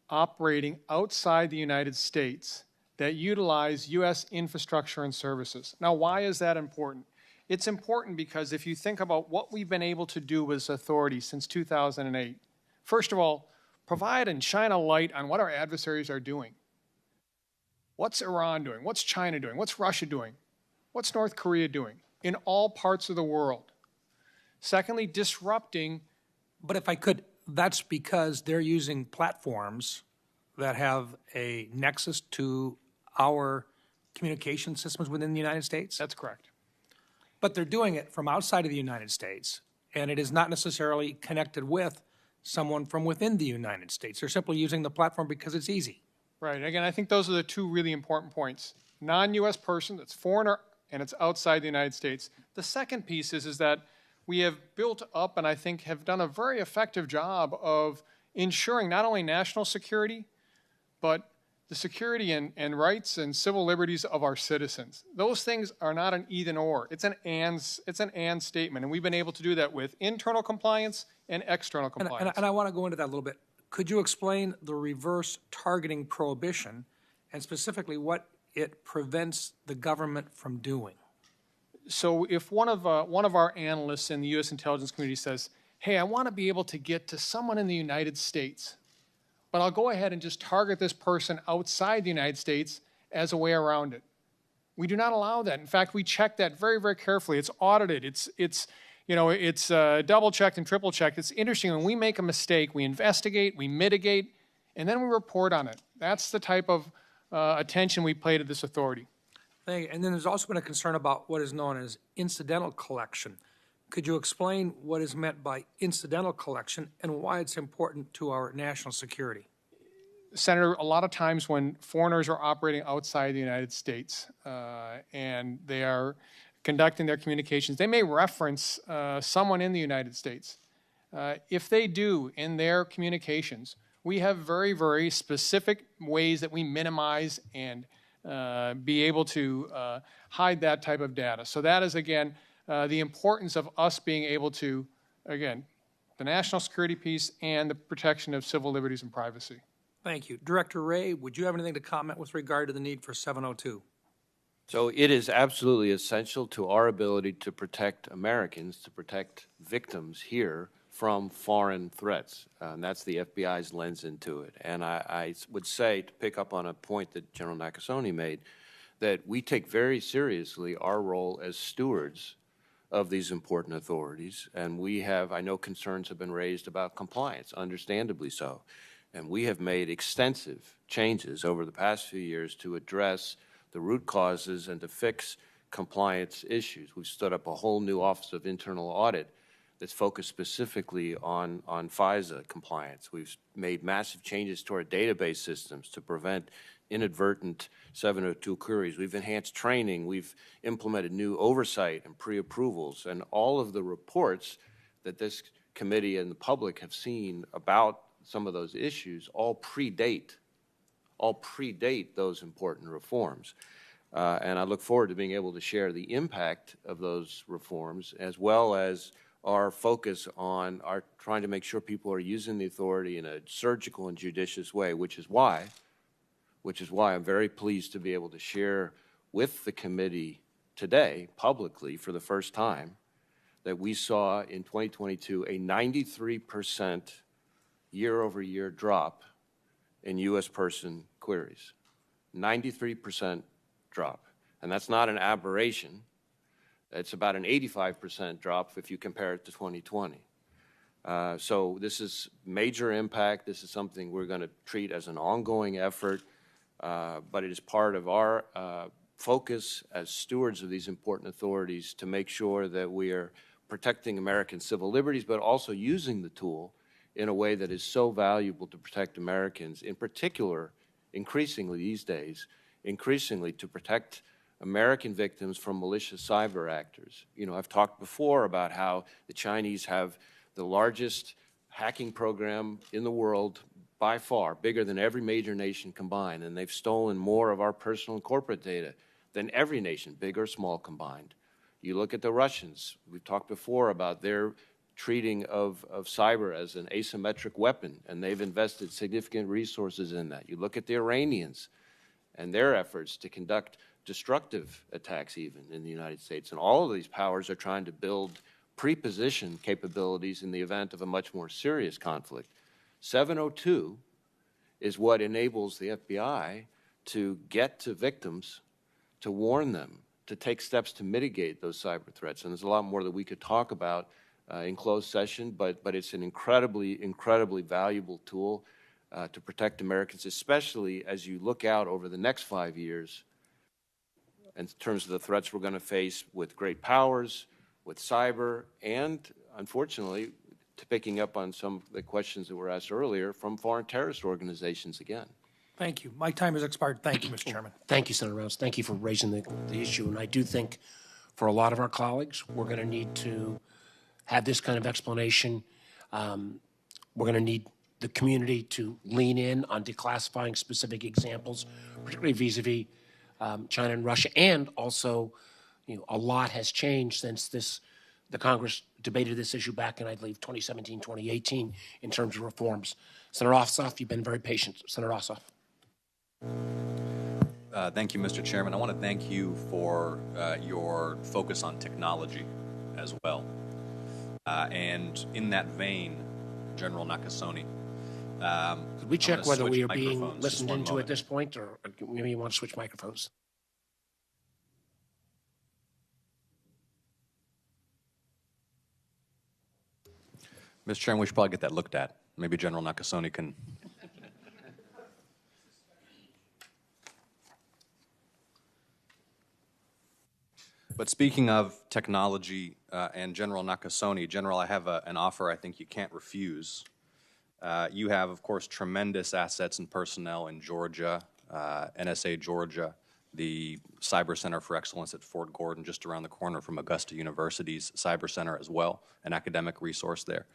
Speaker 5: operating outside the United States that utilize U.S. infrastructure and services. Now, why is that important? It's important because if you think about what we've been able to do with this authority since 2008, first of all, provide and shine a light on what our adversaries are doing. What's Iran doing? What's China doing? What's Russia doing? What's North Korea doing in all parts of the world? Secondly, disrupting.
Speaker 18: But if I could, that's because they're using platforms that have a nexus to our communication systems within the United States?
Speaker 5: That's correct.
Speaker 18: But they're doing it from outside of the United States, and it is not necessarily connected with someone from within the United States. They're simply using the platform because it's easy.
Speaker 5: Right. Again, I think those are the two really important points. Non-U.S. person, that's foreigner, and it's outside the United States. The second piece is that we have built up and I think have done a very effective job of ensuring not only national security, but the security and rights and civil liberties of our citizens. Those things are not an either or. It's an and statement, and we've been able to do that with internal compliance and external compliance.
Speaker 18: And I want to go into that a little bit. Could you explain the reverse targeting prohibition and specifically what it prevents the government from doing?
Speaker 5: So if one of our analysts in the U.S. intelligence community says, hey, I want to be able to get to someone in the United States, but I'll go ahead and just target this person outside the United States as a way around it. We do not allow that. In fact, we check that very, very carefully. It's audited. It's double-checked and triple-checked. It's interesting. When we make a mistake, we investigate, we mitigate. and then we report on it. That's the type of attention we pay to this authority.
Speaker 18: Thank you. And then there's also been a concern about what is known as incidental collection. Could you explain what is meant by incidental collection and why it's important to our national security?
Speaker 5: Senator, a lot of times when foreigners are operating outside the United States and they are conducting their communications, they may reference someone in the United States. If they do in their communications, we have very, very specific ways that we minimize and be able to hide that type of data. So that is, again, the importance of us being able to, again, the national security piece and the protection of civil liberties and privacy.
Speaker 18: Thank you. Director Wray, would you have anything to comment with regard to the need for 702?
Speaker 4: So it is absolutely essential to our ability to protect Americans, to protect victims here from foreign threats. And that's the FBI's lens into it. And I would say, to pick up on a point that General Nakasone made, that we take very seriously our role as stewards of these important authorities. And we have, I know concerns have been raised about compliance, understandably so. And we have made extensive changes over the past few years to address the root causes and to fix compliance issues. We've stood up a whole new Office of Internal Audit that's focused specifically on FISA compliance. We've made massive changes to our database systems to prevent inadvertent 702 queries. We've enhanced training. We've implemented new oversight and pre-approvals. And all of the reports that this committee and the public have seen about some of those issues all predate those important reforms. And I look forward to being able to share the impact of those reforms, as well as our focus on our trying to make sure people are using the authority in a surgical and judicious way, which is why I'm very pleased to be able to share with the committee today, publicly, for the first time, that we saw in 2022 a 93% year-over-year drop in U.S. person queries. 93% drop. And that's not an aberration. It's about an 85% drop if you compare it to 2020. So this is major impact. This is something we're going to treat as an ongoing effort, but it is part of our focus as stewards of these important authorities to make sure that we are protecting American civil liberties, but also using the tool in a way that is so valuable to protect Americans, in particular, increasingly these days, to protect American victims from malicious cyber actors. You know, I've talked before about how the Chinese have the largest hacking program in the world, by far, bigger than every major nation combined, and they've stolen more of our personal and corporate data than every nation, big or small, combined. You look at the Russians. We've talked before about their treating of cyber as an asymmetric weapon, and they've invested significant resources in that. You look at the Iranians and their efforts to conduct destructive attacks even in the United States, and all of these powers are trying to build pre-position capabilities in the event of a much more serious conflict. 702 is what enables the FBI to get to victims, to warn them, to take steps to mitigate those cyber threats. And there's a lot more that we could talk about in closed session, but it's an incredibly valuable tool to protect Americans, especially as you look out over the next 5 years in terms of the threats we're going to face with great powers, with cyber, and unfortunately, to picking up on some of the questions that were asked earlier, from foreign terrorist organizations again.
Speaker 18: Thank you. My time has expired. Thank you, Mr. Chairman.
Speaker 1: Thank you, Senator Rounds. Thank you for raising the issue. And I do think for a lot of our colleagues, we're going to need to have this kind of explanation. We're going to need the community to lean in on declassifying specific examples, particularly vis-a-vis China and Russia. And also, you know, a lot has changed since the Congress debated this issue back in, I believe, 2017, 2018, in terms of reforms. Senator Ossoff, you've been very patient. Senator Ossoff.
Speaker 19: Thank you, Mr. Chairman. I want to thank you for your focus on technology as well. And in that vein, General Nakasone,
Speaker 1: could we check whether we are being listened into at this point, or maybe you want to switch microphones?
Speaker 19: Mr. Chairman, we should probably get that looked at. Maybe General Nakasone can But speaking of technology and General Nakasone, General, I have an offer I think you can't refuse. You have, of course, tremendous assets and personnel in Georgia, NSA Georgia, the Cyber Center for Excellence at Fort Gordon, just around the corner from Augusta University's Cyber Center as well, an academic resource there.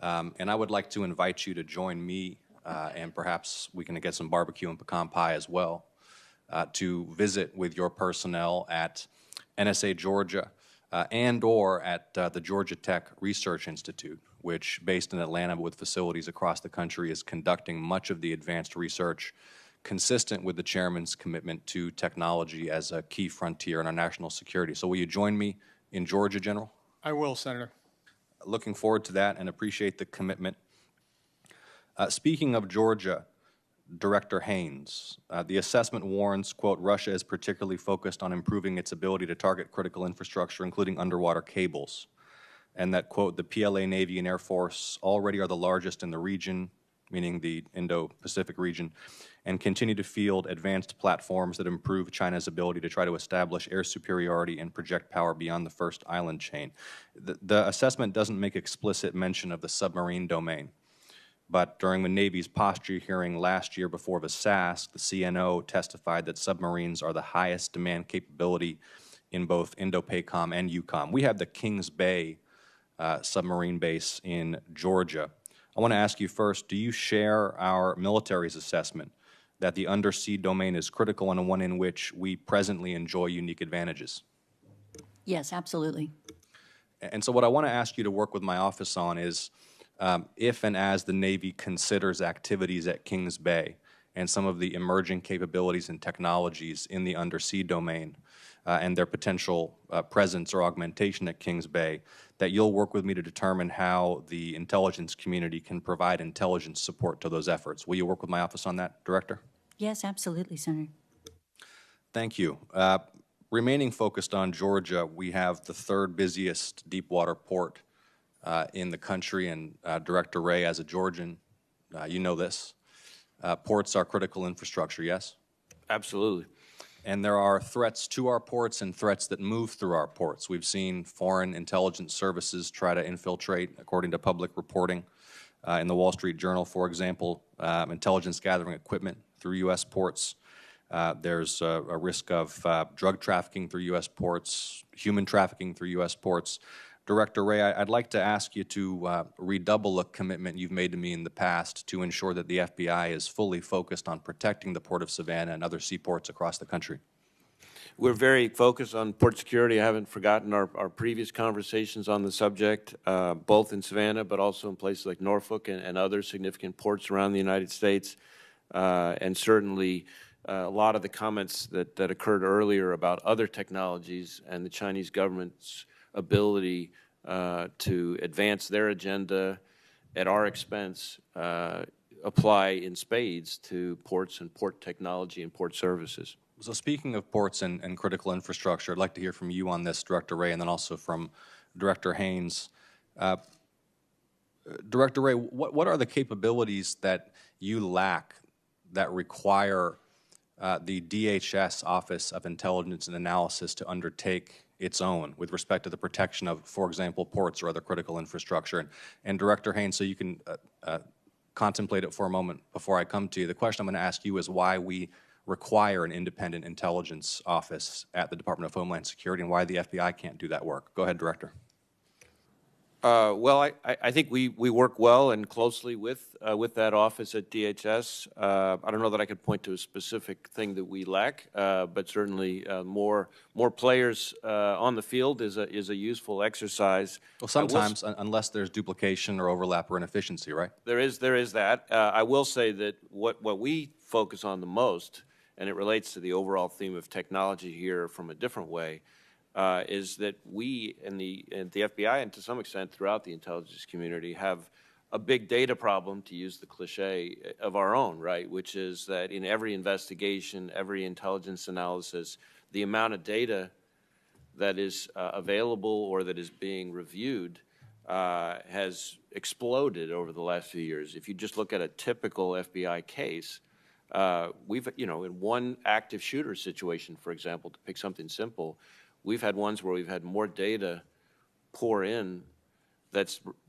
Speaker 19: And I would like to invite you to join me, and perhaps we can get some barbecue and pecan pie as well, to visit with your personnel at NSA Georgia and or at the Georgia Tech Research Institute, which, based in Atlanta with facilities across the country, is conducting much of the advanced research consistent with the chairman's commitment to technology as a key frontier in our national security. So will you join me in Georgia, General?
Speaker 5: I will, Senator.
Speaker 19: Looking forward to that and appreciate the commitment. Speaking of Georgia, Director Haines, the assessment warns, quote, Russia is particularly focused on improving its ability to target critical infrastructure, including underwater cables, and that, quote, the PLA Navy and Air Force already are the largest in the region, meaning the Indo-Pacific region, and continue to field advanced platforms that improve China's ability to try to establish air superiority and project power beyond the first island chain. The assessment doesn't make explicit mention of the submarine domain, but during the Navy's posture hearing last year before Vassask, the CNO testified that submarines are the highest demand capability in both Indo-PACOM and EUCOM. We have the Kings Bay submarine base in Georgia. I want to ask you first, do you share our military's assessment that the undersea domain is critical and one in which we presently enjoy unique advantages?
Speaker 3: Yes, absolutely.
Speaker 19: And so what I want to ask you to work with my office on is if and as the Navy considers activities at Kings Bay and some of the emerging capabilities and technologies in the undersea domain and their potential presence or augmentation at Kings Bay, that you'll work with me to determine how the intelligence community can provide intelligence support to those efforts. Will you work with my office on that, Director?
Speaker 3: Yes, absolutely, Senator.
Speaker 19: Thank you. Remaining focused on Georgia, we have the third busiest deepwater port in the country, and Director Wray, as a Georgian, you know this. Ports are critical infrastructure, yes?
Speaker 4: Absolutely.
Speaker 19: And there are threats to our ports and threats that move through our ports. We've seen foreign intelligence services try to infiltrate, according to public reporting. In the Wall Street Journal, for example, intelligence gathering equipment through U.S. ports. There's a risk of drug trafficking through U.S. ports, human trafficking through U.S. ports. Director Wray, I'd like to ask you to redouble a commitment you've made to me in the past to ensure that the FBI is fully focused on protecting the Port of Savannah and other seaports across the country.
Speaker 4: We're very focused on port security. I haven't forgotten our previous conversations on the subject, both in Savannah, but also in places like Norfolk and other significant ports around the United States. And certainly a lot of the comments that occurred earlier about other technologies and the Chinese government's ability to advance their agenda at our expense apply in spades to ports and port technology and port services.
Speaker 19: So speaking of ports and critical infrastructure, I'd like to hear from you on this, Director Wray, and then also from Director Haines. Director Wray, what are the capabilities that you lack that require the DHS Office of Intelligence and Analysis to undertake its own with respect to the protection of, for example, ports or other critical infrastructure? And Director Haines, so you can contemplate it for a moment before I come to you, the question I'm going to ask you is why we require an independent intelligence office at the Department of Homeland Security and why the FBI can't do that work. Go ahead, Director.
Speaker 4: Well, I think we work well and closely with that office at DHS. I don't know that I could point to a specific thing that we lack, but certainly more players on the field is a useful exercise.
Speaker 19: Well, sometimes, unless there's duplication or overlap or inefficiency, right?
Speaker 4: There is that. I will say that what we focus on the most, and it relates to the overall theme of technology here from a different way, is that we and the FBI, and to some extent throughout the intelligence community, have a big data problem, to use the cliche, of our own, right? Which is that in every investigation, every intelligence analysis, the amount of data that is available or that is being reviewed has exploded over the last few years. If you just look at a typical FBI case, we've, in one active shooter situation, for example, to pick something simple, we've had ones where we've had more data pour in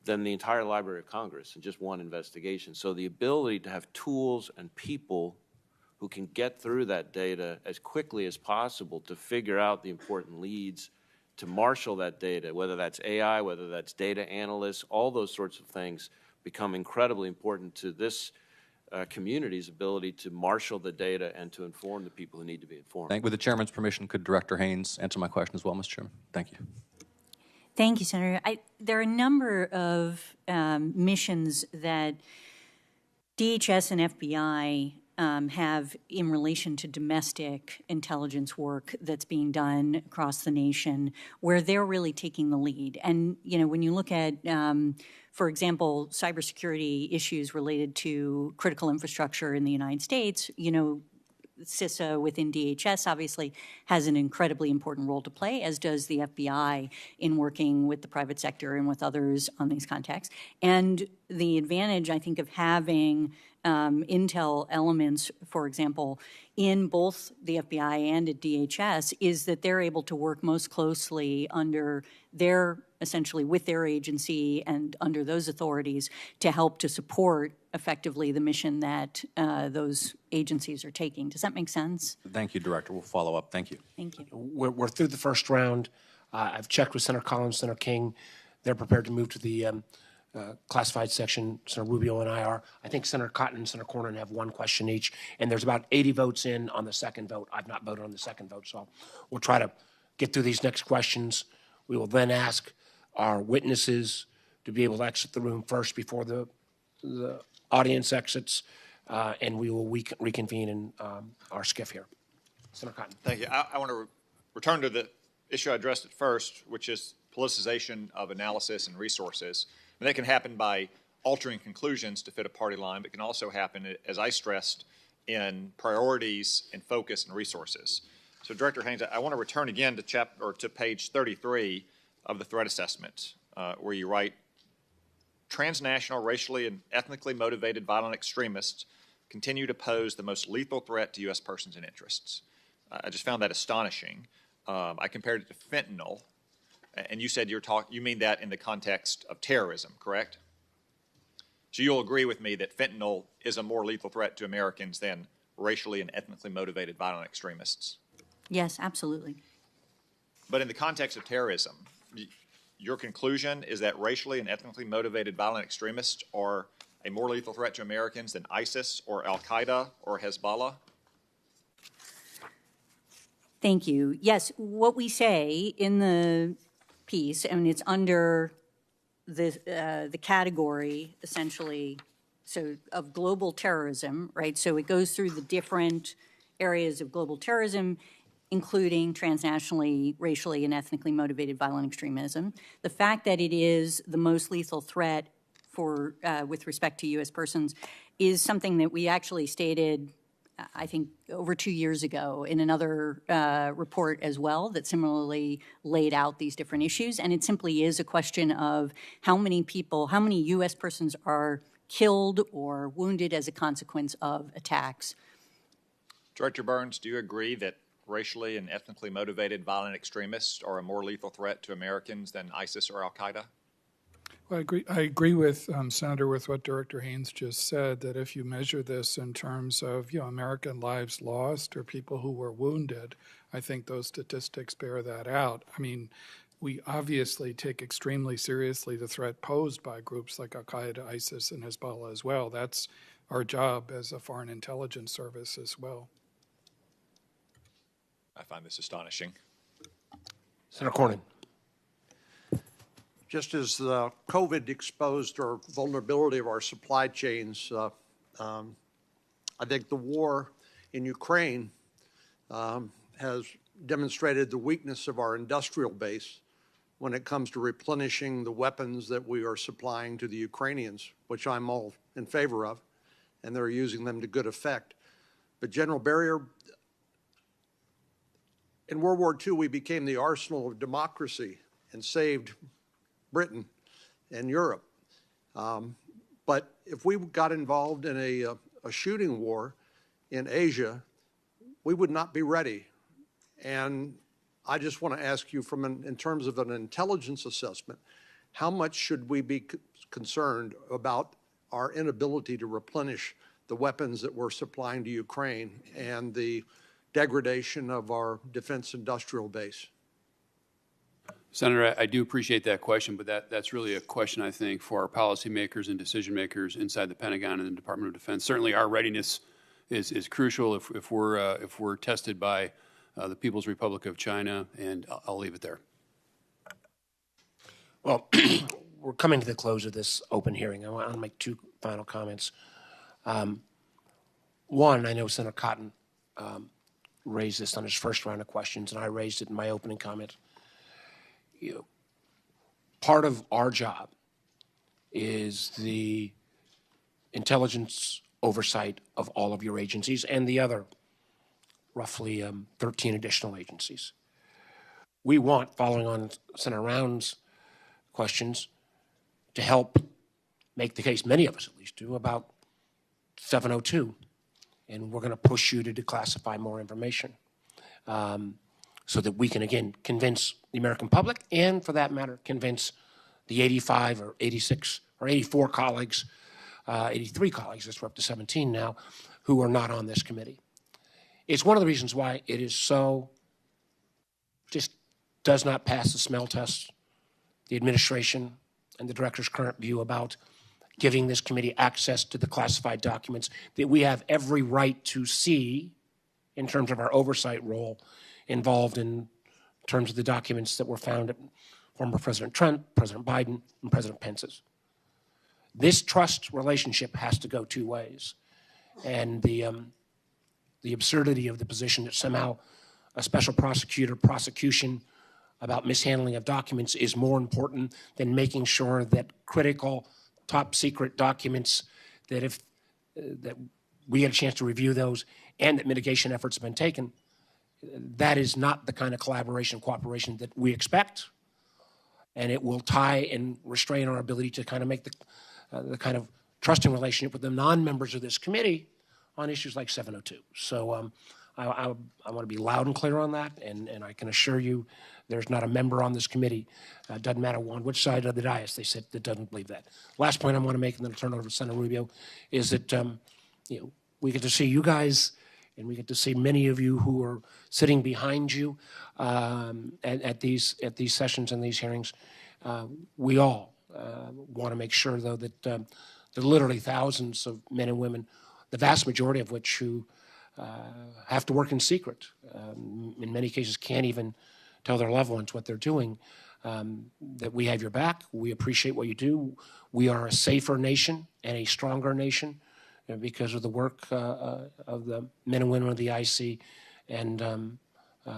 Speaker 4: than the entire Library of Congress in just one investigation. So the ability to have tools and people who can get through that data as quickly as possible to figure out the important leads, to marshal that data, whether that's AI, whether that's data analysts, all those sorts of things become incredibly important to this community's ability to marshal the data and to inform the people who need to be informed.
Speaker 19: With the chairman's permission, could Director Haines answer my question as well, Mr. Chairman? Thank you.
Speaker 3: Thank you, Senator. There are a number of missions that DHS and FBI have in relation to domestic intelligence work that's being done across the nation, where they're really taking the lead. And, you know, when you look at, for example, cybersecurity issues related to critical infrastructure in the United States, you know, CISA within DHS obviously has an incredibly important role to play, as does the FBI in working with the private sector and with others on these contexts. And the advantage, I think, of having intel elements, for example, in both the FBI and at DHS is that they're able to work most closely under their, essentially with their agency and under those authorities to help to support effectively the mission that those agencies are taking. Does that make sense?
Speaker 19: Thank you, Director. We'll follow up. Thank you.
Speaker 3: Thank you.
Speaker 1: We're through the first round. I've checked with Senator Collins, Senator King. They're prepared to move to the classified section. Senator Rubio and I are. I think Senator Cotton and Senator Cornyn have one question each, and there's about 80 votes in on the second vote. I've not voted on the second vote, so we'll try to get through these next questions. We will then ask our witnesses to be able to exit the room first before the audience exits, and we will reconvene in our skiff here. Senator Cotton.
Speaker 11: Thank you. I want to return to the issue I addressed at first, which is politicization of analysis and resources. And that can happen by altering conclusions to fit a party line, but can also happen, as I stressed, in priorities and focus and resources. So, Director Haines, I want to return again to page 33 of the threat assessment, where you write, transnational, racially and ethnically motivated violent extremists continue to pose the most lethal threat to U.S. persons and interests. I just found that astonishing. I compared it to fentanyl, and you said you mean that in the context of terrorism, correct? So you'll agree with me that fentanyl is a more lethal threat to Americans than racially and ethnically motivated violent extremists?
Speaker 3: Yes, absolutely.
Speaker 11: But in the context of terrorism, your conclusion is that racially and ethnically motivated violent extremists are a more lethal threat to Americans than ISIS or Al-Qaeda or Hezbollah?
Speaker 3: Thank you. Yes, what we say in the piece, and it's under the category, essentially, so of global terrorism, right? So it goes through the different areas of global terrorism, including transnationally, racially, and ethnically motivated violent extremism. The fact that it is the most lethal threat for with respect to U.S. persons is something that we actually stated, I think, over 2 years ago in another report as well that similarly laid out these different issues. And it simply is a question of how many people, how many U.S. persons are killed or wounded as a consequence of attacks.
Speaker 11: Director Burns, do you agree that racially and ethnically motivated violent extremists are a more lethal threat to Americans than ISIS or Al-Qaeda?
Speaker 6: Well, I agree with Senator, with what Director Haines just said, that if you measure this in terms of, you know, American lives lost or people who were wounded, I think those statistics bear that out. I mean, we obviously take extremely seriously the threat posed by groups like Al-Qaeda, ISIS, and Hezbollah as well. That's our job as a foreign intelligence service as well.
Speaker 11: I find this astonishing.
Speaker 1: Senator Cornyn.
Speaker 13: Just as the COVID exposed our vulnerability of our supply chains, I think the war in Ukraine has demonstrated the weakness of our industrial base when it comes to replenishing the weapons that we are supplying to the Ukrainians, which I'm all in favor of, and they're using them to good effect. But General Berrier, in World War II, we became the arsenal of democracy and saved Britain and Europe. But if we got involved in a shooting war in Asia, we would not be ready. And I just want to ask you in terms of an intelligence assessment, how much should we be concerned about our inability to replenish the weapons that we're supplying to Ukraine and the degradation of our defense industrial base?
Speaker 7: Senator, I do appreciate that question, but that's really a question, I think, for our policymakers and decision makers inside the Pentagon and the Department of Defense. Certainly, our readiness is crucial if we're tested by the People's Republic of China, and I'll leave it there.
Speaker 1: Well, we're coming to the close of this open hearing. I want to make two final comments. One, I know Senator Cotton raised this on his first round of questions, and I raised it in my opening comment. Part of our job is the intelligence oversight of all of your agencies and the other roughly 13 additional agencies. We want, following on Senator Round's questions, to help make the case, many of us at least do, about 702. And we're going to push you to declassify more information so that we can, again, convince the American public and, for that matter, convince the 85 or 86 or 84 colleagues, 83 colleagues, we're up to 17 now, who are not on this committee. It's one of the reasons why it is so, just does not pass the smell test, the administration and the director's current view about giving this committee access to the classified documents that we have every right to see in terms of our oversight role involved in terms of the documents that were found at former President Trump, President Biden, and President Pence's. This trust relationship has to go two ways. And the absurdity of the position that somehow a special prosecution about mishandling of documents is more important than making sure that critical top secret documents that if that we get a chance to review those and that mitigation efforts have been taken, that is not the kind of collaboration, cooperation that we expect. And it will tie and restrain our ability to kind of make the kind of trusting relationship with the non-members of this committee on issues like 702. So I want to be loud and clear on that, and I can assure you there's not a member on this committee, doesn't matter on which side of the dais they sit, that doesn't believe that. Last point I want to make, and then I'll turn it over to Senator Rubio, is that we get to see you guys, and we get to see many of you who are sitting behind you at these sessions and these hearings. We all want to make sure, though, that there are literally thousands of men and women, the vast majority of which who have to work in secret, in many cases can't even tell their loved ones what they're doing, that we have your back. We appreciate what you do. We are a safer nation and a stronger nation because of the work of the men and women of the IC, and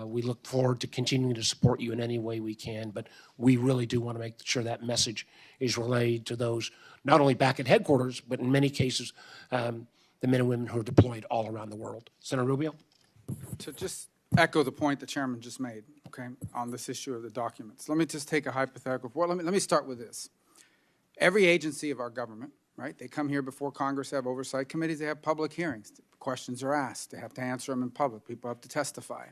Speaker 1: we look forward to continuing to support you in any way we can, but we really do want to make sure that message is relayed to those not only back at headquarters, but in many cases, the men and women who are deployed all around the world. Senator Rubio?
Speaker 2: To just echo the point the chairman just made, okay, on this issue of the documents. Let me just take a hypothetical. Well, let me start with this. Every agency of our government, right, they come here before Congress, have oversight committees, they have public hearings. Questions are asked. They have to answer them in public. People have to testify.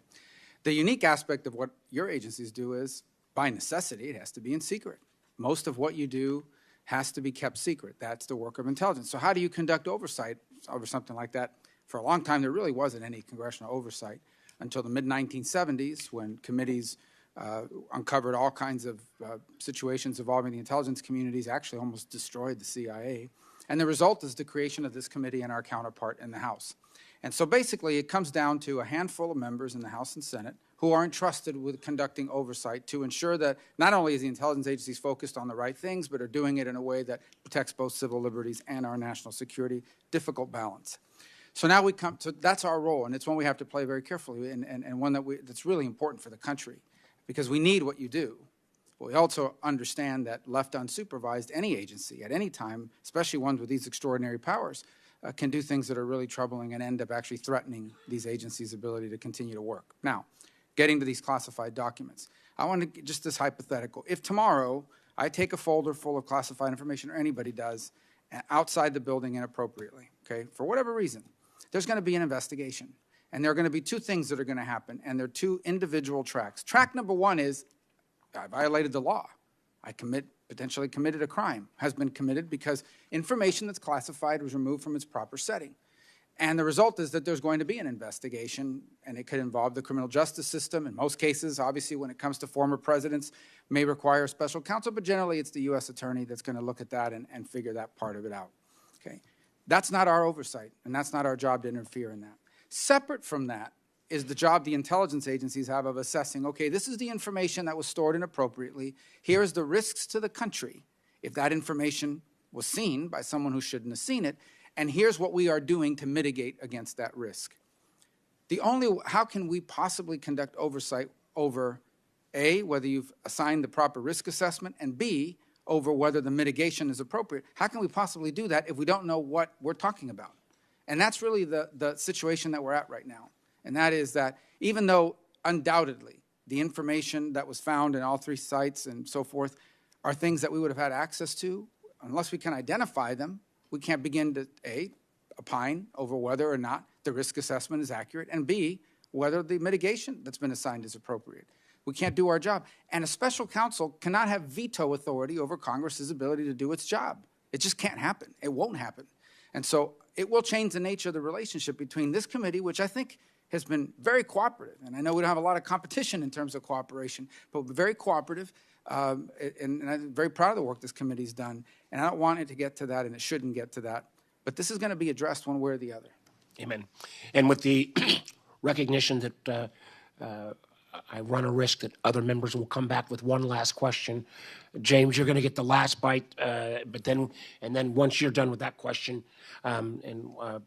Speaker 2: The unique aspect of what your agencies do is, by necessity, it has to be in secret. Most of what you do has to be kept secret. That's the work of intelligence. So how do you conduct oversight over something like that? For a long time, there really wasn't any congressional oversight until the mid-1970s, when committees uncovered all kinds of situations involving the intelligence communities, actually almost destroyed the CIA. And the result is the creation of this committee and our counterpart in the House. And so basically, it comes down to a handful of members in the House and Senate who are entrusted with conducting oversight to ensure that not only is the intelligence agencies focused on the right things, but are doing it in a way that protects both civil liberties and our national security. Difficult balance. So now we come to, that's our role, and it's one we have to play very carefully, and one that's really important for the country, because we need what you do. But we also understand that left unsupervised, any agency at any time, especially ones with these extraordinary powers, can do things that are really troubling and end up actually threatening these agencies' ability to continue to work. Now, getting to these classified documents. I want to, just this hypothetical. If tomorrow I take a folder full of classified information, or anybody does, outside the building inappropriately, okay, for whatever reason, there's going to be an investigation. And there are going to be two things that are going to happen, and they're two individual tracks. Track number one is, I violated the law. I potentially committed a crime, has been committed because information that's classified was removed from its proper setting. And the result is that there's going to be an investigation, and it could involve the criminal justice system. In most cases, obviously, when it comes to former presidents, may require special counsel, but generally it's the U.S. attorney that's going to look at that and figure that part of it out. Okay? That's not our oversight, and that's not our job to interfere in that. Separate from that is the job the intelligence agencies have of assessing, okay, this is the information that was stored inappropriately. Here is the risks to the country if that information was seen by someone who shouldn't have seen it, and here's what we are doing to mitigate against that risk. How can we possibly conduct oversight over, A, whether you've assigned the proper risk assessment, and B, over whether the mitigation is appropriate? How can we possibly do that if we don't know what we're talking about? And that's really the situation that we're at right now. And that is that even though undoubtedly the information that was found in all three sites and so forth are things that we would have had access to, unless we can identify them, we can't begin to, A, opine over whether or not the risk assessment is accurate, and B, whether the mitigation that's been assigned is appropriate. We can't do our job. And a special counsel cannot have veto authority over Congress's ability to do its job. It just can't happen. It won't happen. And so it will change the nature of the relationship between this committee, which I think has been very cooperative. And I know we don't have a lot of competition in terms of cooperation, but very cooperative. And I'm very proud of the work this committee's done. And I don't want it to get to that, and it shouldn't get to that. But this is going to be addressed one way or the other.
Speaker 1: Amen. And with the recognition that I run a risk that other members will come back with one last question, James, you're going to get the last bite, but then once you're done with that question,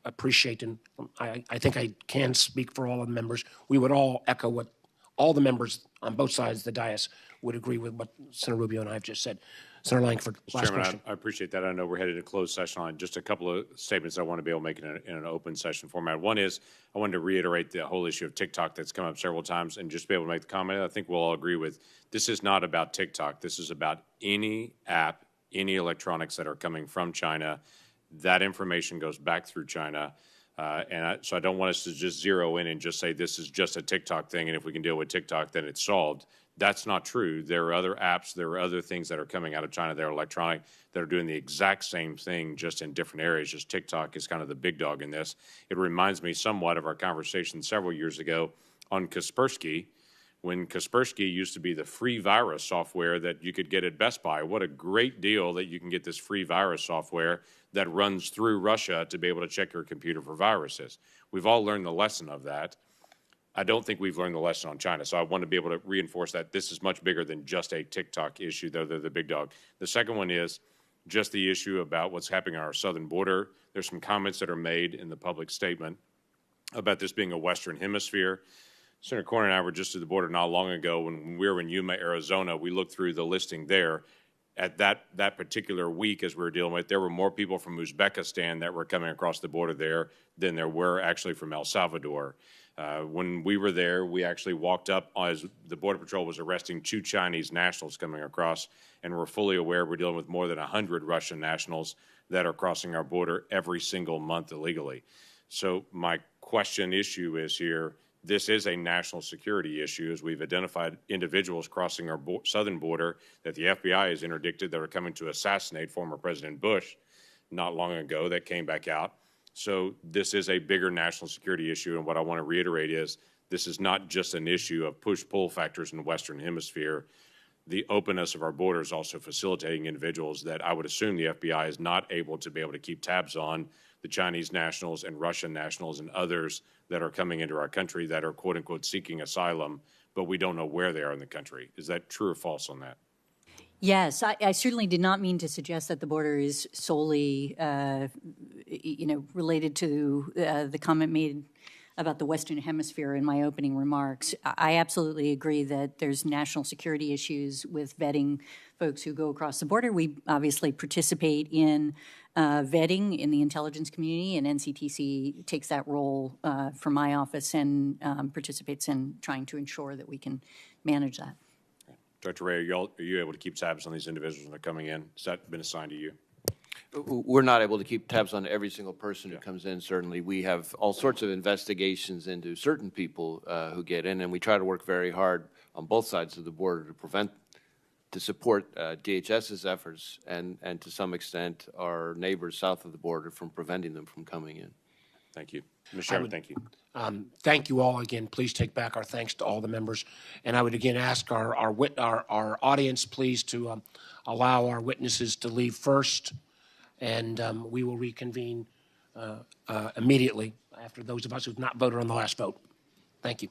Speaker 1: appreciate, and I think I can speak for all of the members, we would all echo what all the members on both sides of the dais would agree with what Senator Rubio and I have just said. Senator Langford, last
Speaker 17: Chairman,
Speaker 1: question.
Speaker 17: I appreciate that. I know we're headed to closed session on just a couple of statements I want to be able to make in an open session format. One is I wanted to reiterate the whole issue of TikTok that's come up several times and just be able to make the comment. I think we'll all agree with this is not about TikTok. This is about any app, any electronics that are coming from China. That information goes back through China. So I don't want us to just zero in and just say this is just a TikTok thing, and if we can deal with TikTok, then it's solved. That's not true. There are other apps, there are other things that are coming out of China that are electronic that are doing the exact same thing, just in different areas. Just TikTok is kind of the big dog in this. It reminds me somewhat of our conversation several years ago on Kaspersky, when Kaspersky used to be the free virus software that you could get at Best Buy. What a great deal that you can get this free virus software that runs through Russia to be able to check your computer for viruses. We've all learned the lesson of that. I don't think we've learned the lesson on China, so I want to be able to reinforce that this is much bigger than just a TikTok issue, though they're the big dog. The second one is just the issue about what's happening on our southern border. There's some comments that are made in the public statement about this being a Western Hemisphere. Senator Cornyn and I were just at the border not long ago when we were in Yuma, Arizona. We looked through the listing there. At that particular week, as we were dealing with, there were more people from Uzbekistan that were coming across the border there than there were actually from El Salvador. When we were there, we actually walked up as the Border Patrol was arresting 2 Chinese nationals coming across, and we're fully aware we're dealing with more than 100 Russian nationals that are crossing our border every single month illegally. So my issue is here, this is a national security issue, as we've identified individuals crossing our southern border that the FBI has interdicted that are coming to assassinate former President Bush not long ago that came back out. So this is a bigger national security issue, and what I want to reiterate is this is not just an issue of push-pull factors in the Western Hemisphere. The openness of our border is also facilitating individuals that I would assume the FBI is not able to be able to keep tabs on, the Chinese nationals and Russian nationals and others that are coming into our country that are, quote-unquote, seeking asylum, but we don't know where they are in the country. Is that true or false on that?
Speaker 3: Yes, I certainly did not mean to suggest that the border is solely, related to the comment made about the Western Hemisphere in my opening remarks. I absolutely agree that there's national security issues with vetting folks who go across the border. We obviously participate in vetting in the intelligence community, and NCTC takes that role for my office and participates in trying to ensure that we can manage that.
Speaker 17: Dr. Wray, are you able to keep tabs on these individuals when they're coming in? Has that been assigned to you?
Speaker 4: We're not able to keep tabs on every single person who comes in, certainly. We have all sorts of investigations into certain people who get in, and we try to work very hard on both sides of the border to support DHS's efforts and to some extent our neighbors south of the border from preventing them from coming in.
Speaker 17: Thank you. Mr. Chairman, thank you.
Speaker 1: Thank you all again. Please take back our thanks to all the members. And I would again ask our audience, please, to allow our witnesses to leave first, and we will reconvene immediately after those of us who have not voted on the last vote. Thank you.